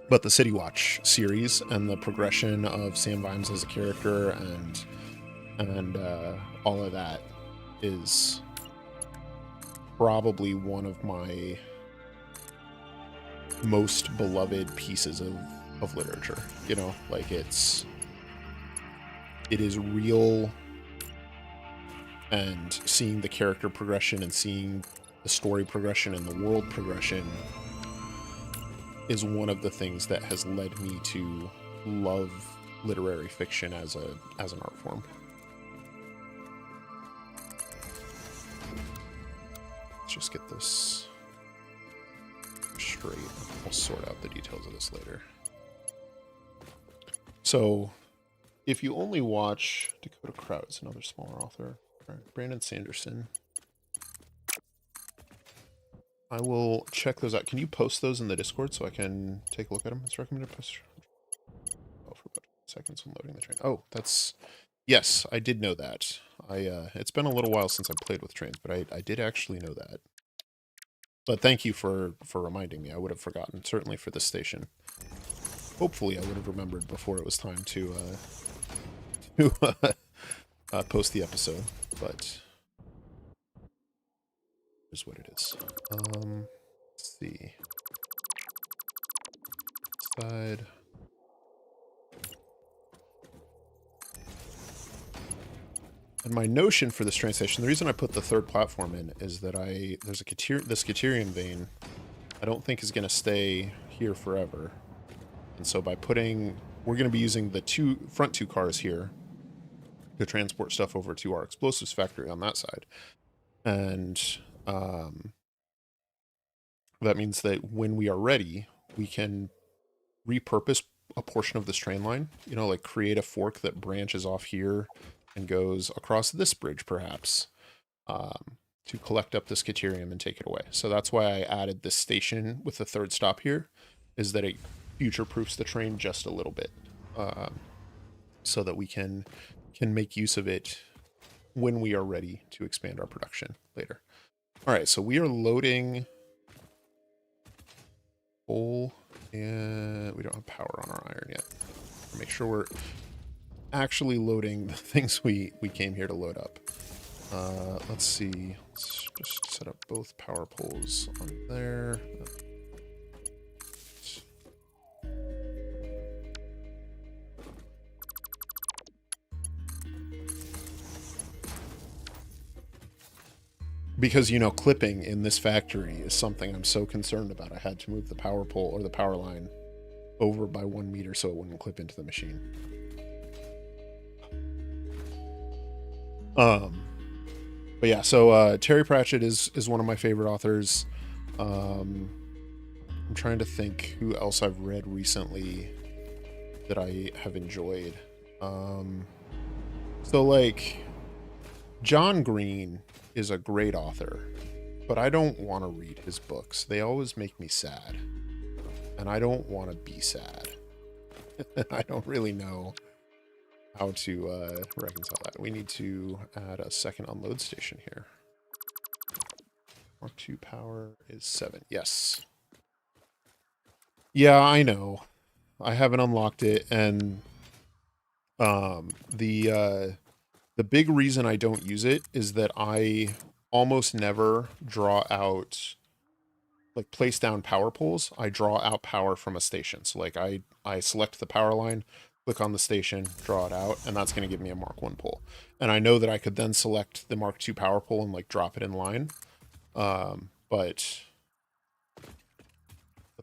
S1: But the City Watch series and the progression of Sam Vimes as a character and all of that is probably one of my most beloved pieces of literature. You know, like it is real, and seeing the character progression and seeing the story progression and the world progression is one of the things that has led me to love literary fiction as an art form. Let's just get this straight. I'll sort out the details of this later. So, if you only watch Dakota Kraut's another smaller author, Brandon Sanderson, I will check those out. Can you post those in the Discord so I can take a look at them? It's recommended post. Oh, for about seconds when loading the train. Oh, that's... Yes, I did know that. It's been a little while since I played with trains, but I did actually know that. But thank you for reminding me. I would have forgotten, certainly for this station. Hopefully I would have remembered before it was time to post the episode, but here's what it is. Let's see. Side. And my notion for this train station, the reason I put the third platform in is that there's this Caterium vein I don't think is going to stay here forever. And so by we're going to be using the front two cars here to transport stuff over to our explosives factory on that side. And that means that when we are ready, we can repurpose a portion of this train line, you know, like create a fork that branches off here and goes across this bridge, perhaps, to collect up this Caterium and take it away. So that's why I added this station with the third stop here, is that it future-proofs the train just a little bit, so that we can make use of it when we are ready to expand our production later. All right, so we are loading coal, and we don't have power on our iron yet. Make sure we're actually loading the things we came here to load up. Let's see. Let's just set up both power poles on there. Because, you know, clipping in this factory is something I'm so concerned about. I had to move the power pole or the power line over by 1 meter so it wouldn't clip into the machine. But yeah, so Terry Pratchett is one of my favorite authors. I'm trying to think who else I've read recently that I have enjoyed. So like John Green is a great author, but I don't want to read his books. They always make me sad, and I don't want to be sad. I don't really know how to reconcile that. We need to add a second unload station here. Mark II power is 7. Yes. Yeah, I know. I haven't unlocked it, and the big reason I don't use it is that I almost never draw out, like, place down power poles. I draw out power from a station. So like I select the power line, click on the station, draw it out, and that's going to give me a Mark 1 pole. And I know that I could then select the Mark 2 power pole and like drop it in line. But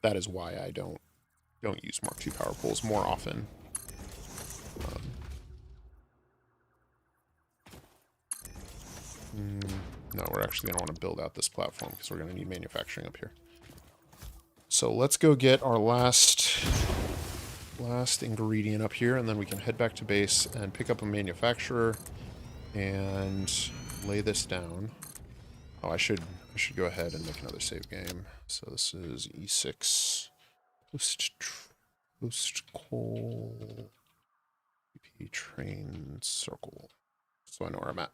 S1: that is why I don't use Mark 2 power poles more often. No, we're actually going to want to build out this platform because we're going to need manufacturing up here. So let's go get our last ingredient up here, and then we can head back to base and pick up a manufacturer and lay this down. Oh, I should go ahead and make another save game. So this is E6 post coal PP train circle, so I know where I'm at.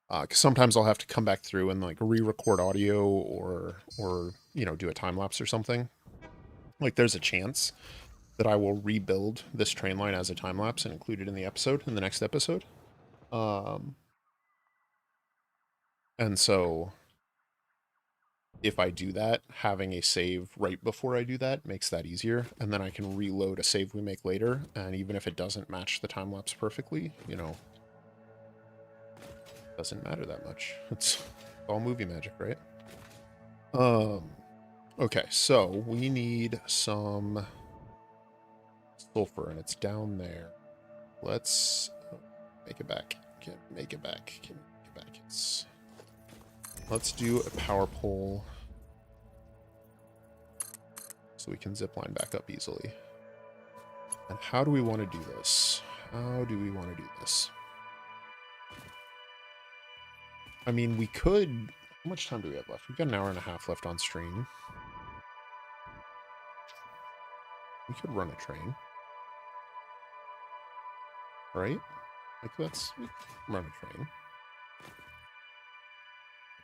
S1: Because sometimes I'll have to come back through and like re-record audio or you know, do a time lapse or something. Like there's a chance that I will rebuild this train line as a time lapse and include it in the episode, in the next episode. And so if I do that, having a save right before I do that makes that easier, and then I can reload a save we make later, and even if it doesn't match the time lapse perfectly, you know, doesn't matter that much. It's all movie magic, right? Okay, so we need some sulfur, and it's down there. Let's make it back. Can make it back. Can make it back. Let's do a power pole so we can zipline back up easily. And how do we want to do this? How do we want to do this? I mean, we could... How much time do we have left? We've got an hour and a half left on stream. We could run a train. Right? Like, let's run a train.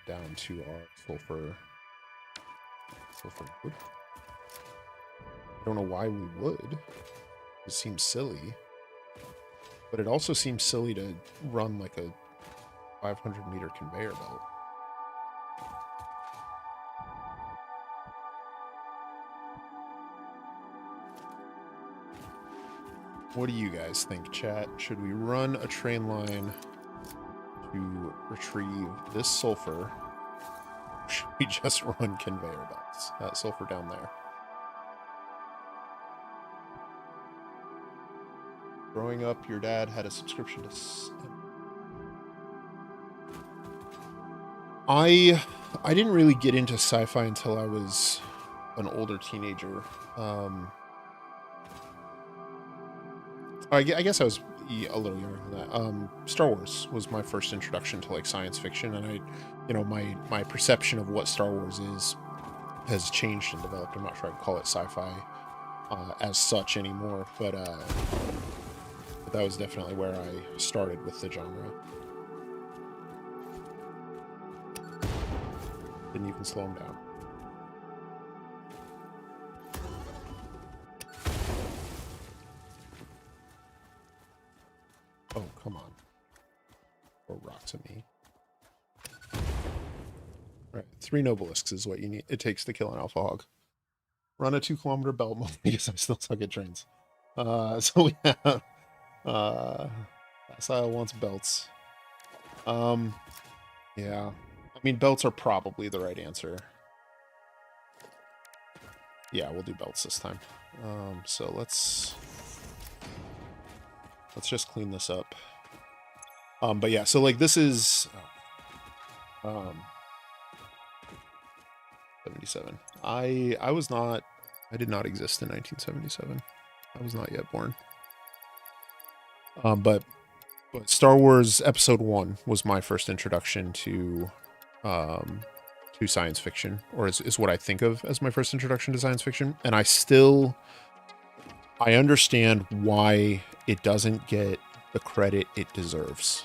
S1: Down to our sulfur wood. I don't know why we would. It seems silly. But it also seems silly to run like a 500-meter conveyor belt. What do you guys think, chat? Should we run a train line to retrieve this sulfur? Or should we just run conveyor belts? That sulfur down there. Growing up, your dad had a subscription to... I didn't really get into sci-fi until I was an older teenager. I guess I was a little younger than that. Star Wars was my first introduction to like science fiction, and my perception of what Star Wars is has changed and developed. I'm not sure I'd call it sci-fi as such anymore, but that was definitely where I started with the genre. Didn't even slow him down. Oh, come on. Throw rocks at me. Alright, 3 nobelisks is what you need. It takes to kill an alpha hog. Run a 2-kilometer belt mode because I still suck at trains. So we have... Facile wants belts. Yeah. I mean, belts are probably the right answer. Yeah, we'll do belts this time. So let's just clean this up. But yeah, so like this is 77. I did not exist in 1977. I was not yet born. But Star Wars Episode 1 was my first introduction to science fiction, or is what I think of as my first introduction to science fiction. And I understand why it doesn't get the credit it deserves.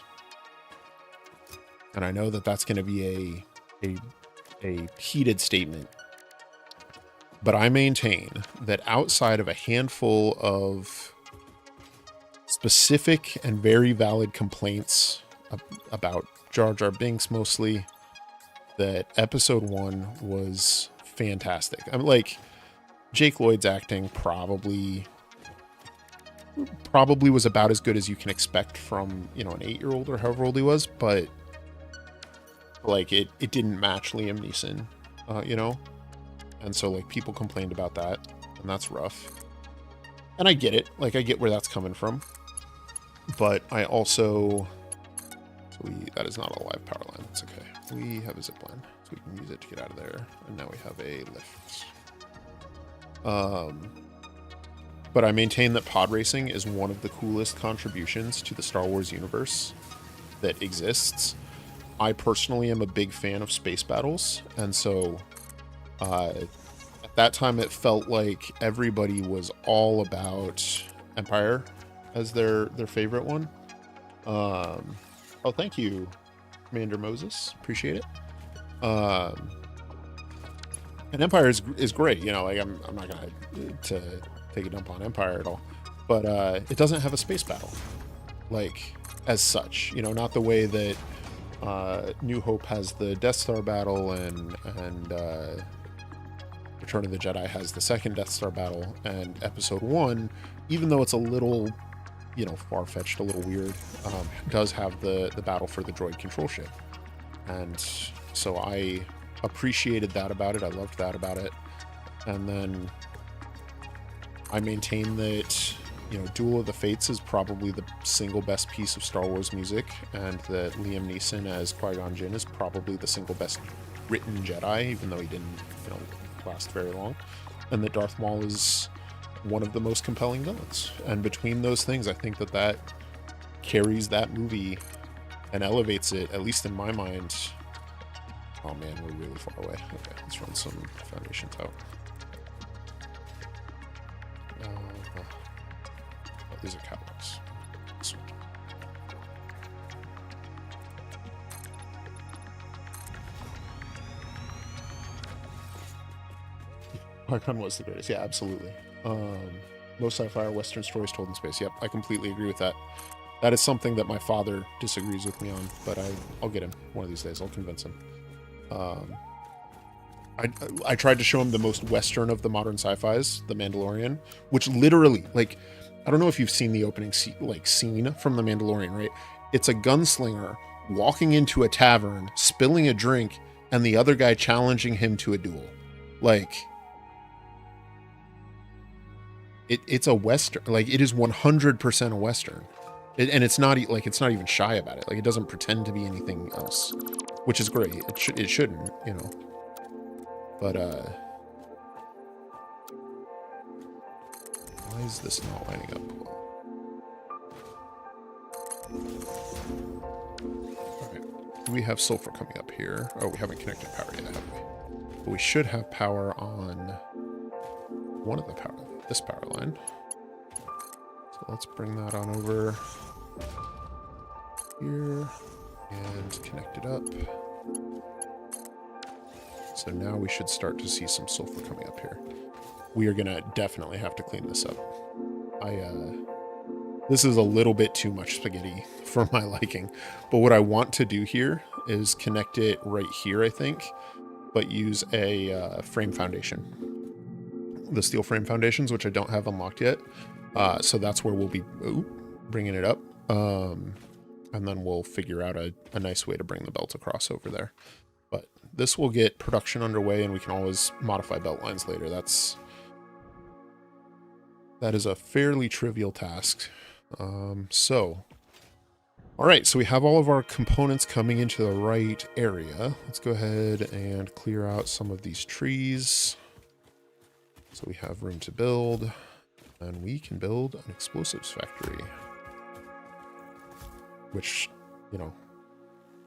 S1: And I know that that's going to be a heated statement. But I maintain that outside of a handful of specific and very valid complaints about Jar Jar Binks mostly, that Episode 1 was fantastic. I'm like, Jake Lloyd's acting probably was about as good as you can expect from, you know, an 8-year-old or however old he was, but like it didn't match Liam Neeson, you know? And so like people complained about that, and that's rough. And I get it, like I get where that's coming from. But I also, that is not a live power line, that's okay. We have a zip line, so we can use it to get out of there. And now we have a lift. But I maintain that pod racing is one of the coolest contributions to the Star Wars universe that exists. I personally am a big fan of space battles, and so at that time it felt like everybody was all about Empire as their favorite one. Oh, thank you, Commander Moses. Appreciate it. And Empire is great. You know, like I'm not gonna to take a dump on Empire at all, but it doesn't have a space battle, like as such. You know, not the way that New Hope has the Death Star battle, and Return of the Jedi has the second Death Star battle, and Episode 1, even though it's a little, you know, far-fetched, a little weird, does have the battle for the droid control ship. And so I appreciated that about it. I loved that about it. And then I maintain that, you know, Duel of the Fates is probably the single best piece of Star Wars music, and that Liam Neeson as Qui-Gon Jinn is probably the single best written Jedi, even though he didn't, you know, last very long, and that Darth Maul is one of the most compelling villains. And between those things, I think that that carries that movie and elevates it, at least in my mind. Oh man, we're really far away. Okay, let's run some foundations out. Oh, these are catwalks. Qui-Gon was the greatest. Yeah, absolutely. Most sci-fi are Western stories told in space. Yep, I completely agree with that. That is something that my father disagrees with me on, but I'll get him one of these days. I'll convince him. I tried to show him the most Western of the modern sci-fis, The Mandalorian, which literally, like, I don't know if you've seen the opening scene from The Mandalorian, right? It's a gunslinger walking into a tavern, spilling a drink, and the other guy challenging him to a duel. Like, it's a Western, like, it is 100% a Western. And it's not even shy about it. Like, it doesn't pretend to be anything else, which is great. It shouldn't, you know. But why is this not lining up well? Okay, do we have sulfur coming up here? Oh, we haven't connected power yet, have we? But we should have power on one of this power line. So let's bring that on over here and connect it up. So now we should start to see some sulfur coming up here. We are gonna definitely have to clean this up. This is a little bit too much spaghetti for my liking, but what I want to do here is connect it right here, I think, but use a frame foundation. The steel frame foundations, which I don't have unlocked yet. So that's where we'll be bringing it up. And then we'll figure out a nice way to bring the belt across over there. But this will get production underway, and we can always modify belt lines later. That is a fairly trivial task. All right, so we have all of our components coming into the right area. Let's go ahead and clear out some of these trees. So we have room to build, and we can build an explosives factory. Which, you know,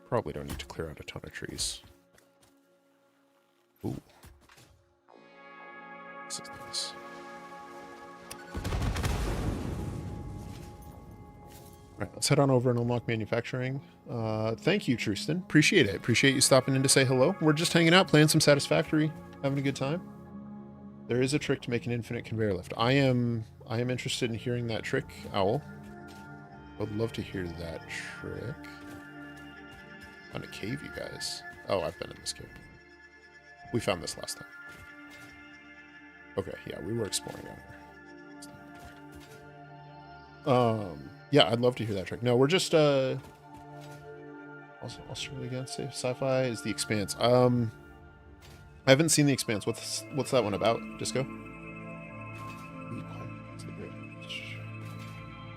S1: probably don't need to clear out a ton of trees. Ooh. This is nice. Alright, let's head on over and unlock manufacturing. Thank you, Trustin. Appreciate it. Appreciate you stopping in to say hello. We're just hanging out, playing some Satisfactory, having a good time. There is a trick to make an infinite conveyor lift. I am interested in hearing that trick, Owl. I'd love to hear that trick. Found a cave, you guys. Oh, I've been in this cave. We found this last time. Okay, yeah, we were exploring down here. Yeah, I'd love to hear that trick. No, we're just also Australia against sci-fi is The Expanse. I haven't seen The Expanse. What's that one about, Disco?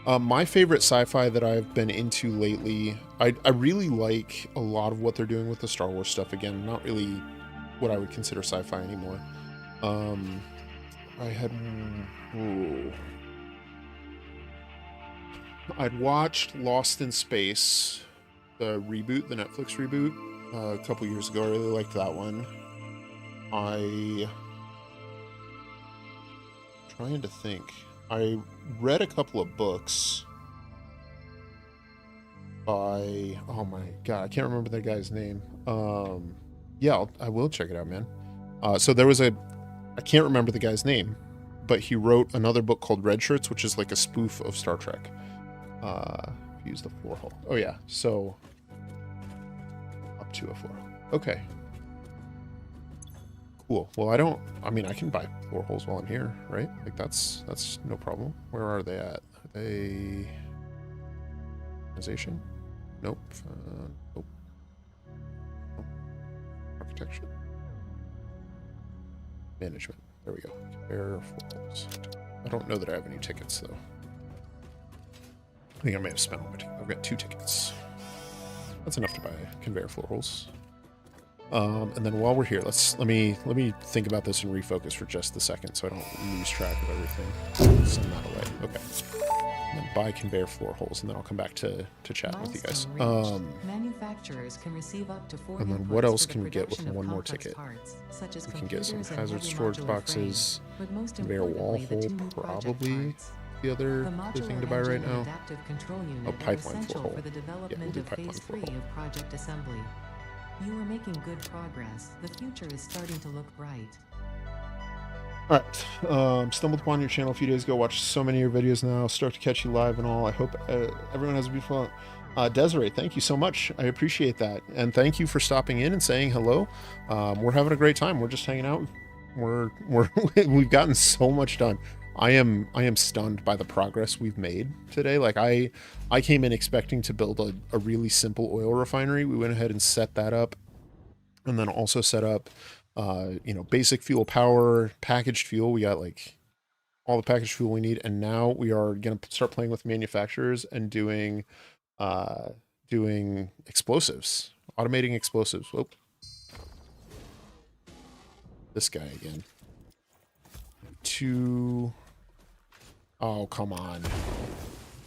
S1: My favorite sci-fi that I've been into lately, I really like a lot of what they're doing with the Star Wars stuff. Again, not really what I would consider sci-fi anymore. I'd watched Lost in Space, the reboot, the Netflix reboot, a couple years ago. I really liked that one. Trying to think. I read a couple of books by, oh my god, I can't remember that guy's name. Yeah, I will check it out, man. So there was I can't remember the guy's name, but he wrote another book called Red Shirts, which is like a spoof of Star Trek. Use the floor hole. Oh yeah, so 204. Okay. Cool. Well, I mean, I can buy floor holes while I'm here, right? Like, that's no problem. Where are they at? Are they... Organization? Nope. Nope. Architecture. Management. There we go. Compare floor holes. I don't know that I have any tickets, though. I think I may have spent all my tickets. I've got 2 tickets. That's enough to buy conveyor floor holes. And then while we're here, let me think about this and refocus for just a second so I don't lose track of everything. Send that away. Okay. And then buy conveyor floor holes, and then I'll come back to chat with you guys.
S2: Manufacturers can receive up to 4
S1: and then
S2: inputs
S1: what else
S2: for the
S1: can we get with
S2: production of
S1: one more
S2: complex
S1: ticket?
S2: parts, such as
S1: We can get some
S2: computers and
S1: hazard
S2: heavy
S1: storage
S2: modular
S1: boxes.
S2: frames, but most
S1: Conveyor wall
S2: importantly, the
S1: hole,
S2: 2 new project
S1: probably
S2: parts.
S1: the other
S2: The
S1: thing
S2: modular
S1: to buy right
S2: engine and
S1: now.
S2: adaptive control unit
S1: Oh,
S2: are
S1: pipeline floor
S2: essential
S1: hole.
S2: for the
S1: Yeah, we'll
S2: development
S1: do
S2: of
S1: pipeline
S2: phase
S1: floor
S2: 3
S1: hole.
S2: of project assembly. You are making good progress. The future is starting to look bright.
S1: Alright, stumbled upon your channel a few days ago, watched so many of your videos now, stoked to catch you live and all. I hope everyone has a beautiful... Desiree, thank you so much. I appreciate that. And thank you for stopping in and saying hello. We're having a great time. We're just hanging out. We've gotten so much done. I am stunned by the progress we've made today. Like I came in expecting to build a really simple oil refinery. We went ahead and set that up, and then also set up basic fuel power, packaged fuel. We got like all the packaged fuel we need, and now we are going to start playing with manufacturers and doing explosives, automating explosives. Whoop. This guy again. 2. Oh, come on.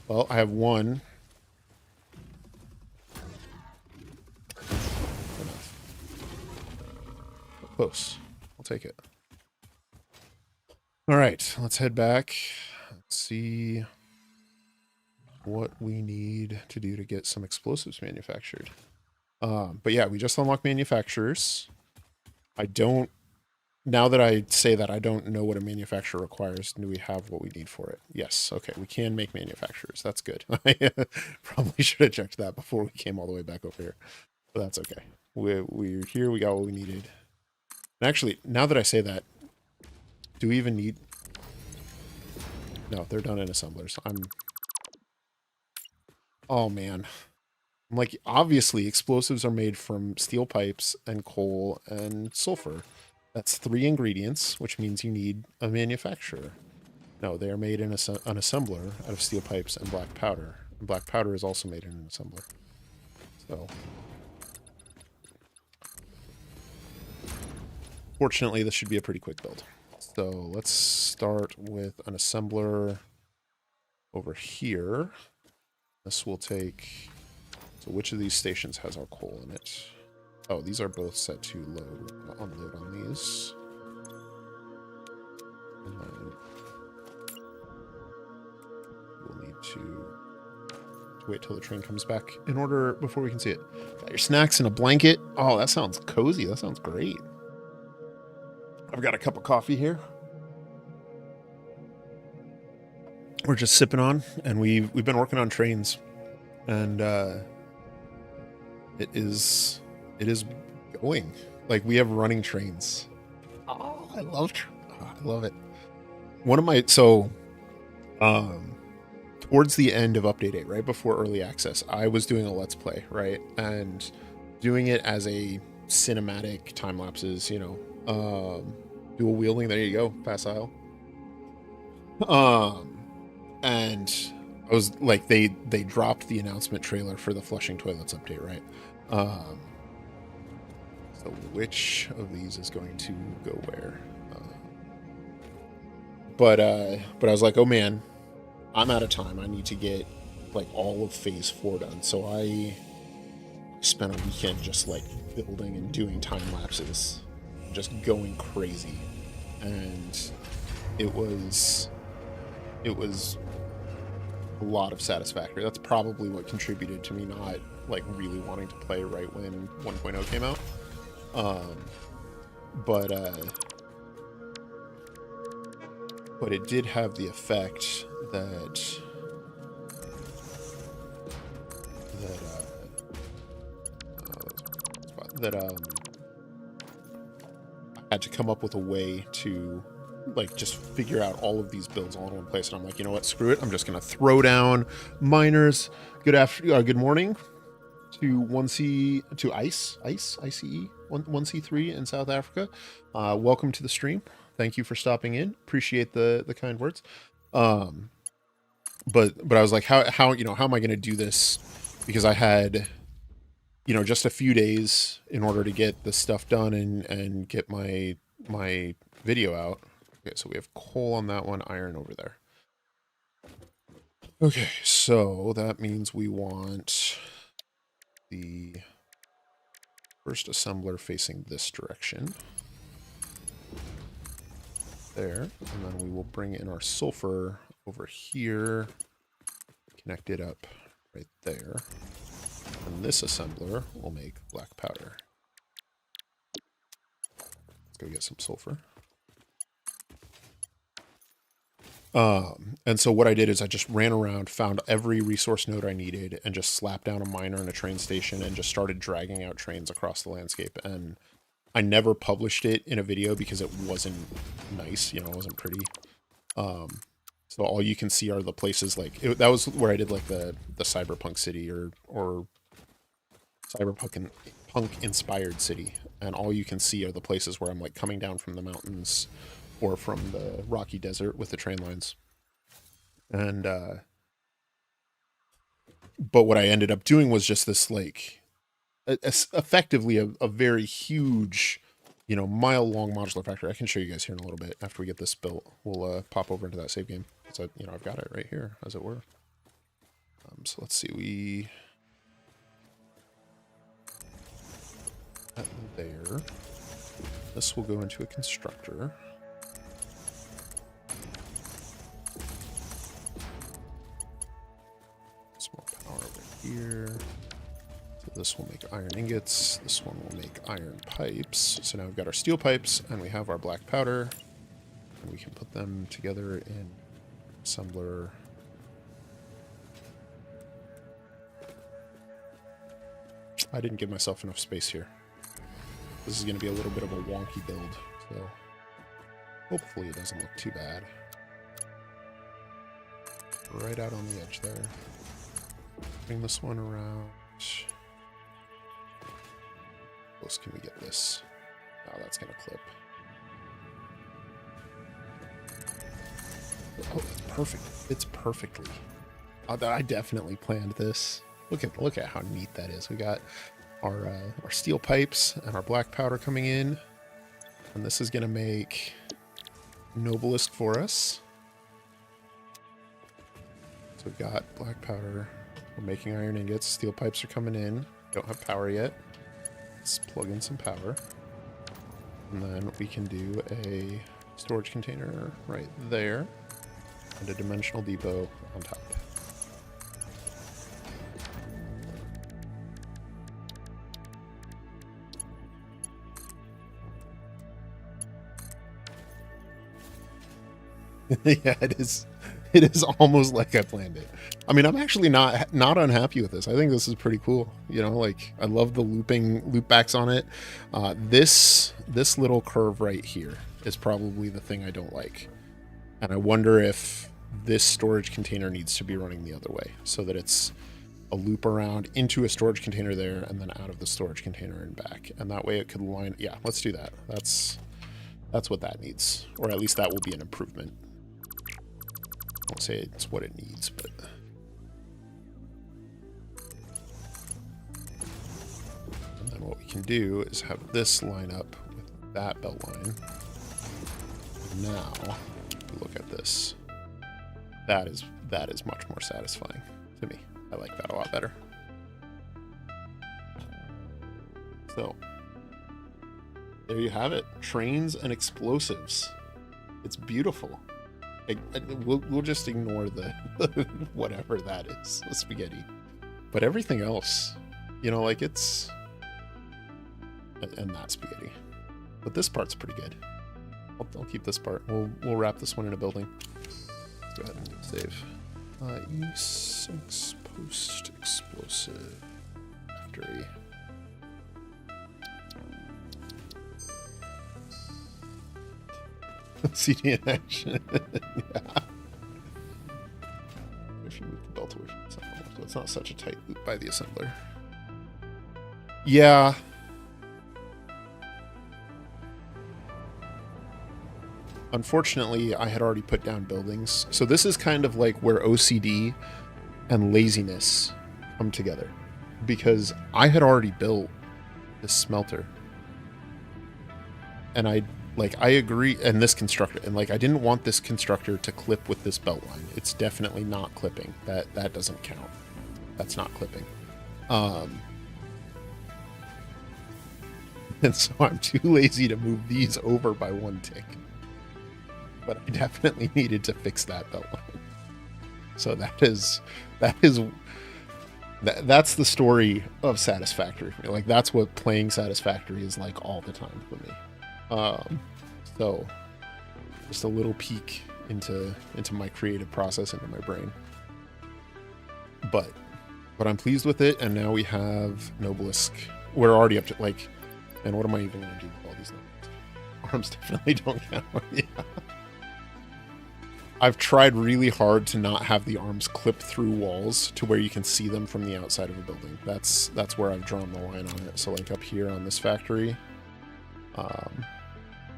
S1: Well, I have 1. Enough. Close. I'll take it. All right, let's head back. Let's see what we need to do to get some explosives manufactured. But yeah, we just unlocked manufacturers. Now that I say that, I don't know what a manufacturer requires. Do we have what we need for it? Yes. Okay, we can make manufacturers. That's good. I probably should have checked that before we came all the way back over here. But that's okay. We're here. We got what we needed. And actually, now that I say that, do we even need... No, they're done in assemblers. Oh, man. I'm like, obviously, explosives are made from steel pipes and coal and sulfur. That's 3 ingredients, which means you need a manufacturer. No, they are made in an assembler out of steel pipes and black powder. And black powder is also made in an assembler. So, fortunately, this should be a pretty quick build. So let's start with an assembler over here. This will take... So which of these stations has our coal in it? Oh, these are both set to load. We're going to unload on these. And then we'll need to wait till the train comes back in order before we can see it. Got your snacks and a blanket. Oh, that sounds cozy. That sounds great. I've got a cup of coffee here. We're just sipping on, and we've been working on trains, and it is going. Like, we have running trains. Oh, I love it. One of my towards the end of update 8, right before early access, I was doing a let's play, right, and doing it as a cinematic time lapses, dual wielding. There you go, facile. And I was like, they dropped the announcement trailer for the flushing toilets update, right? So which of these is going to go where? But I was like, oh man, I'm out of time. I need to get like all of phase 4 done. So I spent a weekend just like building and doing time lapses, just going crazy. And it was a lot of Satisfactory. That's probably what contributed to me not like really wanting to play right when 1.0 came out. But it did have the effect that let's buy that I had to come up with a way to like just figure out all of these builds all in one place. And I'm like, you know what? Screw it. I'm just gonna throw down miners. Good morning to 1C to ICE 1C3 in South Africa. Welcome to the stream. Thank you for stopping in. Appreciate the kind words. But I was like, how how am I gonna do this? Because I had just a few days in order to get this stuff done and get my video out. Okay, so we have coal on that one, iron over there. Okay, so that means we want the first assembler facing this direction. There, and then we will bring in our sulfur over here, connect it up right there. And this assembler will make black powder. Let's go get some sulfur. And so what I did is I just ran around, found every resource node I needed, and just slapped down a miner and a train station and just started dragging out trains across the landscape. And I never published it in a video because it wasn't nice, it wasn't pretty. So all you can see are the places like that was where I did like the cyberpunk city or cyberpunk punk inspired city, and all you can see are the places where I'm like coming down from the mountains or from the rocky desert with the train lines. And but what I ended up doing was just this like effectively a very huge mile-long modular factory. I can show you guys here in a little bit after we get this built. We'll pop over into that save game. So, I've got it right here, as it were. So let's see, we... there. This will go into a constructor. Some more power over here. So this will make iron ingots. This one will make iron pipes. So now we've got our steel pipes, and we have our black powder. And we can put them together in assembler. I didn't give myself enough space here. This is going to be a little bit of a wonky build, so hopefully it doesn't look too bad. Right out on the edge there. Bring this one around. How close can we get this? Oh, that's going to clip. Oh, it's perfect. It's perfectly. I definitely planned this. Look at how neat that is. We got our steel pipes and our black powder coming in, and this is gonna make Noblisk for us. So we've got black powder. We're making iron ingots. Steel pipes are coming in. Don't have power yet. Let's plug in some power, and then we can do a storage container right there and a dimensional depot on top. Yeah, it is. It is almost like I planned it. I mean, I'm actually not unhappy with this. I think this is pretty cool. Like I love the loop backs on it. This little curve right here is probably the thing I don't like, and I wonder if this storage container needs to be running the other way so that it's a loop around into a storage container there and then out of the storage container and back, and that way it could line. Yeah, let's do that. That's what that needs, or at least that will be an improvement. I won't say it's what it needs, but and then what we can do is have this line up with that belt line. Now, look at this. That is much more satisfying to me. I like that a lot better. So there you have it. Trains and explosives. It's beautiful. We'll just ignore the whatever that is, the spaghetti. But everything else, like it's... And that spaghetti. But this part's pretty good. I'll keep this part. We'll wrap this one in a building. Let's go ahead and save. E6 post-explosive factory. CD in action. Yeah. If you move the belt away from the assembler, so it's not such a tight loop by the assembler. Yeah. Unfortunately, I had already put down buildings. So this is kind of like where OCD and laziness come together. Because I had already built this smelter. And I agree, and this constructor, and like I didn't want this constructor to clip with this belt line. It's definitely not clipping. That doesn't count. That's not clipping. And so I'm too lazy to move these over by one tick. But I definitely needed to fix that belt line. So that's the story of Satisfactory for me. Like that's what playing Satisfactory is like all the time for me. So just a little peek into my creative process, into my brain. But I'm pleased with it, and now we have Nobelisk. We're already up to like, and what am I even gonna do with all these numbers? Arms definitely don't count. Yeah. I've tried really hard to not have the arms clip through walls to where you can see them from the outside of a building. That's where I've drawn the line on it. So like up here on this factory,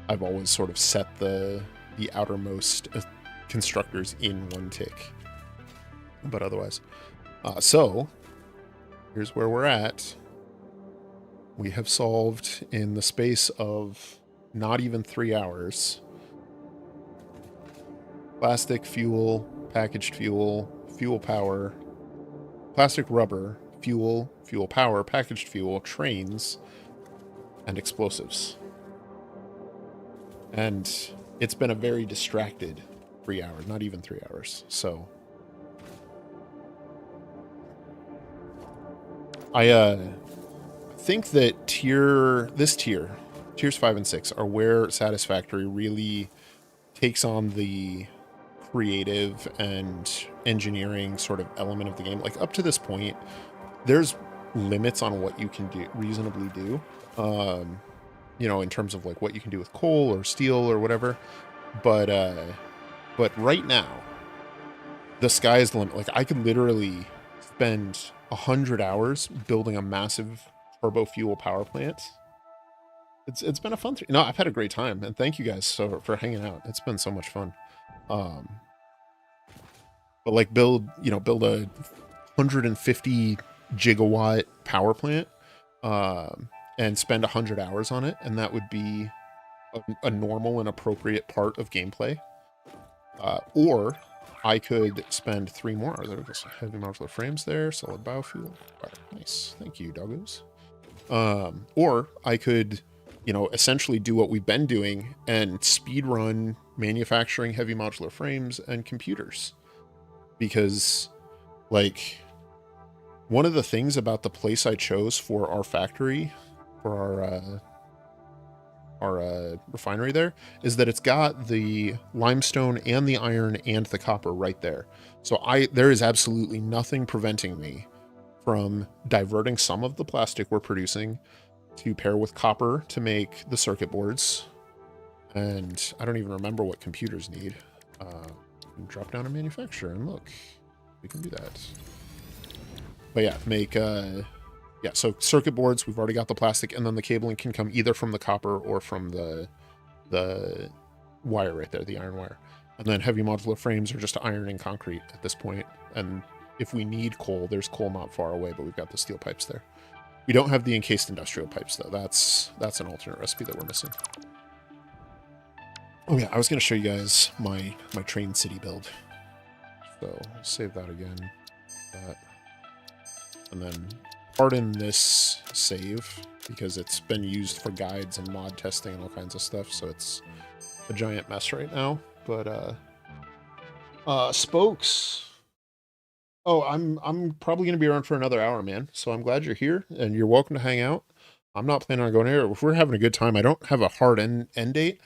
S1: I've always sort of set the outermost constructors in one tick. But otherwise, so here's where we're at. We have solved in the space of not even 3 hours. Plastic, fuel, packaged fuel, fuel power, plastic rubber, fuel, fuel power, packaged fuel, trains, and explosives. And it's been a very distracted 3 hours, not even 3 hours. So I think that tiers 5 and 6 are where Satisfactory really takes on the creative and engineering sort of element of the game. Like up to this point, there's limits on what you can do reasonably do. You know, in terms of like what you can do with coal or steel or whatever. But right now, the sky is the limit. Like I could literally spend 100 hours building a massive turbo fuel power plant. It's been a fun no, I've had a great time, and thank you guys for hanging out. It's been so much fun. But like build a 150 gigawatt power plant, and spend 100 hours on it, and that would be a normal and appropriate part of gameplay. Or I could spend 3 more. There we go. Heavy modular frames there, solid biofuel. Right, nice, thank you, doggos. Or I could, essentially do what we've been doing and speed run manufacturing heavy modular frames and computers. Because, like, one of the things about the place I chose for our factory, for our refinery there, is that it's got the limestone and the iron and the copper right there. So there is absolutely nothing preventing me from diverting some of the plastic we're producing to pair with copper to make the circuit boards. And I don't even remember what computers need. Drop down a manufacturer and look, we can do that. But yeah, make so circuit boards, we've already got the plastic, and then the cabling can come either from the copper or from the wire right there, the iron wire. And then heavy modular frames are just iron and concrete at this point. And if we need coal, there's coal not far away, but we've got the steel pipes there. We don't have the encased industrial pipes though. That's an alternate recipe that we're missing. Oh yeah, I was going to show you guys my train city build. So save that again. And then pardon this save because it's been used for guides and mod testing and all kinds of stuff. So it's a giant mess right now. But spokes. Oh, I'm probably going to be around for another hour, man. So I'm glad you're here and you're welcome to hang out. I'm not planning on going anywhere. If we're having a good time, I don't have a hard end date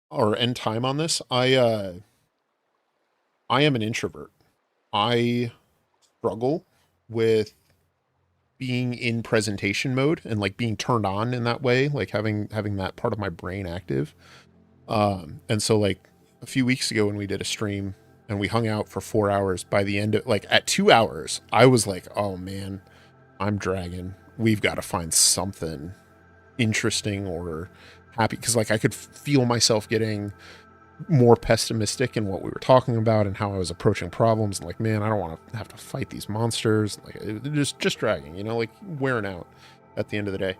S1: or end time on this. I am an introvert. I struggle with being in presentation mode and like being turned on in that way, like having that part of my brain active. And so like a few weeks ago when we did a stream and we hung out for 4 hours, by the end of like at 2 hours, I was like, oh man, I'm dragging. We've got to find something interesting or happy. Cause like I could feel myself getting more pessimistic in what we were talking about and how I was approaching problems. And like, man, I don't want to have to fight these monsters. Like it just dragging, you know, like wearing out at the end of the day.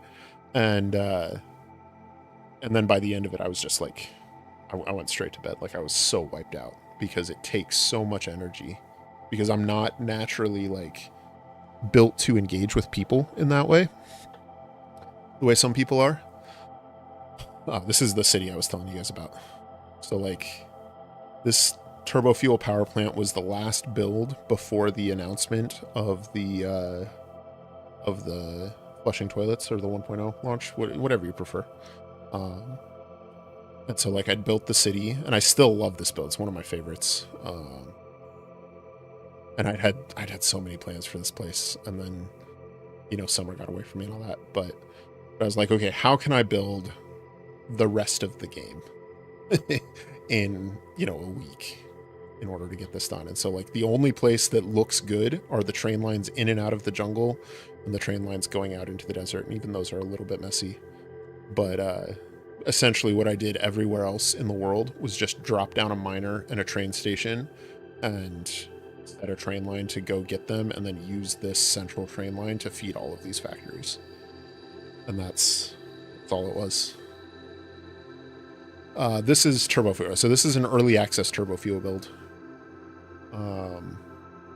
S1: And then by the end of it, I was just like, I went straight to bed. Like I was so wiped out because it takes so much energy because I'm not naturally like built to engage with people in that way, the way some people are. This is the city I was telling you guys about. So like this turbo fuel power plant was the last build before the announcement of the flushing toilets or the 1.0 launch, whatever you prefer. And so like I'd built the city, and I still love this build. It's one of my favorites. And I'd had so many plans for this place, and then summer got away from me and all that. But I was like, okay, how can I build the rest of the game in a week in order to get this done? And so like the only place that looks good are the train lines in and out of the jungle and the train lines going out into the desert, and even those are a little bit messy. But essentially what I did everywhere else in the world was just drop down a miner and a train station and set a train line to go get them, and then use this central train line to feed all of these factories. And that's all it was. This is turbo fuel. So this is an early access turbo fuel build.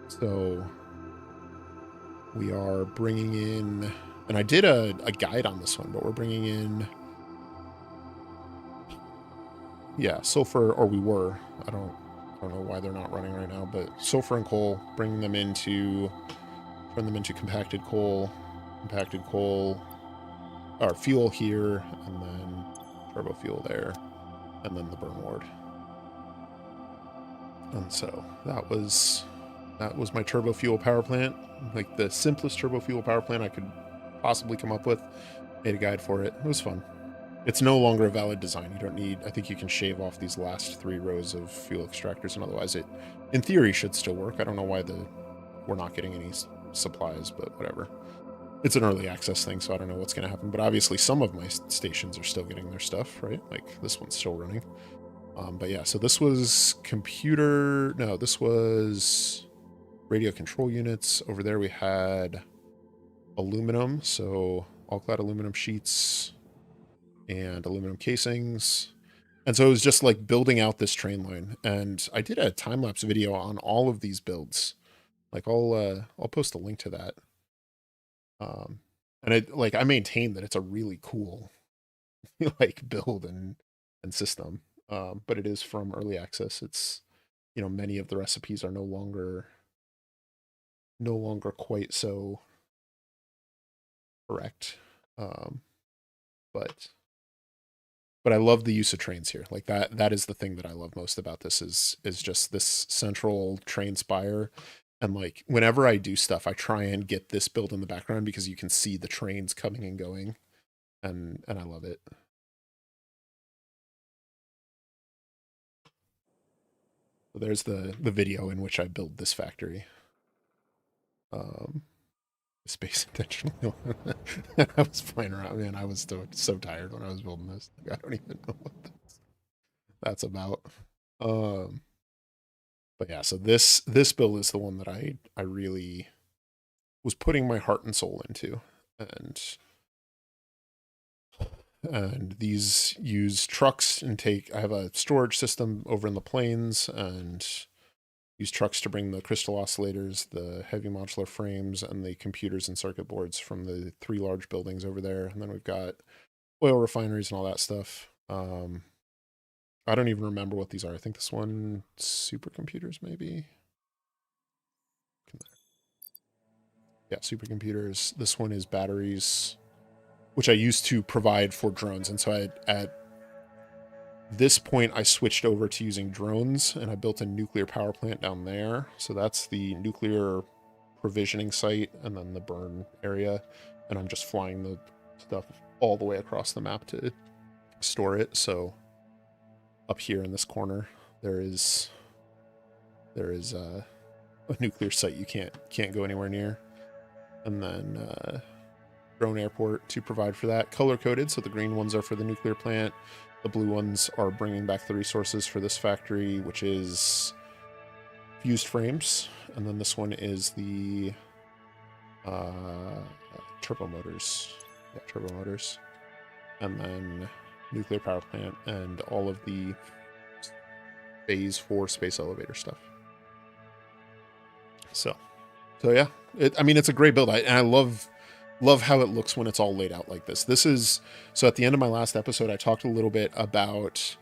S1: So we are bringing in, and I did a guide on this one, but we're bringing in, yeah, sulfur, or we were. I don't know why they're not running right now, but sulfur and coal, turn them into compacted coal, or fuel here, and then turbo fuel there, and then the burn ward. And so that was my turbo fuel power plant, like the simplest turbo fuel power plant I could possibly come up with. Made a guide for it. It was fun. It's no longer a valid design. You don't need, I think you can shave off these last 3 rows of fuel extractors, and otherwise it, in theory, should still work. I don't know why we're not getting any supplies, but whatever. It's an early access thing, so I don't know what's going to happen. But obviously some of my stations are still getting their stuff, right? Like this one's still running. But yeah, so this was this was radio control units. Over there we had aluminum, so all-clad aluminum sheets and aluminum casings. And so it was just like building out this train line. And I did a time-lapse video on all of these builds. Like I'll post a link to that. And I maintain that it's a really cool like build and system. But it is from early access. It's many of the recipes are no longer quite so correct. But I love the use of trains here. Like that is the thing that I love most about this is just this central train spire. And like whenever I do stuff, I try and get this build in the background because you can see the trains coming and going, and I love it. So there's the video in which I build this factory. Space intentionally. I was playing around, man. I was so tired when I was building this. Like, I don't even know what that's about. But yeah, so this build is the one that I really was putting my heart and soul into, and these use trucks and I have a storage system over in the plains, and use trucks to bring the crystal oscillators, the heavy modular frames, and the computers and circuit boards from the 3 large buildings over there. And then we've got oil refineries and all that stuff. I don't even remember what these are. I think this one, supercomputers maybe? Yeah, supercomputers. This one is batteries, which I used to provide for drones. And so at this point, I switched over to using drones, and I built a nuclear power plant down there. So that's the nuclear provisioning site, and then the burn area. And I'm just flying the stuff all the way across the map to store it. So up here in this corner, there is a nuclear site you can't go anywhere near. And then drone airport to provide for that. Color coded, so the green ones are for the nuclear plant. The blue ones are bringing back the resources for this factory, which is fused frames. And then this one is the turbo motors. Yeah, turbo motors. And then nuclear power plant and all of the phase 4 space elevator stuff. So yeah, I mean, it's a great build. I love how it looks when it's all laid out like this. So at the end of my last episode, I talked a little bit about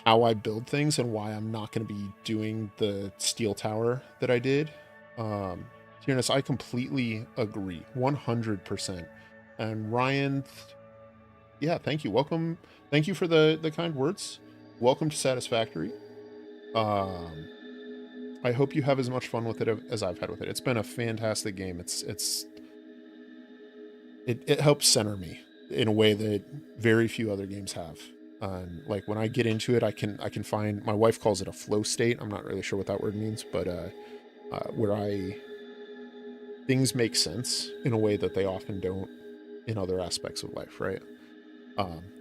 S1: how I build things and why I'm not going to be doing the steel tower that I did. Tiernas, I completely agree, 100%. And Ryan, yeah, thank you. Welcome. Thank you for the kind words. Welcome to Satisfactory. I hope you have as much fun with it as I've had with it. It's been a fantastic game. It helps center me in a way that very few other games have. Like when I get into it, I can find, my wife calls it a flow state. I'm not really sure what that word means, but where things make sense in a way that they often don't in other aspects of life, right?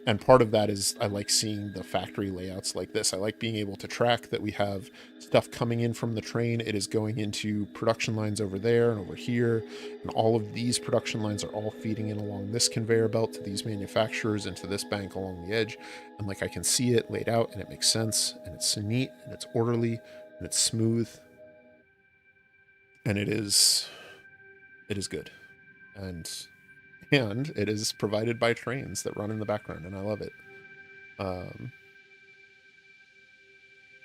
S1: And part of that is I like seeing the factory layouts like this. I like being able to track that we have stuff coming in from the train. It is going into production lines over there and over here. And all of these production lines are all feeding in along this conveyor belt to these manufacturers and to this bank along the edge. And like I can see it laid out and it makes sense and it's neat and it's orderly and it's smooth. And it is good. And it is provided by trains that run in the background, and I love it.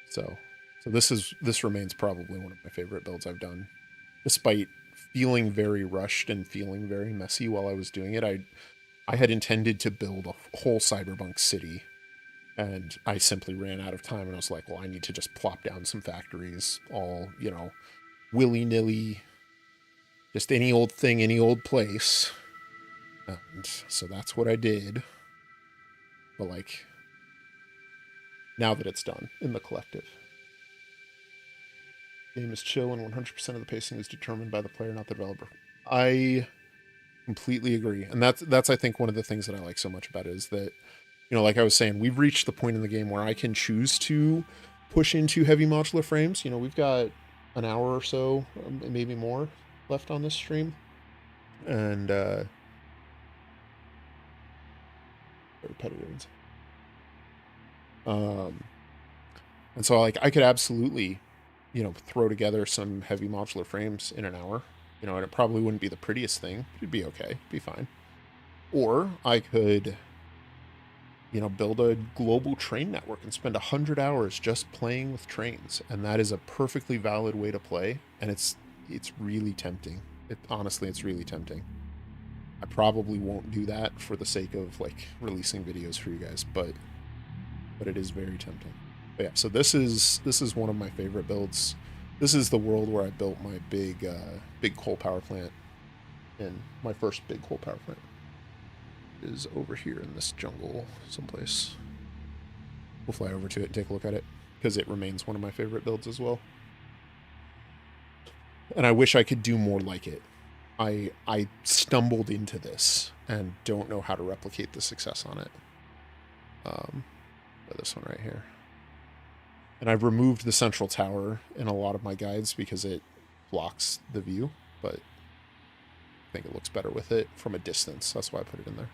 S1: So this remains probably one of my favorite builds I've done, despite feeling very rushed and feeling very messy while I was doing it. I had intended to build a whole cyberpunk city, and I simply ran out of time, and I was like, well, I need to just plop down some factories, all, willy-nilly, just any old thing, any old place. And so that's what I did. But like, now that it's done in the collective, game is chill and 100% of the pacing is determined by the player, not the developer. I completely agree. And that's I think one of the things that I like so much about it is that, like I was saying, we've reached the point in the game where I can choose to push into heavy modular frames. We've got an hour or so, maybe more left on this stream. And repetitive. And so like I could absolutely, throw together some heavy modular frames in an hour, and it probably wouldn't be the prettiest thing. It'd be okay, it'd be fine. Or I could, build a global train network and spend 100 hours just playing with trains. And that is a perfectly valid way to play. And it's really tempting. Honestly, it's really tempting. I probably won't do that for the sake of like releasing videos for you guys, but it is very tempting. But yeah, so this is one of my favorite builds. This is the world where I built my big coal power plant, and my first big coal power plant is over here in this jungle someplace. We'll fly over to it and take a look at it because it remains one of my favorite builds as well. And I wish I could do more like it. I stumbled into this and don't know how to replicate the success on it. This one right here. And I've removed the central tower in a lot of my guides because it blocks the view, but I think it looks better with it from a distance. That's why I put it in there.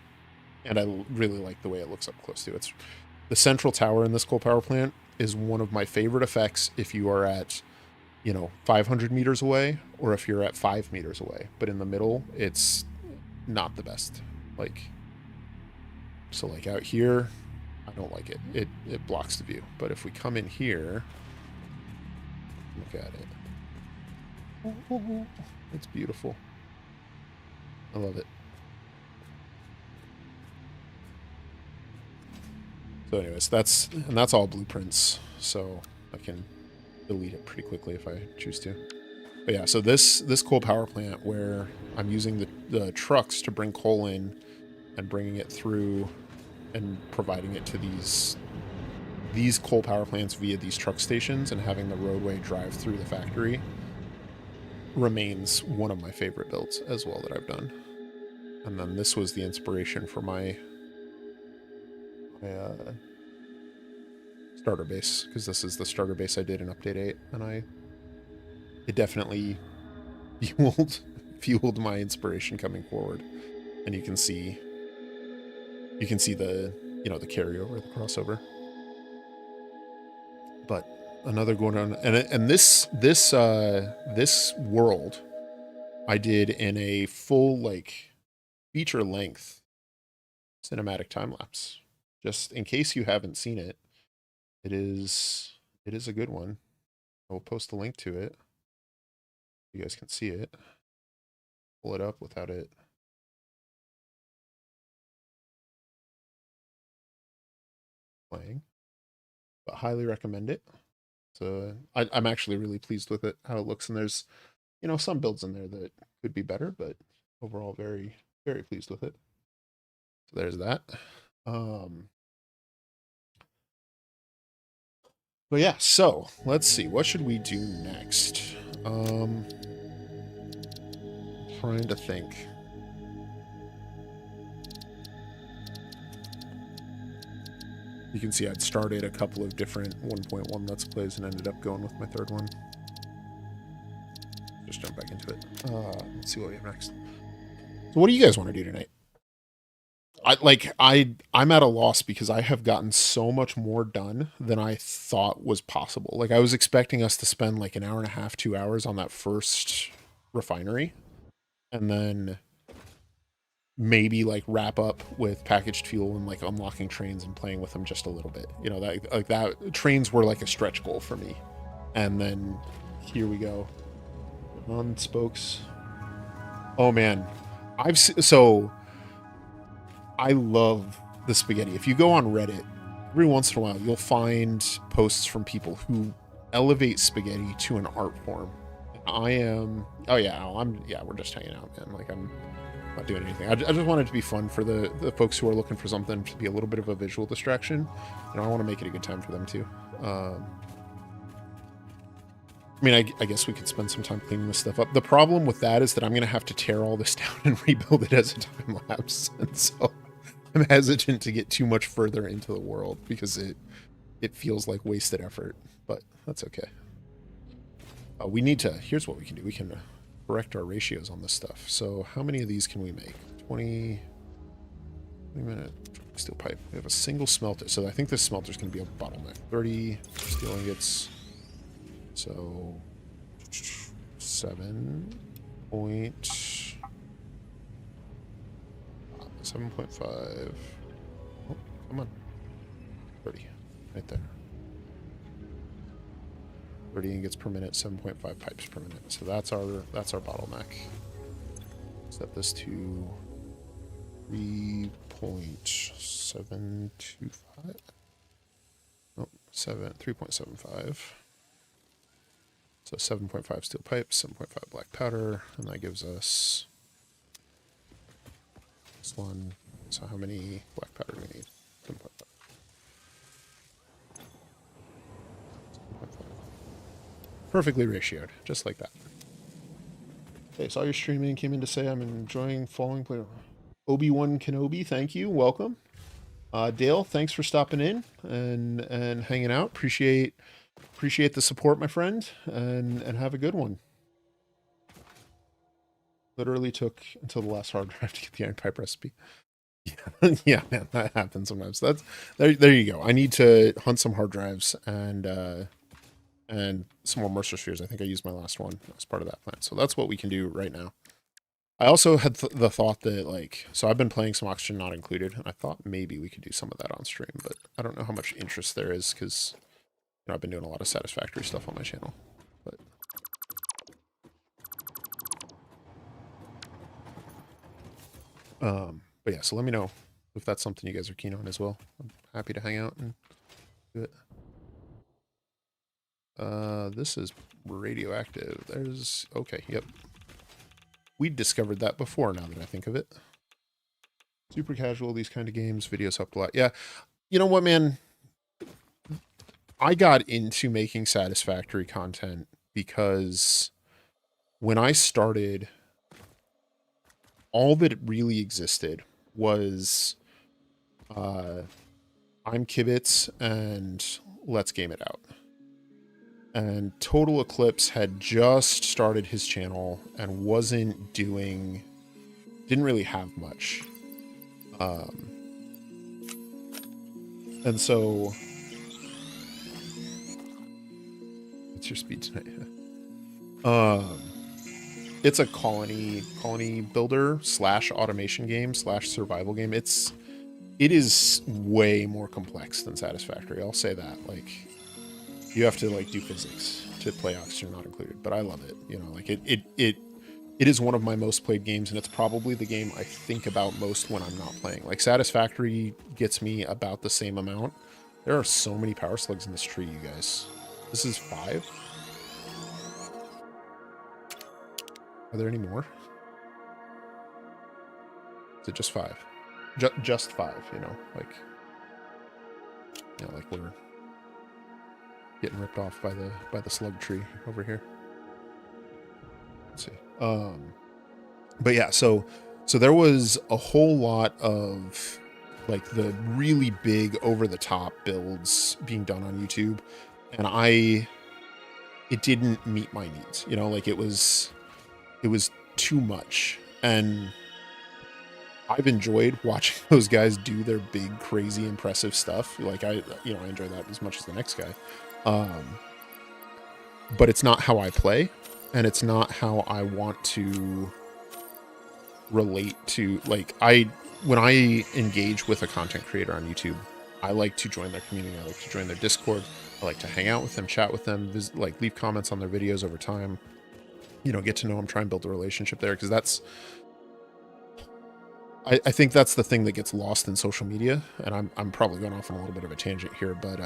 S1: And I really like the way it looks up close to it. The central tower in this coal power plant is one of my favorite effects if you are at 500 meters away or if you're at 5 meters away. But in the middle, it's not the best. So out here, I don't like it. It blocks the view. But if we come in here, look at it. It's beautiful. I love it. So anyways, that's all blueprints. So I can delete it pretty quickly if I choose to. But yeah, so this coal power plant where I'm using the trucks to bring coal in and bringing it through and providing it to these these coal power plants via these truck stations and having the roadway drive through the factory remains one of my favorite builds as well that I've done. And then this was the inspiration for my starter base, because this is the starter base I did in Update 8, and it definitely fueled my inspiration coming forward. And you can see the, you know, the carryover, the crossover. But another going on, and this world I did in a full, like, feature length cinematic time lapse. Just in case you haven't seen it, it is a good one. I will post the link to it. You guys can see it. Pull it up without it playing, but highly recommend it. So I'm actually really pleased with it, how it looks, and there's, you know, some builds in there that could be better, but overall very, very pleased with it. So there's that. But yeah, so let's see, what should we do next? Trying to think. You can see I'd started a couple of different 1.1 Let's Plays and ended up going with my third one. Just jump back into it. Let's see what we have next. So what do you guys want to do tonight? I'm at a loss because I have gotten so much more done than I thought was possible. Like, I was expecting us to spend like an hour and a half, 2 hours on that first refinery, and then maybe like wrap up with packaged fuel and like unlocking trains and playing with them just a little bit. You know, that trains were like a stretch goal for me. And then here we go. On spokes. Oh man. So I love the spaghetti. If you go on Reddit, every once in a while you'll find posts from people who elevate spaghetti to an art form. We're just hanging out, man. Like, I'm not doing anything. I just want it to be fun for the folks who are looking for something to be a little bit of a visual distraction. And I want to make it a good time for them too. I mean, I guess we could spend some time cleaning this stuff up. The problem with that is that I'm going to have to tear all this down and rebuild it as a time lapse. And so I'm hesitant to get too much further into the world because it feels like wasted effort, but that's okay. Here's what we can do. We can correct our ratios on this stuff. So how many of these can we make? 20 minute steel pipe. We have a single smelter. So I think this smelter is going to be a bottleneck. 30 steel ingots. So 7.5. Oh, come on. 30. Right there. 30 ingots per minute, 7.5 pipes per minute. So that's our bottleneck. Set this to 3.725. Oh, 3.75. So 7.5 steel pipes, 7.5 black powder, and that gives us this one. So how many black powder do we need? 7.5. Perfectly ratioed, just like that. Okay, saw your streaming, came in to say I'm enjoying following play. Obi-Wan Kenobi, thank you, welcome. Dale, thanks for stopping in and hanging out. Appreciate the support, my friend, and have a good one. Literally took until the last hard drive to get the iron pipe recipe. Yeah, yeah, man, that happens sometimes. That's there you go. I need to hunt some hard drives and some more Mercer spheres. I think I used my last one as part of that plan. So that's what we can do right now. I also had the thought that, like, so I've been playing some Oxygen Not Included, and I thought maybe we could do some of that on stream, but I don't know how much interest there is because, you know, I've been doing a lot of Satisfactory stuff on my channel. But yeah, so let me know if that's something you guys are keen on as well. I'm happy to hang out and do it. This is radioactive. Okay, yep. We discovered that before, now that I think of it. Super casual, these kind of games. Videos helped a lot. Yeah. You know what, man? I got into making Satisfactory content because when I started, all that really existed was I'm Kibitz and Let's Game It Out. And Total Eclipse had just started his channel and didn't really have much. And so, what's your speed tonight? It's a colony builder / automation / survival game. It is way more complex than Satisfactory. I'll say that. Like, you have to like do physics to play Oxygen Not Included, but I love it. You know, like it is one of my most played games, and it's probably the game I think about most when I'm not playing. Like, Satisfactory gets me about the same amount. There are so many power slugs in this tree, you guys. This is 5. Are there any more? Is it just 5? Just 5, you know, like we're getting ripped off by the slug tree over here. Let's see. But yeah, so there was a whole lot of like the really big over the top builds being done on YouTube, and it didn't meet my needs, you know, like it was too much. And I've enjoyed watching those guys do their big, crazy, impressive stuff. Like I enjoy that as much as the next guy. But it's not how I play, and it's not how I want to relate to, like, when I engage with a content creator on YouTube, I like to join their community. I like to join their Discord. I like to hang out with them, chat with them, like leave comments on their videos over time, you know, get to know them, try and build a relationship there. Because that's, I think that's the thing that gets lost in social media. And I'm probably going off on a little bit of a tangent here, but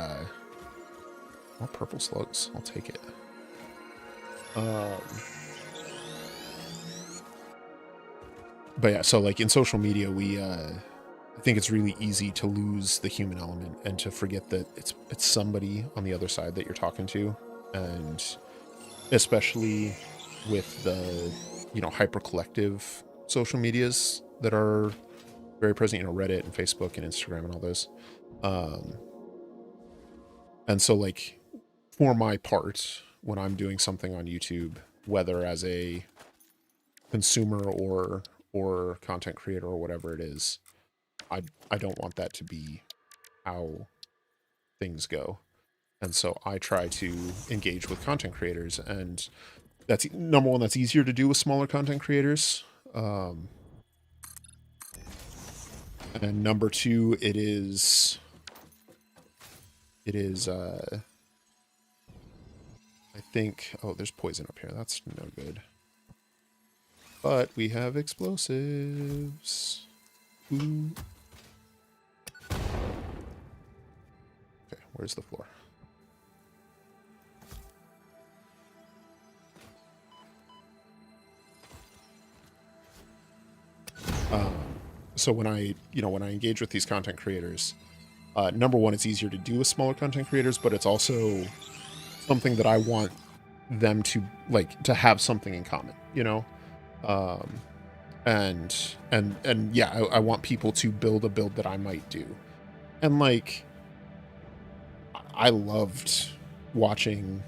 S1: more purple slugs, I'll take it. But yeah, so like in social media, I think it's really easy to lose the human element and to forget that it's somebody on the other side that you're talking to. And especially with the, you know, hyper collective social medias that are very present, you know, Reddit and Facebook and Instagram and all those. And so like for my part, when I'm doing something on YouTube, whether as a consumer or content creator or whatever it is, I don't want that to be how things go. And so I try to engage with content creators, and that's number one, that's easier to do with smaller content creators. And number two, it is I think, oh, there's poison up here. That's no good. But we have explosives. Ooh. Okay, where's the floor? So when I engage with these content creators, number one, it's easier to do with smaller content creators, but it's also something that I want them to like to have something in common, you know? And yeah, I want people to build a build that I might do. And like, I loved watching,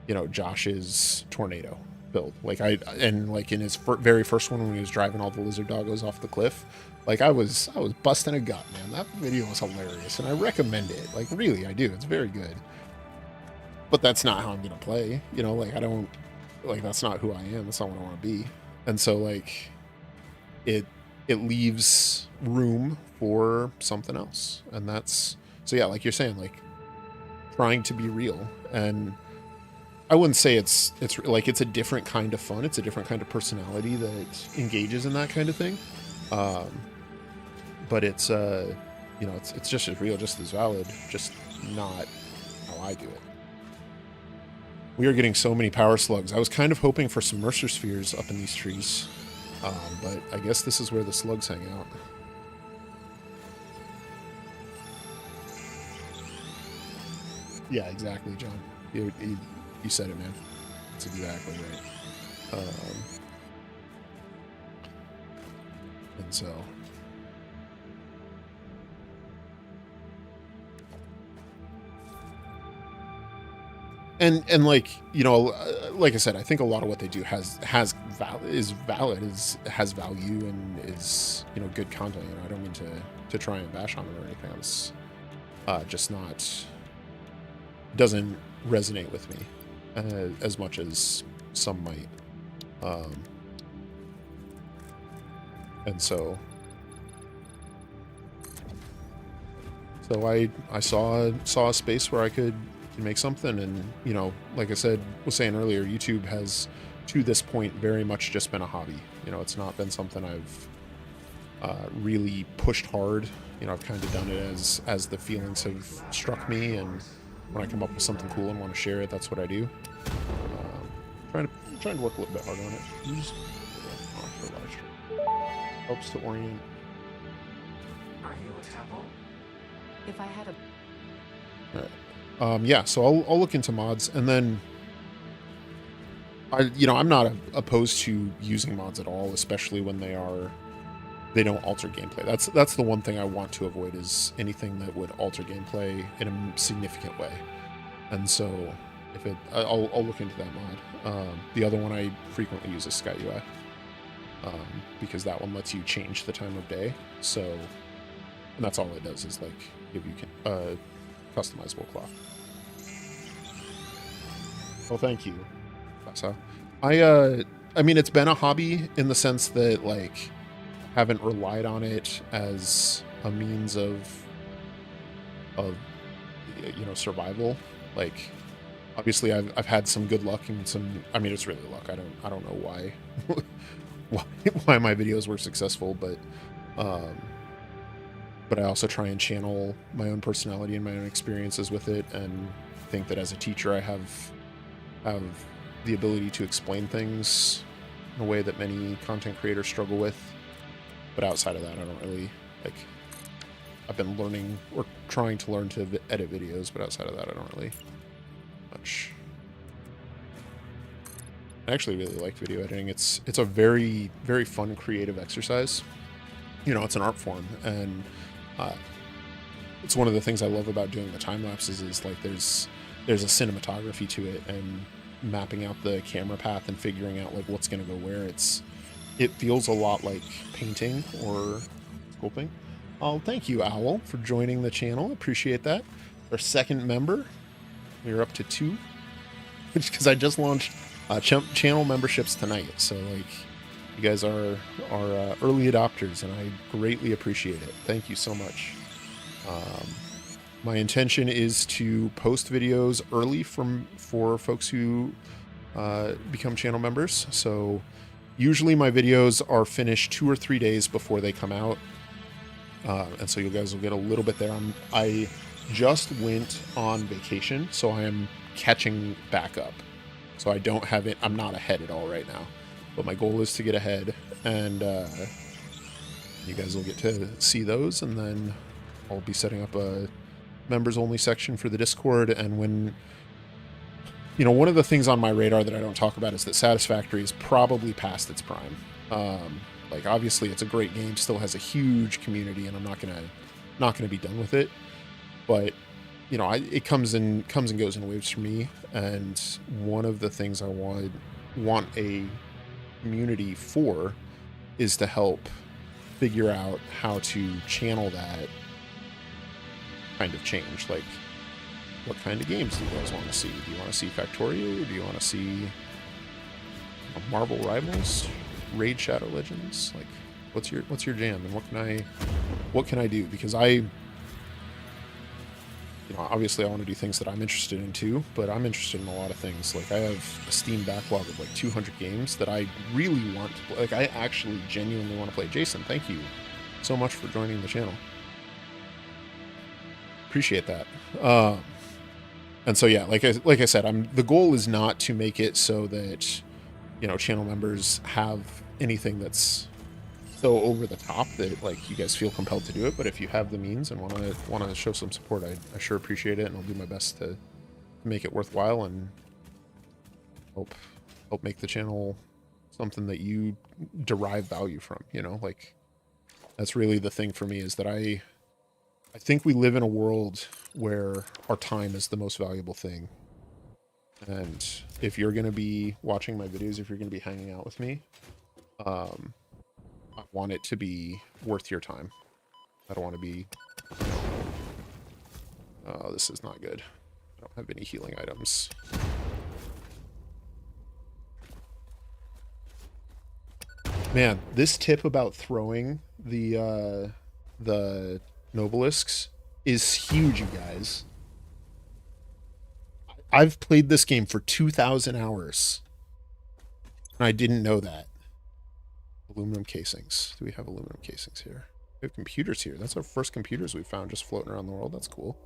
S1: you know, Josh's tornado build. Like and like in his very first one, when he was driving all the lizard doggos off the cliff, like I was busting a gut, man. That video was hilarious, and I recommend it. Like, really, I do. It's very good. But that's not how I'm gonna play, you know. Like, I don't, like, that's not who I am. That's not what I want to be. And so like it leaves room for something else. And that's, so yeah, like you're saying, like trying to be real. And I wouldn't say it's like it's a different kind of fun. It's a different kind of personality that engages in that kind of thing. But it's you know, it's just as real, just as valid, just not how I do it. We are getting so many power slugs. I was kind of hoping for some Mercer spheres up in these trees, but I guess this is where the slugs hang out. Yeah, exactly, John. You said it, man. That's exactly right. And so, and like, you know, like I said, I think a lot of what they do is valid, has value, and is, you know, good content. You know, I don't mean to try and bash on them or anything. I was just not, doesn't resonate with me as much as some might. And so I saw a space where I could make something, and, you know, like I was saying earlier, YouTube has to this point very much just been a hobby. You know, it's not been something I've really pushed hard. You know, I've kind of done it as the feelings have struck me, and when I come up with something cool and want to share it, that's what I do. Trying to work a little bit harder on it. Helps to orient.
S2: Are you a temple? If I had a...
S1: Yeah, so I'll look into mods, and then I'm not opposed to using mods at all, especially when they don't alter gameplay. That's the one thing I want to avoid, is anything that would alter gameplay in a significant way. And so I'll look into that mod. The other one I frequently use is Sky UI, because that one lets you change the time of day. So, and that's all it does, is like give you customizable clock. Well, thank you. I mean, it's been a hobby in the sense that, like, haven't relied on it as a means of you know, survival. Like, obviously I've had some good luck and some, I mean, it's really luck. I don't know why why my videos were successful, but I also try and channel my own personality and my own experiences with it, and think that as a teacher I have the ability to explain things in a way that many content creators struggle with. But outside of that, I don't really, like, I've been learning or trying to learn to edit videos, but outside of that, I don't really much. I actually really like video editing. It's a very, very fun, creative exercise. You know, it's an art form, and it's one of the things I love about doing the time lapses, is like there's a cinematography to it, and mapping out the camera path and figuring out like what's going to go where. It feels a lot like painting or sculpting. Oh, thank you, Owl, for joining the channel. Appreciate that. Our second member. We're up to 2, because I just launched channel memberships tonight. So, like, you guys are early adopters, and I greatly appreciate it. Thank you so much. My intention is to post videos early for folks who become channel members. So usually my videos are finished 2 or 3 days before they come out. And so you guys will get a little bit there. I just went on vacation, so I am catching back up. So I don't have it. I'm not ahead at all right now, but my goal is to get ahead, and you guys will get to see those. And then I'll be setting up a members only section for the Discord. And when, you know, one of the things on my radar that I don't talk about is that Satisfactory is probably past its prime. Like, obviously it's a great game, still has a huge community, and I'm not gonna be done with it. But, you know, it comes and goes in waves for me. And one of the things I want a community for is to help figure out how to channel that kind of change. Like, what kind of games do you guys want to see? Do you want to see Factorio? Do you want to see Marvel Rivals, Raid Shadow Legends? Like, what's your jam, and what can I do? Because you know, obviously I want to do things that I'm interested in too, but I'm interested in a lot of things. Like, I have a Steam backlog of like 200 games that I really want to play. Like, I actually genuinely want to play. Jason, thank you so much for joining the channel. Appreciate that. And so, yeah, like I said, the goal is not to make it so that, you know, channel members have anything that's so over the top that, like, you guys feel compelled to do it. But if you have the means and want to show some support, I sure appreciate it, and I'll do my best to make it worthwhile and help make the channel something that you derive value from, you know? Like, that's really the thing for me, is that I think we live in a world where our time is the most valuable thing. And if you're going to be watching my videos, if you're going to be hanging out with me, I want it to be worth your time. I don't want to be... Oh, this is not good. I don't have any healing items. Man, this tip about throwing the Nobelisks is huge, you guys. I've played this game for 2,000 hours. And I didn't know that. Aluminum casings. Do we have aluminum casings here? We have computers here. That's our first computers we've found just floating around the world. That's cool.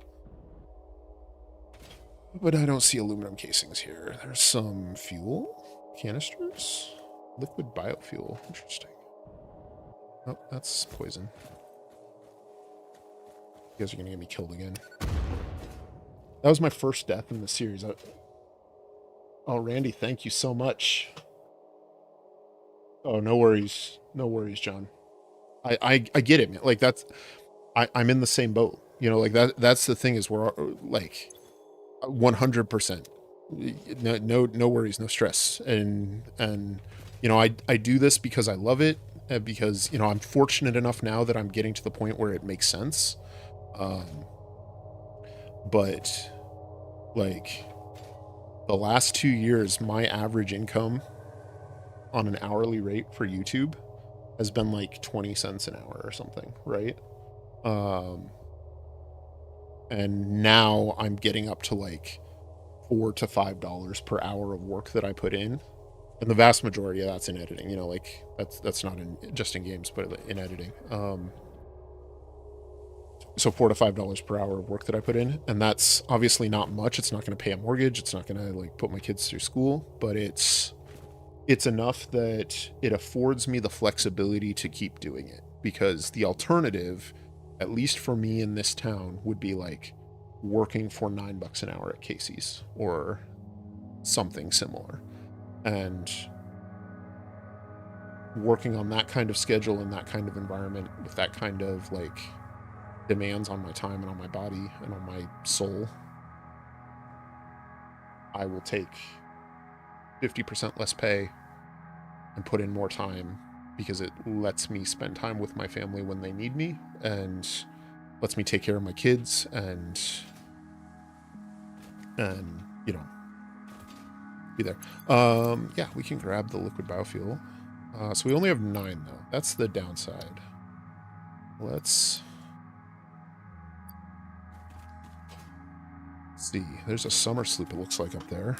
S1: But I don't see aluminum casings here. There's some fuel canisters. Liquid biofuel. Interesting. Oh, that's poison. You guys are gonna get me killed again. That was my first death in the series. Oh, Randy, thank you so much. Oh, no worries. No worries, John. I get it, man. Like, that's... I'm in the same boat. You know, like, that's the thing, is we're, like... 100%. No worries, no stress. And you know, I do this because I love it, because, you know, I'm fortunate enough now that I'm getting to the point where it makes sense. But like, the last 2 years, my average income on an hourly rate for YouTube has been like 20 cents an hour or something, right? And now I'm getting up to like $4 to $5 per hour of work that I put in, and the vast majority of that's in editing. You know, like that's not in just in games, but in editing. So $4 to $5 per hour of work that I put in, and that's obviously not much. It's not going to pay a mortgage. It's not going to like put my kids through school, but it's enough that it affords me the flexibility to keep doing it, because the alternative, at least for me in this town, would be like working for $9 an hour at Casey's or something similar. And working on that kind of schedule in that kind of environment with that kind of like demands on my time and on my body and on my soul, I will take 50% less pay and put in more time, because it lets me spend time with my family when they need me, and lets me take care of my kids, and you know, be there. Yeah, we can grab the liquid biofuel. So we only have 9 though. That's the downside. Let's see. There's a summer sloop, it looks like, up there.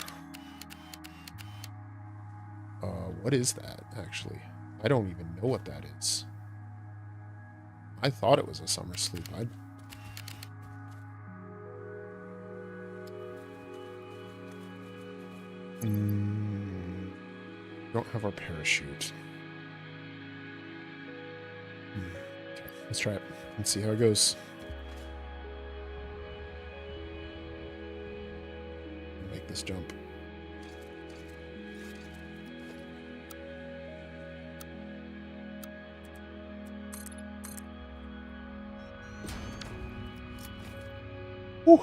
S1: What is that, actually? I don't even know what that is. I thought it was a summer sloop. Don't have our parachute. Okay, let's try it. Let's see how it goes. Make this jump. Whew.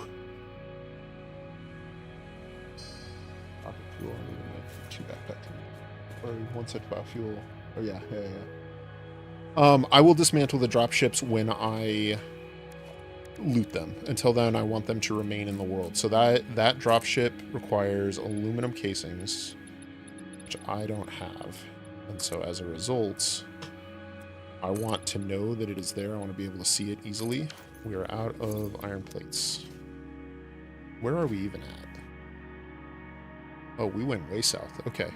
S1: Rocket fuel, I need like 2 backpack. Or 1 set biofuel. Oh yeah. I will dismantle the dropships when I loot them. Until then, I want them to remain in the world. So that dropship requires aluminum casings, which I don't have. And so as a result, I want to know that it is there. I want to be able to see it easily. We are out of iron plates. Where are we even at? Oh, we went way south. Okay.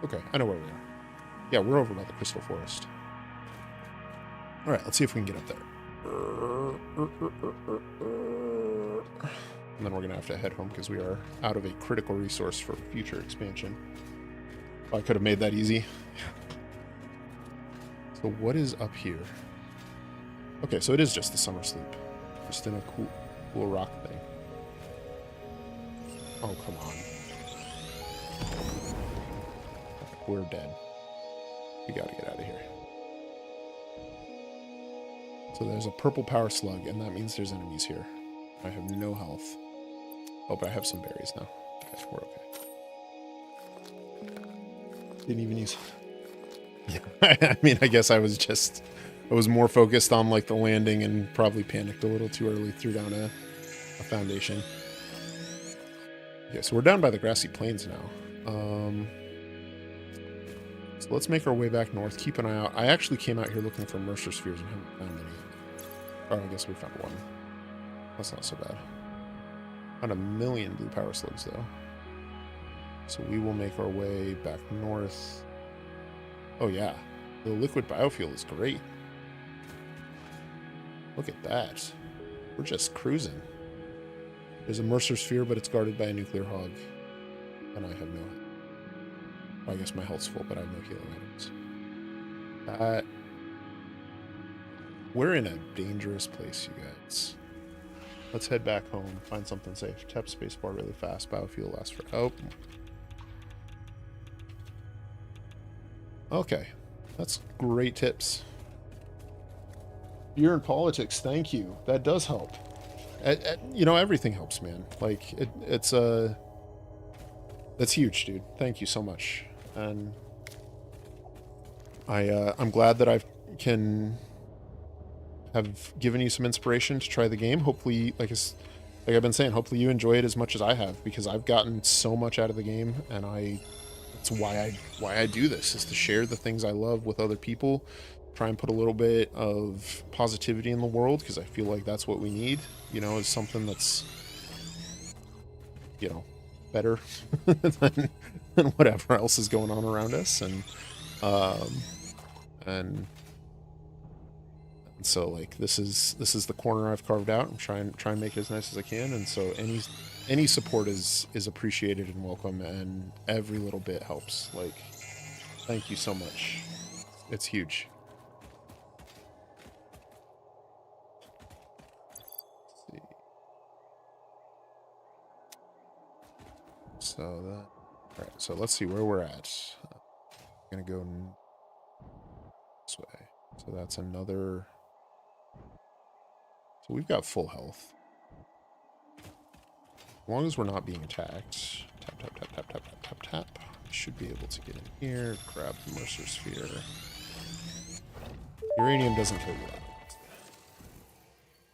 S1: Okay, I know where we are. Yeah, we're over by the Crystal Forest. All right, let's see if we can get up there. And then we're going to have to head home because we are out of a critical resource for future expansion. Oh, I could have made that easy. So what is up here? Okay, so it is just the summer sloop. Just in a cool rock thing. Oh, come on. We're dead. We gotta get out of here. So there's a purple power slug, and that means there's enemies here. I have no health. Oh, but I have some berries now. Okay, we're okay. Didn't even use... Yeah, I mean, I guess I was more focused on, like, the landing and probably panicked a little too early, threw down a foundation. Okay, so we're down by the grassy plains now. So let's make our way back north. Keep an eye out. I actually came out here looking for Mercer spheres and haven't found any. Oh, I guess we found one. That's not so bad. Found 1 million blue power slugs, though. So we will make our way back north. Oh, yeah. The liquid biofuel is great. Look at that. We're just cruising. There's a Mercer sphere, but it's guarded by a nuclear hog. And I have no... Well, I guess my health's full, but I have no healing items. We're in a dangerous place, you guys. Let's head back home, find something safe. Tap spacebar really fast. Biofuel lasts for... Oh. Okay. That's great tips. You're in politics. Thank you. That does help. You know, everything helps, man. Like, it's that's huge, dude. Thank you so much. And I'm glad that I can have given you some inspiration to try the game. Hopefully, like I've been saying, hopefully you enjoy it as much as I have, because I've gotten so much out of the game, and that's why I do this, is to share the things I love with other people, try and put a little bit of positivity in the world, because I feel like that's what we need, you know, is something that's, you know, better than whatever else is going on around us. And so, like, this is the corner I've carved out. I'm trying to make it as nice as I can, and so any support is appreciated and welcome, and every little bit helps. Like, thank you so much. It's huge. Let's see. So that... All right, so let's see where we're at. I'm gonna go this way. So that's another... So we've got full health. As long as we're not being attacked. Tap, tap, tap, tap, tap, tap, tap, tap. Should be able to get in here, grab the Mercer sphere. Uranium doesn't kill you out.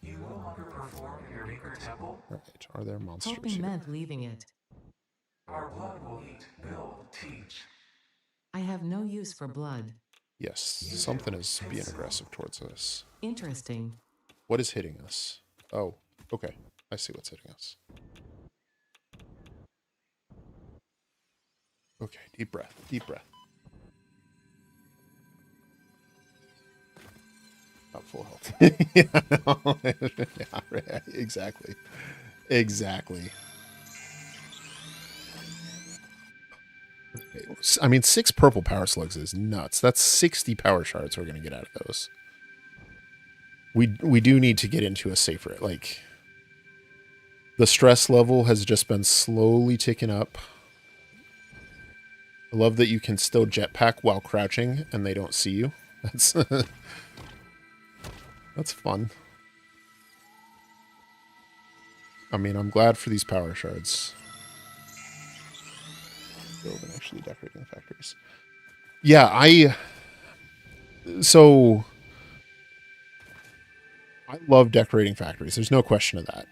S3: You no longer perform your maker temple.
S1: Alright, are there monsters
S2: Hoping
S1: here?
S2: meant leaving it.
S3: Our blood will eat, build, teach.
S2: I have no use for blood.
S1: Yes, something is being aggressive towards us.
S2: Interesting.
S1: What is hitting us? Oh, okay. I see what's hitting us. Okay, deep breath, deep breath. Not full health. Yeah, exactly. Exactly. I mean, 6 purple power slugs is nuts. That's 60 power shards we're going to get out of those. We do need to get into a safer... Like, the stress level has just been slowly ticking up. I love that you can still jetpack while crouching and they don't see you. That's... That's fun. I mean, I'm glad for these power shards. Build and actually decorating the factories. Yeah, so I love decorating factories. There's no question of that.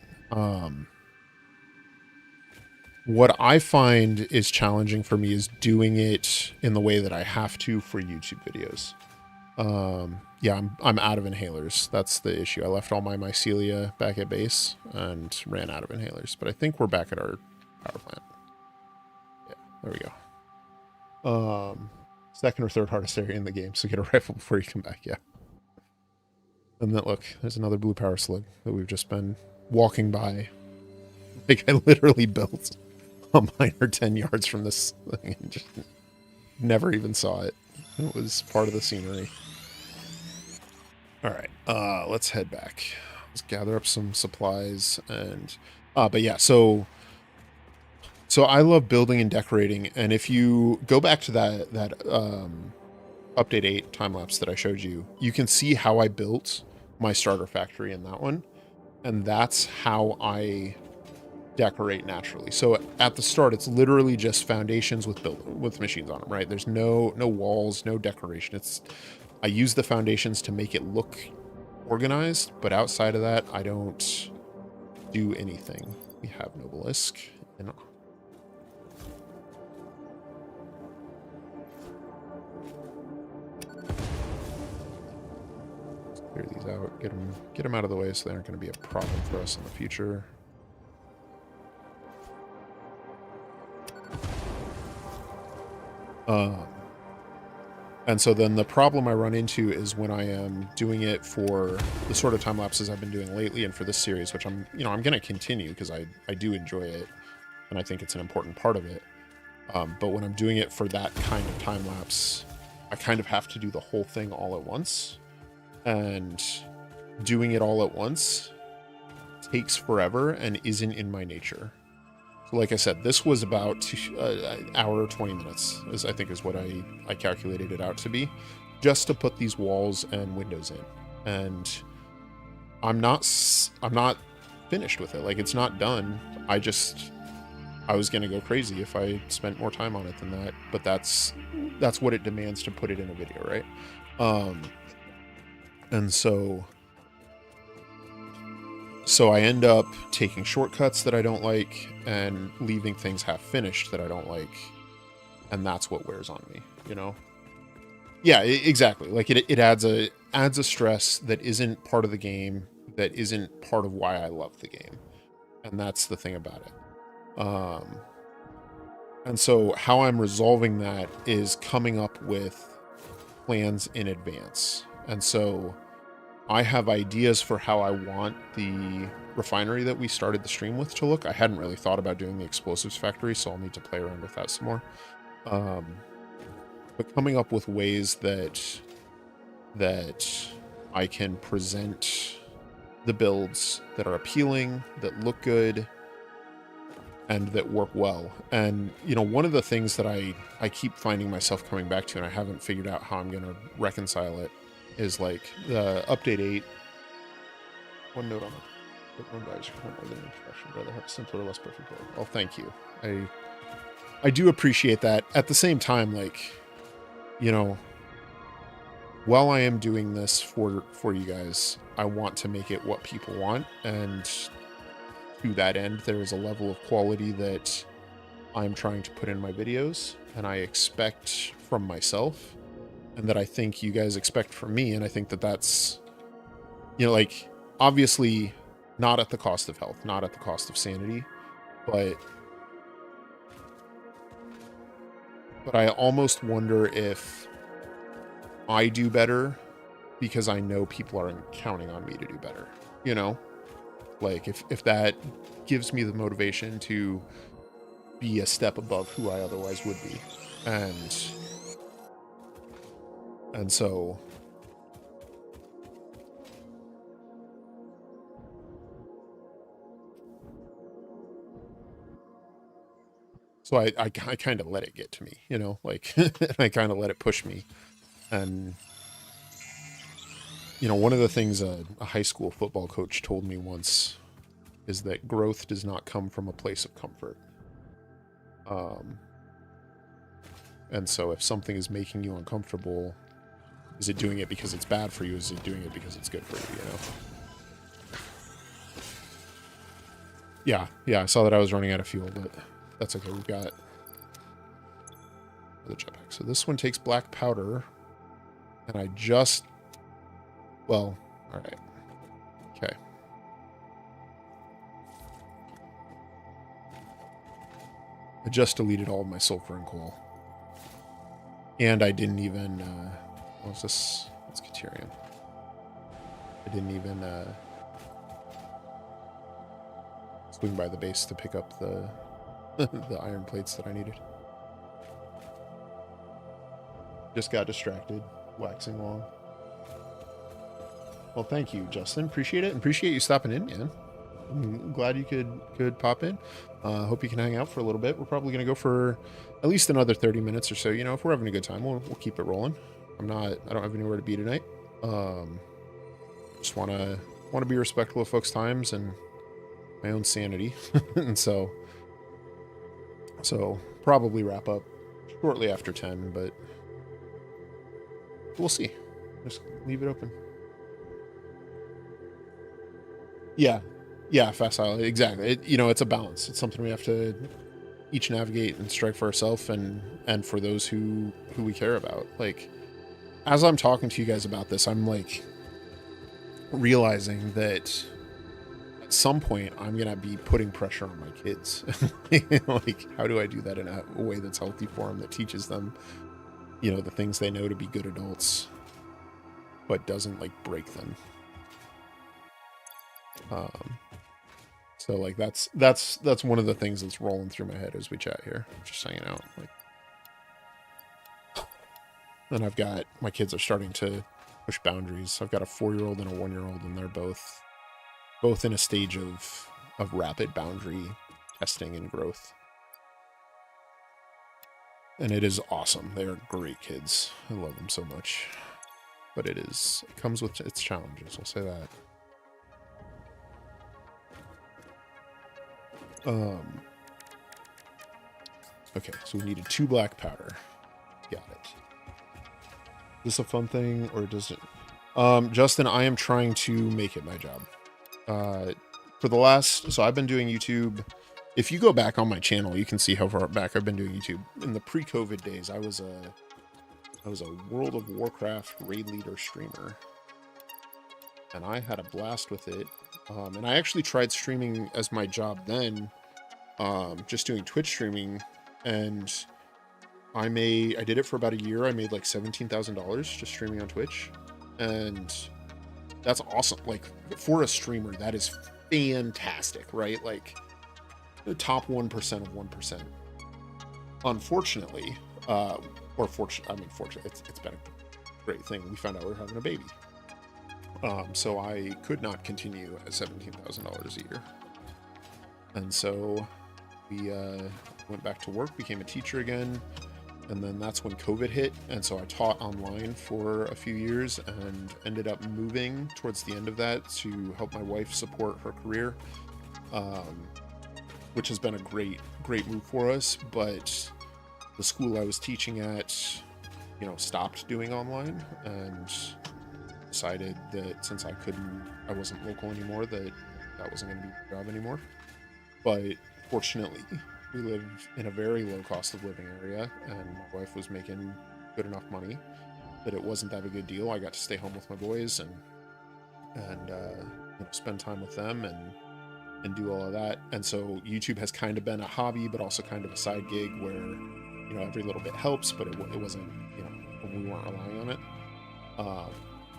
S1: What I find is challenging for me is doing it in the way that I have to for YouTube videos. Yeah, I'm out of inhalers. That's the issue. I left all my mycelia back at base and ran out of inhalers. But I think we're back at our power plant. Yeah, there we go. Second or third hardest area in the game, so get a rifle before you come back, yeah. And then look, there's another blue power slug that we've just been walking by. Like, I literally built a miner 10 yards from this thing and just never even saw it. It was part of the scenery. Alright, let's head back. Let's gather up some supplies and... but yeah, so... So I love building and decorating, and if you go back to that update 8 time lapse that I showed you, you can see how I built my starter factory in that one, and that's how I decorate naturally. So at the start, it's literally just foundations with machines on them, right? There's no walls, no decoration. I use the foundations to make it look organized, but outside of that, I don't do anything. We have Nobelisk and clear these out, get them out of the way so they aren't going to be a problem for us in the future. And so then the problem I run into is when I am doing it for the sort of time lapses I've been doing lately and for this series, which I'm going to continue because I do enjoy it and I think it's an important part of it. But when I'm doing it for that kind of time lapse, I kind of have to do the whole thing all at once, and doing it all at once takes forever and isn't in my nature. So like I said, this was about an hour, 20 minutes, I think is what I calculated it out to be, just to put these walls and windows in. And I'm not finished with it. Like, it's not done. I was going to go crazy if I spent more time on it than that, but that's what it demands to put it in a video, right? And so I end up taking shortcuts that I don't like and leaving things half finished that I don't like. And that's what wears on me, you know? Yeah, exactly. Like it adds a stress that isn't part of the game, that isn't part of why I love the game. And that's the thing about it. And so how I'm resolving that is coming up with plans in advance. And so I have ideas for how I want the refinery that we started the stream with to look. I hadn't really thought about doing the explosives factory, so I'll need to play around with that some more. But coming up with ways that I can present the builds that are appealing, that look good, and that work well. And, you know, one of the things that I keep finding myself coming back to, and I haven't figured out how I'm going to reconcile it, is like the update 8. One note on it. One guy's more than an expression. Rather have a simpler, less perfect world. Oh, thank you. I do appreciate that. At the same time, like, you know, while I am doing this for you guys, I want to make it what people want, and to that end, there is a level of quality that I'm trying to put in my videos, and I expect from myself, and that I think you guys expect from me. And I think that that's, you know, like, obviously not at the cost of health, not at the cost of sanity, but I almost wonder if I do better because I know people are counting on me to do better, you know? Like, if that gives me the motivation to be a step above who I otherwise would be. And so I kind of let it get to me, you know, like, I kind of let it push me. And, you know, one of the things a high school football coach told me once is that growth does not come from a place of comfort. And so if something is making you uncomfortable, is it doing it because it's bad for you? Is it doing it because it's good for you, you know? Yeah, I saw that I was running out of fuel, but that's okay. We've got the jetpack. So this one takes black powder, and I just, well, all right. Okay. I just deleted all of my sulfur and coal. And I didn't even, what was this? It's Caterium. I didn't even swing by the base to pick up the the iron plates that I needed. Just got distracted, waxing long. Well, thank you, Justin. Appreciate it. And appreciate you stopping in, man. I'm glad you could pop in. Hope you can hang out for a little bit. We're probably gonna go for at least another 30 minutes or so. You know, if we're having a good time, we'll keep it rolling. I don't have anywhere to be tonight. Just wanna be respectful of folks' times and my own sanity, and so probably wrap up shortly after 10, but we'll see. Just leave it open. Yeah, yeah, facile, exactly. It's a balance. It's something we have to each navigate and strike for ourselves and for those who we care about. Like, as I'm talking to you guys about this, I'm like realizing that at some point I'm gonna be putting pressure on my kids. Like, how do I do that in a way that's healthy for them, that teaches them, the things they know to be good adults, but doesn't like break them. So like that's one of the things that's rolling through my head as we chat here, just hanging out. Like, then I've got my kids are starting to push boundaries. I've got a 4-year-old and a 1-year-old, and they're both in a stage of rapid boundary testing and growth. And it is awesome. They are great kids. I love them so much. But it comes with its challenges, I'll say that. Okay, so we needed 2 black powder. Got it. Is this a fun thing, or does it... Justin, I am trying to make it my job. So I've been doing YouTube. If you go back on my channel, you can see how far back I've been doing YouTube. In the pre-COVID days, I was a World of Warcraft raid leader streamer, and I had a blast with it. And I actually tried streaming as my job then, just doing Twitch streaming, and I did it for about a year. I made like $17,000 just streaming on Twitch, and that's awesome. Like, for a streamer, that is fantastic, right? Like, the top 1% of 1%. Unfortunately, fortunately, it's been a great thing. We found out we were having a baby. So I could not continue at $17,000 a year. And so we went back to work, became a teacher again, and then that's when COVID hit. And so I taught online for a few years and ended up moving towards the end of that to help my wife support her career, which has been a great move for us. But the school I was teaching at, stopped doing online, and decided that since I wasn't local anymore, that wasn't going to be my job anymore. But fortunately, we live in a very low cost of living area, and my wife was making good enough money that it wasn't that big a deal. I got to stay home with my boys and spend time with them and do all of that. And so YouTube has kind of been a hobby, but also kind of a side gig where, every little bit helps, but it wasn't, we weren't relying on it.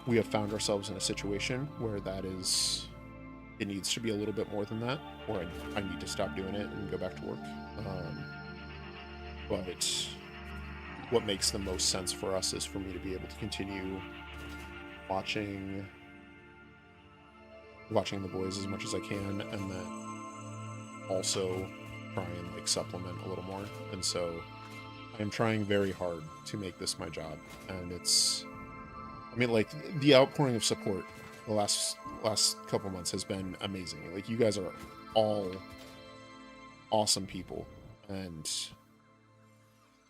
S1: We have found ourselves in a situation where it needs to be a little bit more than that, or I need to stop doing it and go back to work. But what makes the most sense for us is for me to be able to continue watching the boys as much as I can, and then also try and supplement a little more. And so I am trying very hard to make this my job, and the outpouring of support the last couple months has been amazing. Like, you guys are all awesome people, and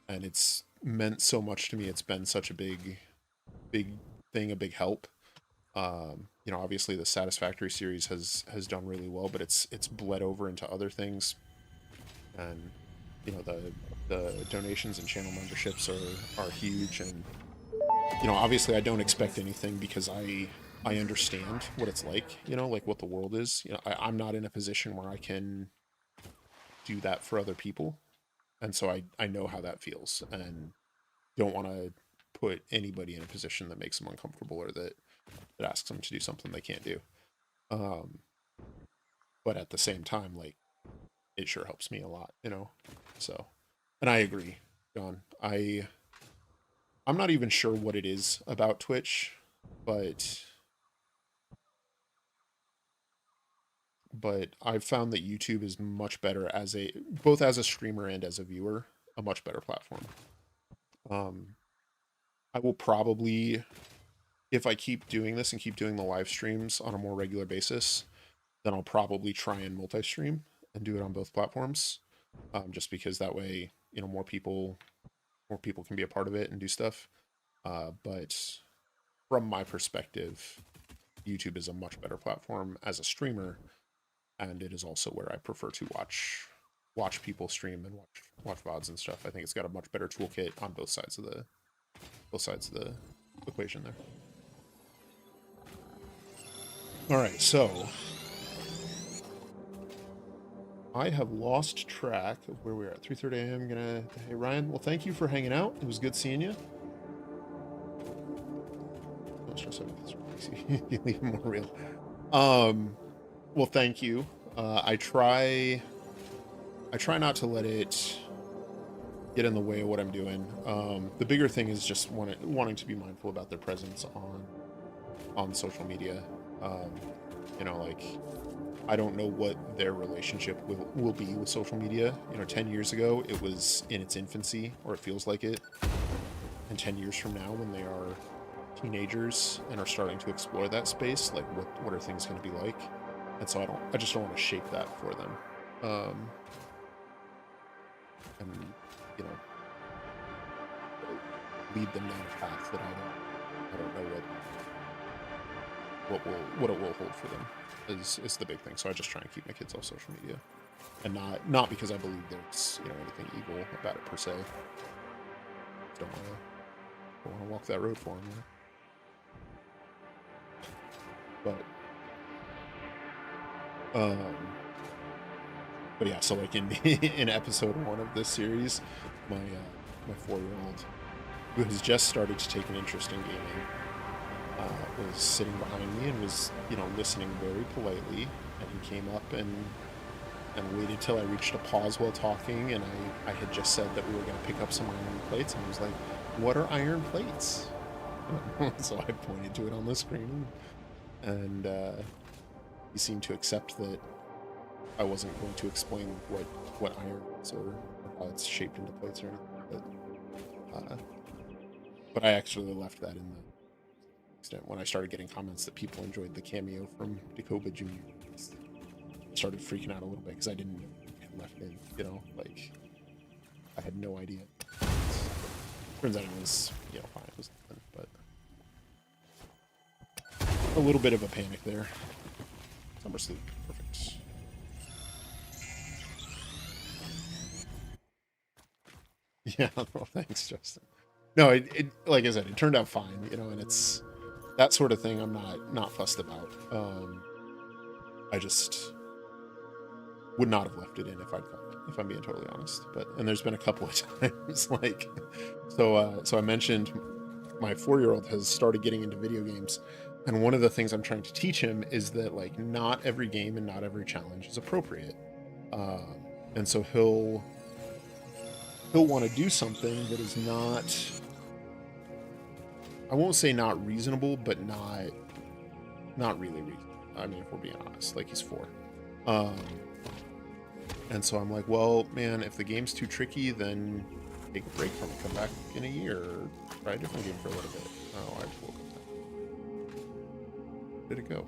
S1: it's meant so much to me. It's been such a big thing, a big help. Obviously the Satisfactory series has done really well, but it's bled over into other things, and the donations and channel memberships are huge. And obviously I don't expect anything, because I understand what it's like, what the world is. I'm not in a position where I can do that for other people, and so I know how that feels, and don't want to put anybody in a position that makes them uncomfortable, or that asks them to do something they can't do. But at the same time, it sure helps me a lot, so. And I agree, John. I'm not even sure what it is about Twitch, but but I've found that YouTube is much better as both as a streamer and as a viewer, a much better platform. I will probably, if I keep doing this and keep doing the live streams on a more regular basis, then I'll probably try and multi-stream and do it on both platforms, just because that way, more people can be a part of it and do stuff. But from my perspective, YouTube is a much better platform as a streamer, and it is also where I prefer to watch people stream and watch VODs and stuff. I think it's got a much better toolkit on both sides of the equation there. All right, so I have lost track of where we're at. 3:30 a.m. Hey Ryan, well, thank you for hanging out. It was good seeing you. No stress about this. You leave more real. Well, thank you. I try not to let it get in the way of what I'm doing. The bigger thing is just wanting to be mindful about their presence on social media. Like, I don't know what their relationship will be with social media. 10 years ago, it was in its infancy, or it feels like it. And 10 years from now, when they are teenagers and are starting to explore that space, like what are things going to be like? And so I just don't want to shape that for them. And lead them down a path that I don't know what it will hold for them is the big thing. So I just try and keep my kids off social media, and not because I believe there's anything evil about it per se. Don't want to walk that road for them. But yeah, so like in episode 1 of this series, my 4-year-old, who has just started to take an interest in gaming, was sitting behind me and was listening very politely, and he came up and waited till I reached a pause while talking, and I had just said that we were going to pick up some iron plates, and he was like, "What are iron plates?" So I pointed to it on the screen, and he seemed to accept that I wasn't going to explain what iron is or how it's shaped into plates or anything. But I actually left that in the extent when I started getting comments that people enjoyed the cameo from Dakoba Jr. I started freaking out a little bit because I didn't know what had left in, like I had no idea. Turns out it was, fine. It was nothing, but a little bit of a panic there. Summer sleep, perfect. Yeah, well, thanks, Justin. No, it like I said, it turned out fine, and it's that sort of thing I'm not fussed about. I just would not have left it in if I'm being totally honest. And there's been a couple of times like, so I mentioned my 4-year-old has started getting into video games, and one of the things I'm trying to teach him is that like not every game and not every challenge is appropriate, and so he'll want to do something that is not, I won't say not reasonable, but not really reasonable. I mean, if we're being honest, like he's 4. And so I'm like, well, man, if the game's too tricky, then take a break from it, come back in a year, or try a different game for a little bit. Oh, I woke up then. Where did it go?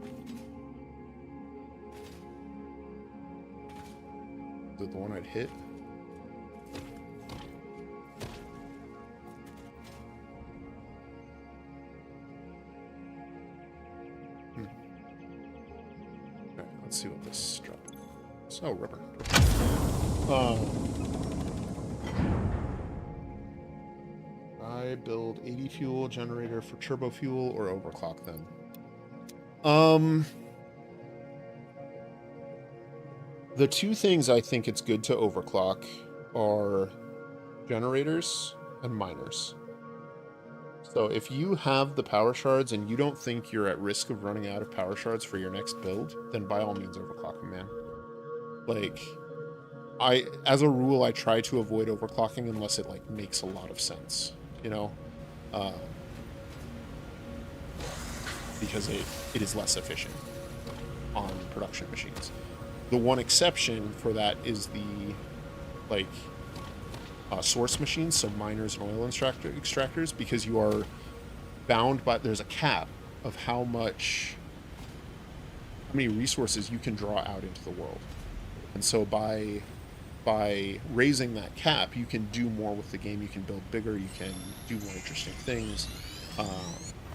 S1: Is it the one I'd hit? Let's see what this drop is. Oh, rubber. I build 80 fuel generator for turbo fuel or overclock them. The two things I think it's good to overclock are generators and miners. So if you have the power shards and you don't think you're at risk of running out of power shards for your next build, then by all means overclock them, man. Like, as a rule, I try to avoid overclocking unless it like makes a lot of sense, because it is less efficient. on production machines. The one exception for that is the like source machines, so miners and oil extractors, because you are bound by, there's a cap of how many resources you can draw out into the world. And so by raising that cap, you can do more with the game. You can build bigger. You can do more interesting things.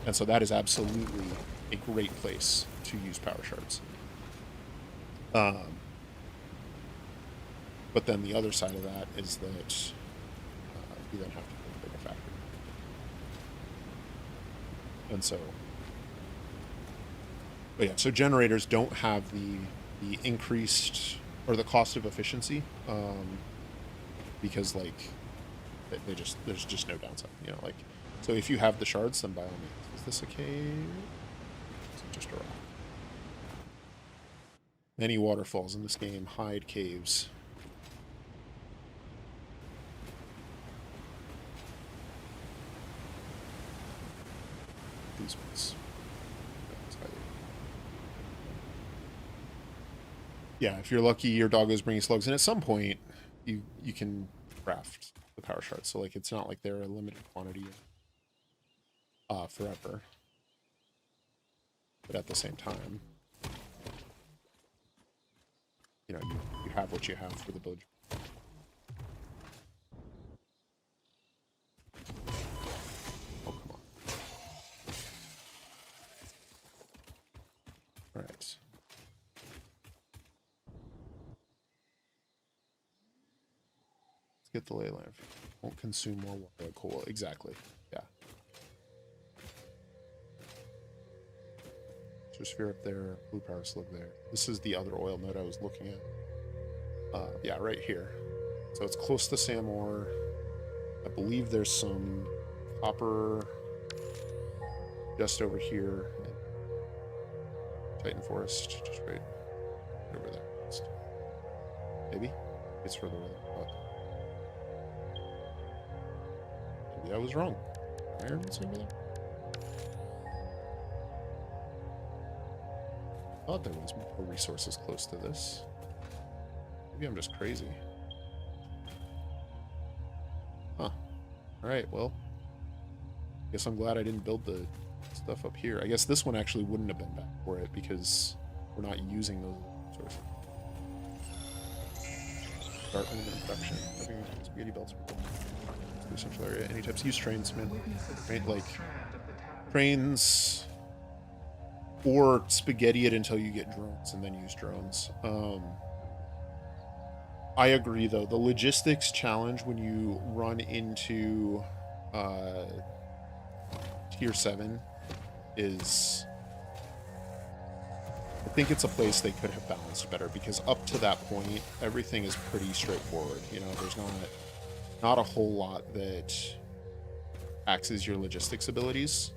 S1: And so that is absolutely a great place to use power shards. But then the other side of that is that you then have to build a bigger factory. And so, but yeah, so generators don't have the increased or the cost of efficiency, because like there's just no downside, you know, like, so if you have the shards, then by all means. Is this a cave? Is it just a rock? Many waterfalls in this game hide caves. These ones. Yeah, if you're lucky, your dog is bringing slugs, and at some point, you can craft the power shards. So like, it's not like they're a limited quantity forever. But at the same time, you know, you have what you have for the build. Oh, come on. All right. Get the ley line. Won't consume more water. Cool. Exactly. Yeah. Sphere up there. Blue power slug there. This is the other oil node I was looking at. Yeah, right here. So it's close to Samor. I believe there's some copper just over here. Titan Forest, just right over there. Maybe it's further away. Maybe I was wrong. Iron's over there. I thought there was more resources close to this. Maybe I'm just crazy. Huh. Alright, well. Guess I'm glad I didn't build the stuff up here. I guess this one actually wouldn't have been bad for it because we're not using those resources. Start limited production. Having spaghetti belts. The central area. Any types. Use trains, man. Like trains. Or spaghetti it until you get drones and then use drones. I agree, though. The logistics challenge when you run into Tier 7 is... I think it's a place they could have balanced better, because up to that point, everything is pretty straightforward. You know, there's not a whole lot that taxes your logistics abilities.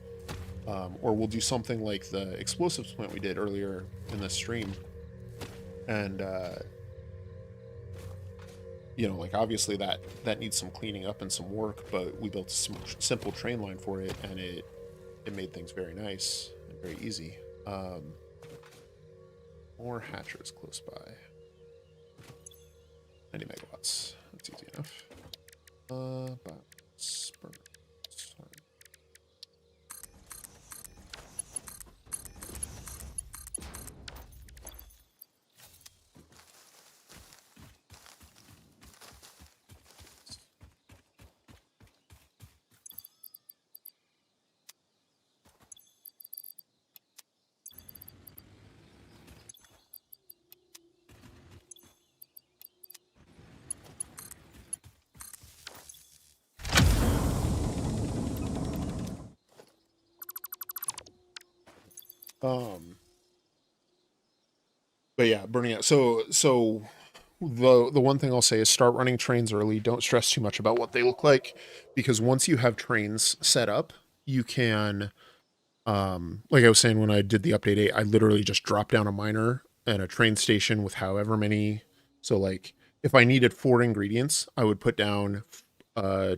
S1: Or we'll do something like the explosives plant we did earlier in the stream. And, you know, like, obviously that needs some cleaning up and some work, but we built a simple train line for it, and it made things very nice and very easy. More hatchers close by. 90 megawatts. That's easy enough. But spur. But yeah, burning out. So the one thing I'll say is start running trains early. Don't stress too much about what they look like, because once you have trains set up, you can, like I was saying when I did the update 8, I literally just dropped down a miner and a train station with however many. So like if I needed 4 ingredients, I would put down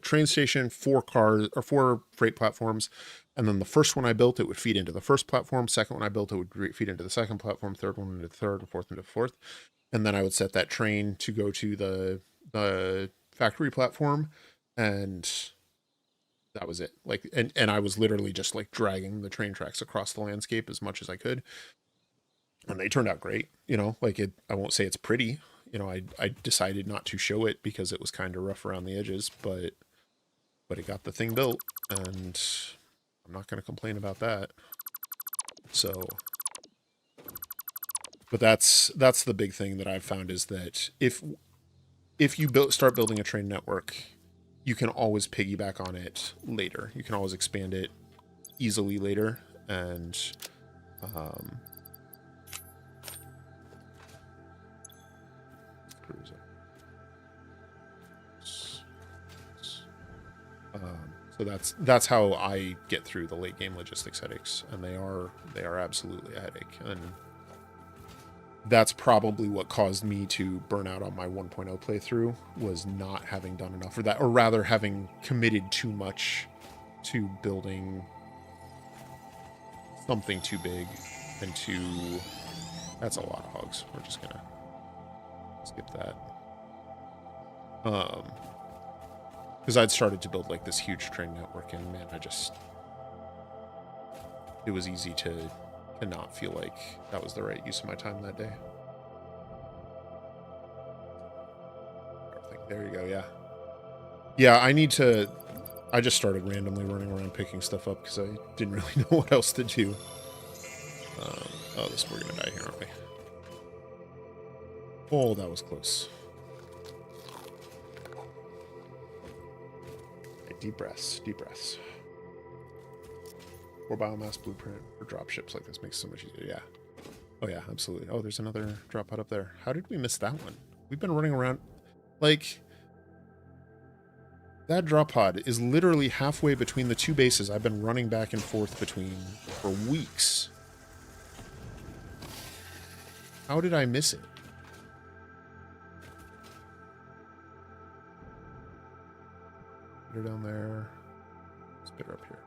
S1: train station, 4 cars or 4 freight platforms, and then the first one I built, it would feed into the first platform. Second one I built, it would feed into the second platform. Third one into the third, and fourth into the fourth. And then I would set that train to go to the factory platform, and that was it. Like, and I was literally just like dragging the train tracks across the landscape as much as I could, and they turned out great. You know, like it. I won't say it's pretty. You know, I decided not to show it because it was kind of rough around the edges, but it got the thing built, and I'm not going to complain about that. So, but that's the big thing that I've found is that if you start building a train network, you can always piggyback on it later. You can always expand it easily later, and so that's how I get through the late game logistics headaches, and they are absolutely a headache, and that's probably what caused me to burn out on my 1.0 playthrough, was not having done enough for that, or rather having committed too much to building something too big and too... That's a lot of hogs. We're just gonna skip that. Because I'd started to build like this huge train network, and man, it was easy to not feel like that was the right use of my time that day. There you go, yeah. Yeah, I just started randomly running around picking stuff up because I didn't really know what else to do. Oh, we're gonna die here, aren't we? Oh, that was close. Okay, deep breaths, deep breaths. 4 biomass blueprint for drop ships like this makes it so much easier. Yeah. Oh yeah, absolutely. Oh, there's another drop pod up there. How did we miss that one? We've been running around like that drop pod is literally halfway between the 2 bases I've been running back and forth between for weeks. How did I miss it? Put her down there. Let's put her up here.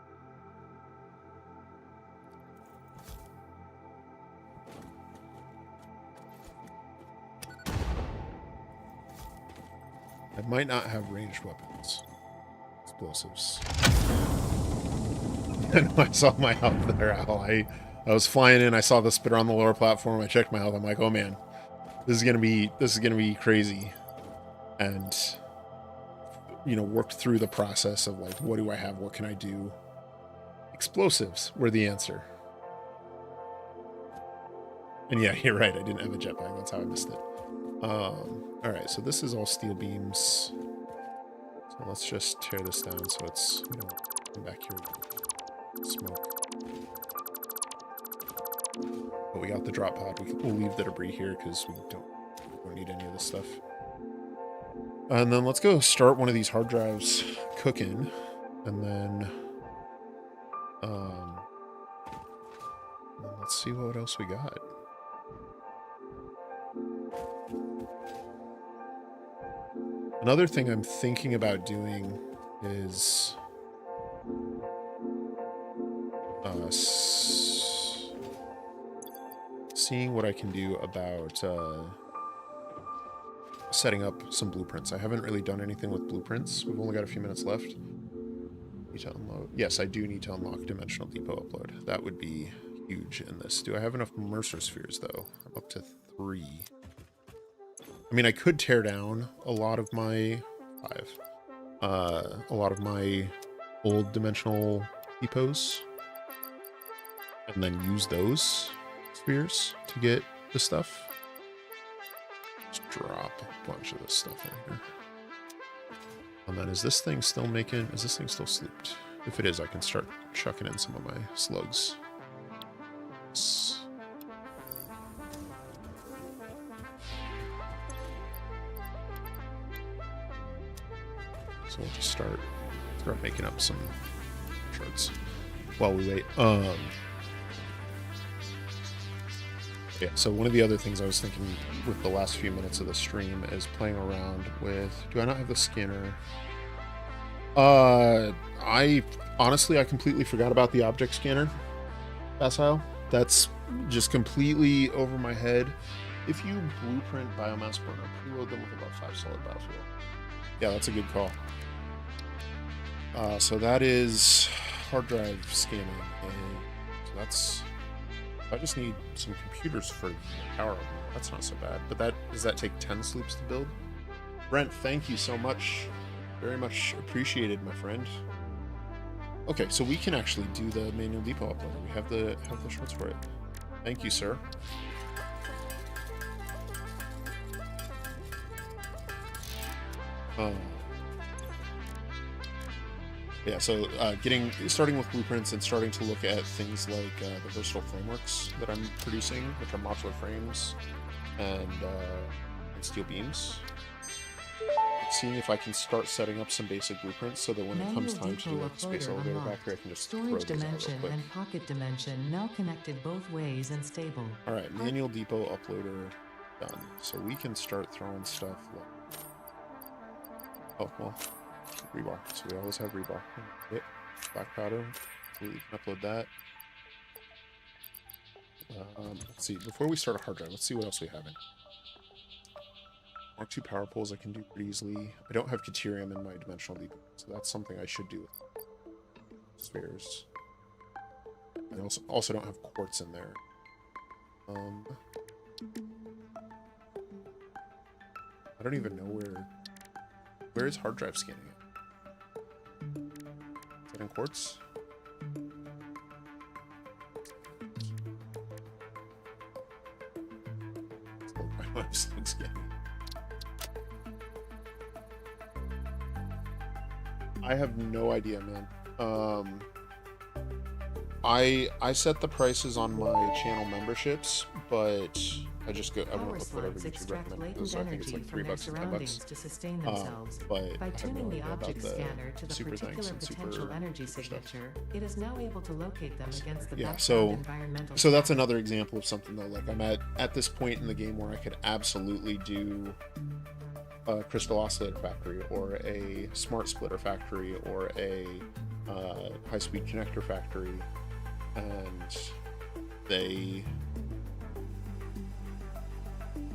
S1: I might not have ranged weapons. Explosives. I know I saw my health there, Al. I was flying in, I saw the spitter on the lower platform, I checked my health, I'm like, oh man, this is gonna be crazy. And you know, worked through the process of like, what do I have, what can I do? Explosives were the answer. And yeah, you're right, I didn't have a jetpack, that's how I missed it. Alright, so this is all steel beams. So let's just tear this down so it's, we don't come back here with smoke. But we got the drop pod. We'll leave the debris here because we don't need any of this stuff. And then let's go start one of these hard drives cooking, and then let's see what else we got. Another thing I'm thinking about doing is seeing what I can do about setting up some blueprints. I haven't really done anything with blueprints. We've only got a few minutes left. Need to unload. Yes, I do need to unlock Dimensional Depot upload. That would be huge in this. Do I have enough Mercer spheres though? I'm up to 3. I mean, I could tear down a lot of my old dimensional depots and then use those spheres to get the stuff. Just drop a bunch of this stuff in here. And then is this thing still sleeped? If it is, I can start chucking in some of my slugs. So we'll just start making up some charts while we wait. Yeah, so one of the other things I was thinking with the last few minutes of the stream is playing around with... Do I not have the scanner? I honestly, I completely forgot about the object scanner, Facile. That's just completely over my head. If you blueprint biomass burner, preload them with about 5 solid biofuel. Yeah, that's a good call. So that is hard drive scanning, and so that's. I just need some computers for the power. That's not so bad. But does that take 10 sleeps to build? Brent, thank you so much. Very much appreciated, my friend. Okay, so we can actually do the manual depot uploader. We have the shorts for it. Thank you, sir. Yeah, so starting with blueprints and starting to look at things like the versatile frameworks that I'm producing, which are modular frames and steel beams. Seeing if I can start setting up some basic blueprints so that when it comes time to do like space elevator factory, I can just
S2: storage dimension and pocket dimension now connected both ways and stable.
S1: All right, manual depot uploader done. So we can start throwing stuff like, oh well, rebar. So we always have rebar. Yep. Black powder. So we can upload that. Let's see. Before we start a hard drive, let's see what else we have in. Mark 2 power poles I can do pretty easily. I don't have Caterium in my dimensional depot, so that's something I should do. Spheres. I also don't have quartz in there. I don't even know where is hard drive scanning it? Is that in quartz? I don't have slug scanning. I have no idea, man. I set the prices on my channel memberships, but I just go. I won't look whatever YouTube recommends. I think it's like $3 to $10.
S2: To sustain themselves.
S1: But
S2: by tuning
S1: no
S2: the object scanner to the
S1: super
S2: particular potential energy signature, it is now able to locate them against the
S1: so
S2: environmental.
S1: So that's another example of something though. Like I'm at this point in the game where I could absolutely do a crystal oscillator factory or a smart splitter factory or a high-speed connector factory, and they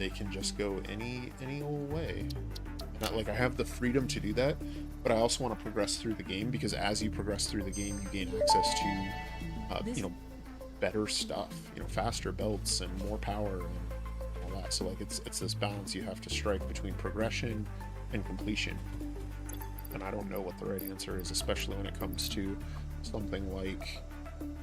S1: can just go any old way. Not like I have the freedom to do that, but I also want to progress through the game, because as you progress through the game, you gain access to better stuff, faster belts and more power and all that. So like it's this balance you have to strike between progression and completion. And I don't know what the right answer is, especially when it comes to something like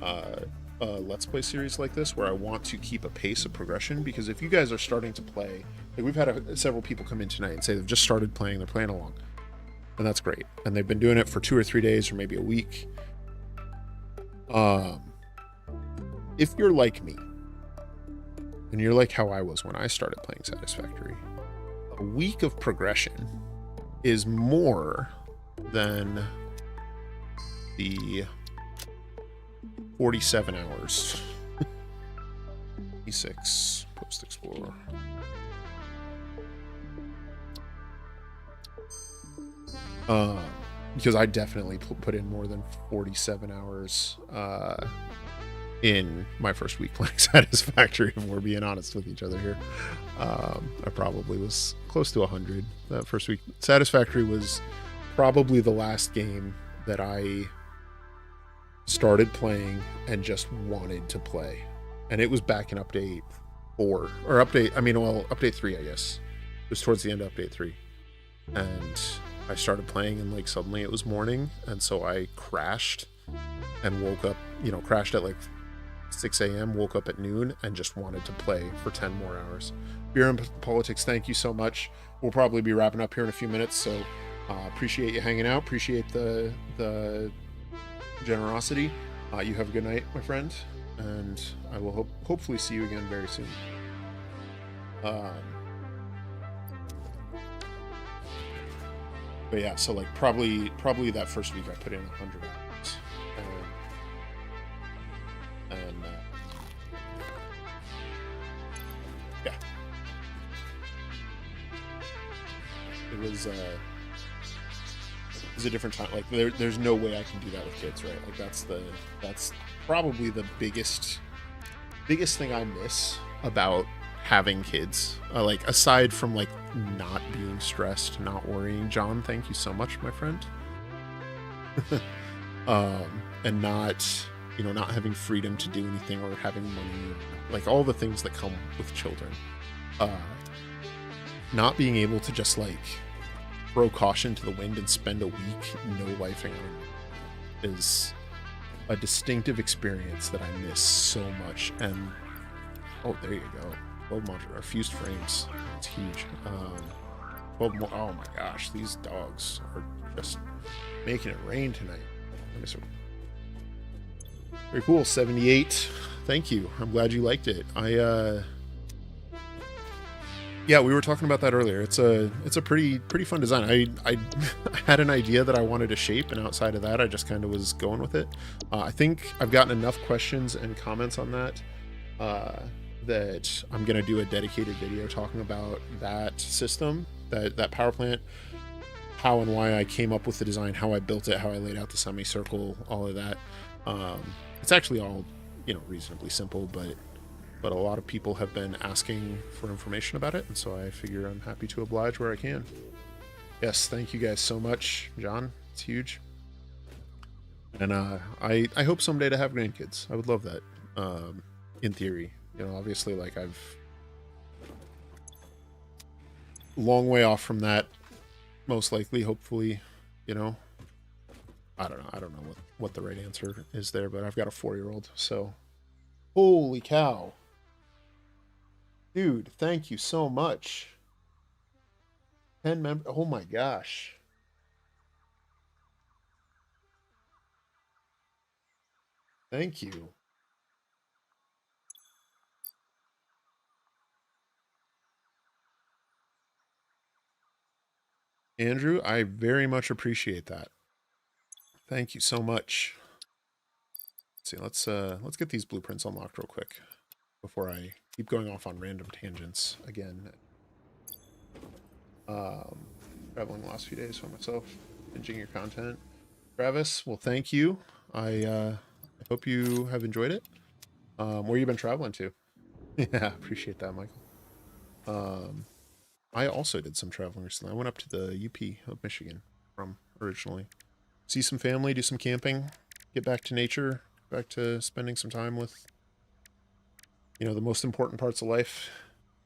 S1: a Let's Play series like this, where I want to keep a pace of progression. Because if you guys are starting to play, like we've had several people come in tonight and say they've just started playing, they're playing along, and that's great, and they've been doing it for 2 or 3 days or maybe a week. If you're like me, and you're like how I was when I started playing Satisfactory, a week of progression is more than the 47 hours. E6 Post Explorer. Because I definitely put in more than 47 hours in my first week playing Satisfactory, if we're being honest with each other here. I probably was close to 100 that first week. Satisfactory was probably the last game that I started playing and just wanted to play, and it was back in update 4 or update 3, I guess. It was towards the end of update 3, and I started playing, and like suddenly it was morning, and so I crashed and woke up, crashed at like 6 a.m., woke up at noon, and just wanted to play for 10 more hours. Beer and Politics, thank you so much. We'll probably be wrapping up here in a few minutes, so appreciate you hanging out, appreciate the generosity. You have a good night, my friend, and I will hopefully see you again very soon. But yeah, so like probably that first week I put in 100 hours, and yeah, it was is a different time. Like there's no way I can do that with kids, right? Like that's probably the biggest thing I miss about having kids. Like aside from like not being stressed, not worrying. John, thank you so much, my friend. And not, you know, not having freedom to do anything or having money, like all the things that come with children. Not being able to just like throw caution to the wind and spend a week no lifing on is a distinctive experience that I miss so much. And oh, there you go. 12 modular fused frames. It's huge. 12 more. Oh my gosh, these dogs are just making it rain tonight. Very cool. 78. Thank you. I'm glad you liked it. Yeah, we were talking about that earlier. It's a pretty fun design. I had an idea that I wanted to shape, and outside of that, I just kind of was going with it. I think I've gotten enough questions and comments on that that I'm gonna do a dedicated video talking about that system, that power plant, how and why I came up with the design, how I built it, how I laid out the semicircle, all of that. It's actually all, you know, reasonably simple, but a lot of people have been asking for information about it, and so I figure I'm happy to oblige where I can. Yes, thank you guys so much, John. It's huge. And I hope someday to have grandkids. I would love that. In theory, you know, obviously, like I've long way off from that. Most likely, hopefully, you know. I don't know what the right answer is there, but I've got a 4-year-old, so holy cow. Dude, thank you so much. 10 members. Oh my gosh. Thank you. Andrew, I very much appreciate that. Thank you so much. Let's see, let's get these blueprints unlocked real quick before I keep going off on random tangents again. Traveling the last few days for myself, binging your content. Travis, well, thank you. I hope you have enjoyed it. Where you been traveling to? Yeah, appreciate that, Michael. I also did some traveling recently. I went up to the UP of Michigan from originally. See some family, do some camping, get back to nature, back to spending some time with, you know, the most important parts of life.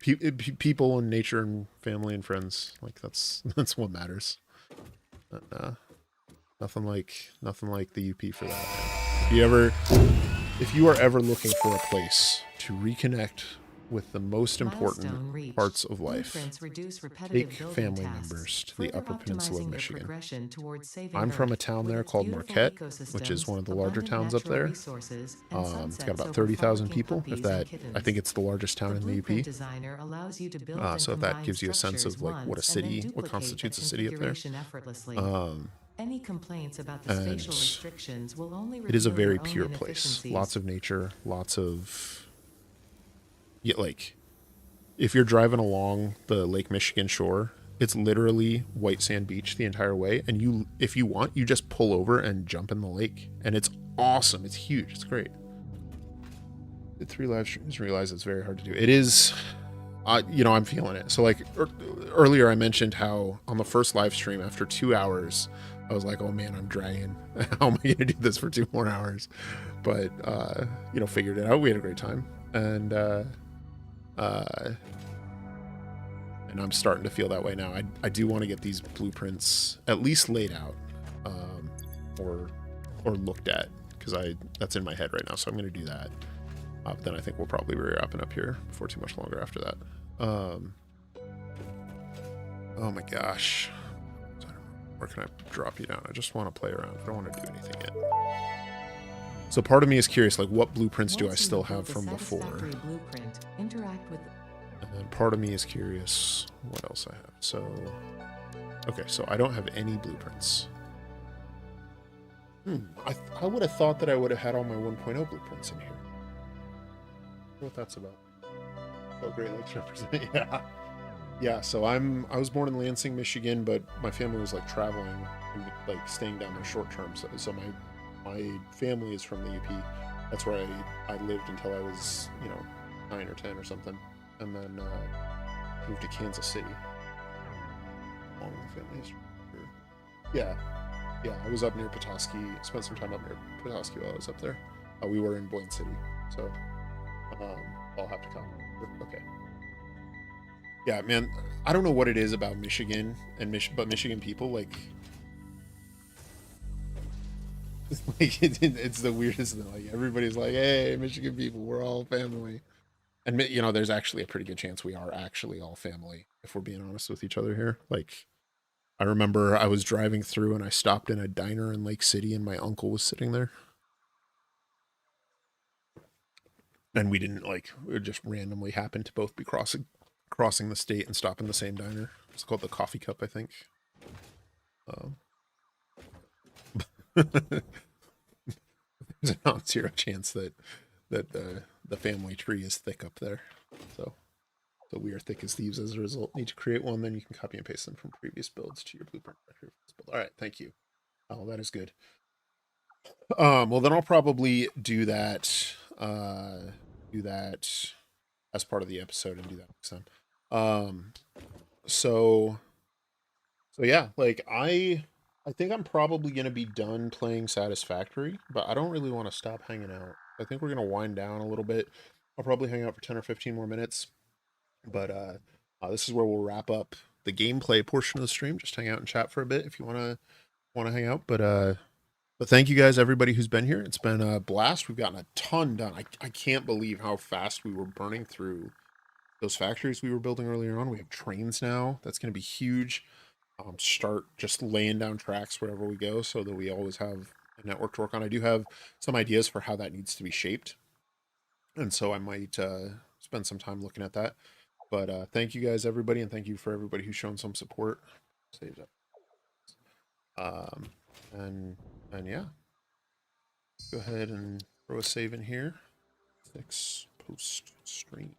S1: People and nature and family and friends. Like that's what matters. Nothing like the UP for that, man. If you are ever looking for a place to reconnect with the most important parts of life, take family members to the Upper Peninsula of Michigan. I'm from a town there called Marquette, which is one of the larger towns up there. It's got about 30,000 people. I think it's the largest town in the UP. So if that gives you a sense of like what constitutes a city up there.
S2: Any complaints about the spatial restrictions will only
S1: it is a very pure place. Lots of nature, lots of... Yeah, like, if you're driving along the Lake Michigan shore, it's literally white sand beach the entire way. And if you want, you just pull over and jump in the lake. And it's awesome. It's huge. It's great. Did 3 live streams, realize it's very hard to do. It is, you know, I'm feeling it. So like earlier I mentioned how on the first live stream after 2 hours, I was like, oh man, I'm dragging. How am I going to do this for 2 more hours? But, you know, figured it out. We had a great time. And I'm starting to feel that way now. I do want to get these blueprints at least laid out, or looked at, because that's in my head right now. So I'm going to do that. But then I think we'll probably be wrapping up here before too much longer after that. Oh my gosh. Where can I drop you down? I just want to play around. I don't want to do anything yet. So part of me is curious, like what blueprints do I still have from before? And then part of me is curious what else I have. So, okay, so I don't have any blueprints. I would have thought that I would have had all my 1.0 blueprints in here. I wonder what that's about. Oh, Great Lakes represent, yeah. Yeah, so I was born in Lansing, Michigan, but my family was like traveling and like staying down there short term. So my family is from the UP. That's where I lived until I was, 9 or 10 or something, and then moved to Kansas City. Long family history. Yeah, yeah. I was up near Petoskey. Spent some time up near Petoskey while I was up there. We were in Boyne City, so um, I'll have to come. Okay. Yeah, man. I don't know what it is about Michigan and but Michigan people it's the weirdest thing. Like everybody's like, "Hey, Michigan people, we're all family." And there's actually a pretty good chance we are actually all family if we're being honest with each other here. Like I remember I was driving through and I stopped in a diner in Lake City and my uncle was sitting there. And we didn't like it just randomly happened to both be crossing the state and stop in the same diner. It's called the Coffee Cup, I think. Um, there's a non-zero chance that the family tree is thick up there. So we are thick as thieves as a result. Need to create one, then you can copy and paste them from previous builds to your blueprint. All right, thank you. Oh, that is good. Well then I'll probably do that. Do that as part of the episode and do that next time. Um, so so yeah, like I think I'm probably gonna be done playing Satisfactory, but I don't really want to stop hanging out. I think we're gonna wind down a little bit. I'll probably hang out for 10 or 15 more minutes, but this is where we'll wrap up the gameplay portion of the stream. Just hang out and chat for a bit if you wanna hang out. But thank you guys, everybody who's been here. It's been a blast. We've gotten a ton done. I can't believe how fast we were burning through those factories we were building earlier on. We have trains now. That's going to be huge. Start just laying down tracks wherever we go so that we always have a network to work on. I do have some ideas for how that needs to be shaped. And so I might spend some time looking at that. But thank you guys, everybody, and thank you for everybody who's shown some support. Save that. Um, and yeah, go ahead and throw a save in here. 6 post stream.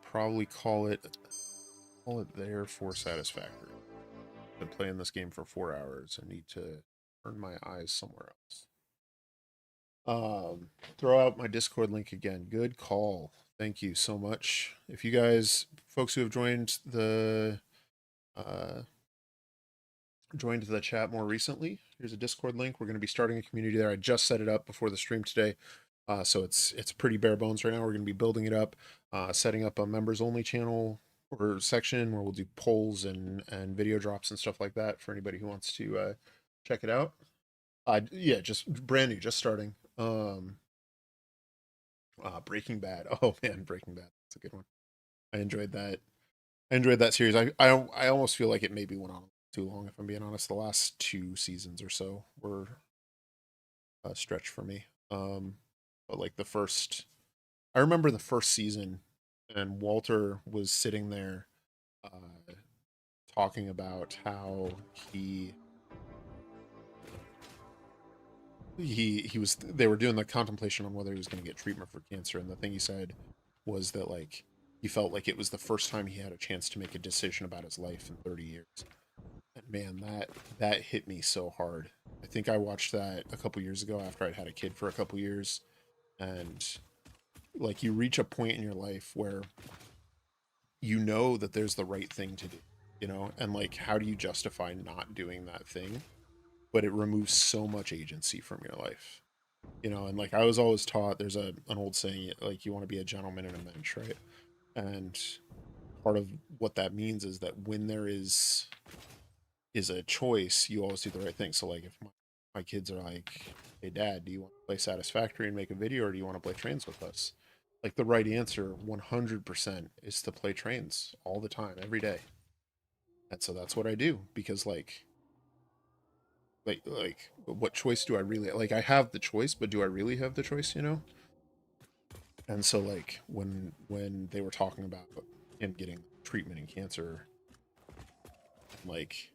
S1: Probably call it there for Satisfactory. Been playing this game for 4 hours and need to turn my eyes somewhere else. Throw out my Discord link again. Good call. Thank you so much. If you guys, folks who have joined the chat more recently, here's a Discord link. We're going to be starting a community there. I just set it up before the stream today. So it's pretty bare bones right now. We're going to be building it up, setting up a members only channel or section where we'll do polls and video drops and stuff like that for anybody who wants to check it out. Yeah, just brand new, just starting. Breaking Bad. Oh man, Breaking Bad. That's a good one. I enjoyed that. I enjoyed that series. I almost feel like it maybe went on too long, if I'm being honest. The last 2 seasons or so were a stretch for me. But like I remember the first season, and Walter was sitting there talking about how they were doing the contemplation on whether he was going to get treatment for cancer, and the thing he said was that like he felt like it was the first time he had a chance to make a decision about his life in 30 years. And man, that hit me so hard. I think I watched that a couple years ago after I'd had a kid for a couple years, and like you reach a point in your life where you know that there's the right thing to do, and like how do you justify not doing that thing? But it removes so much agency from your life, and like I was always taught there's an old saying like you want to be a gentleman in a mensch, right? And part of what that means is that when there is a choice, you always do the right thing. So like if my kids are like, hey dad, do you want to play Satisfactory and make a video, or do you want to play trains with us? Like the right answer 100% is to play trains all the time, every day. And so that's what I do, because like what choice do I really like? I have the choice, but do I really have the choice? And so like when they were talking about him getting treatment in cancer, like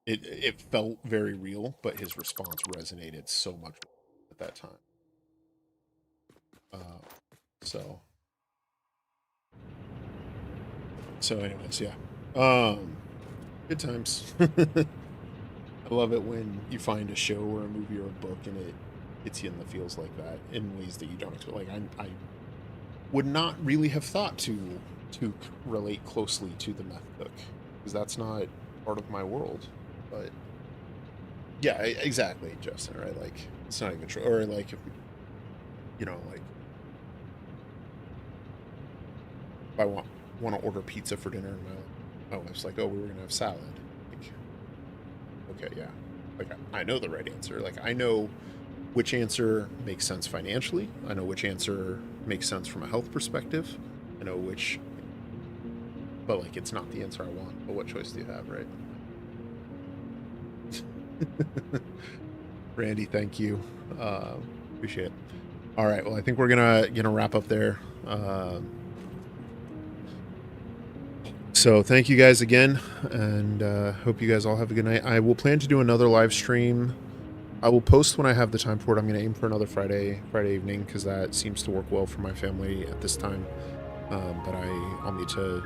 S1: it felt very real, but his response resonated so much at that time. So So anyways, yeah. Good times. I love it when you find a show or a movie or a book and it hits you in the feels like that in ways that you don't expect. Like I would not really have thought to relate closely to the meth cook because that's not part of my world. But yeah, exactly, Justin. Right? Like it's not even true. Or like, you know, like if I want to order pizza for dinner and my wife's like, oh, we were gonna have salad. Like, okay, yeah. Like I know the right answer. Like I know which answer makes sense financially. I know which answer makes sense from a health perspective. I know which, but like it's not the answer I want. But what choice do you have, right? Randy, thank you. Appreciate it. All right. Well, I think we're gonna wrap up there. So thank you guys again, and hope you guys all have a good night. I will plan to do another live stream. I will post when I have the time for it. I'm going to aim for another Friday evening because that seems to work well for my family at this time. But I'll need to,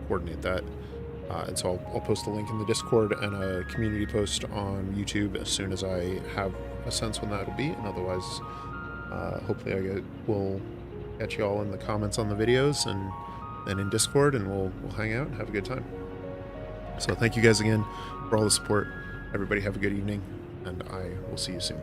S1: coordinate that. And so I'll post a link in the Discord and a community post on YouTube as soon as I have a sense when that'll be. And otherwise, hopefully we'll catch you all in the comments on the videos and then in Discord, and we'll hang out and have a good time. So thank you guys again for all the support. Everybody have a good evening, and I will see you soon.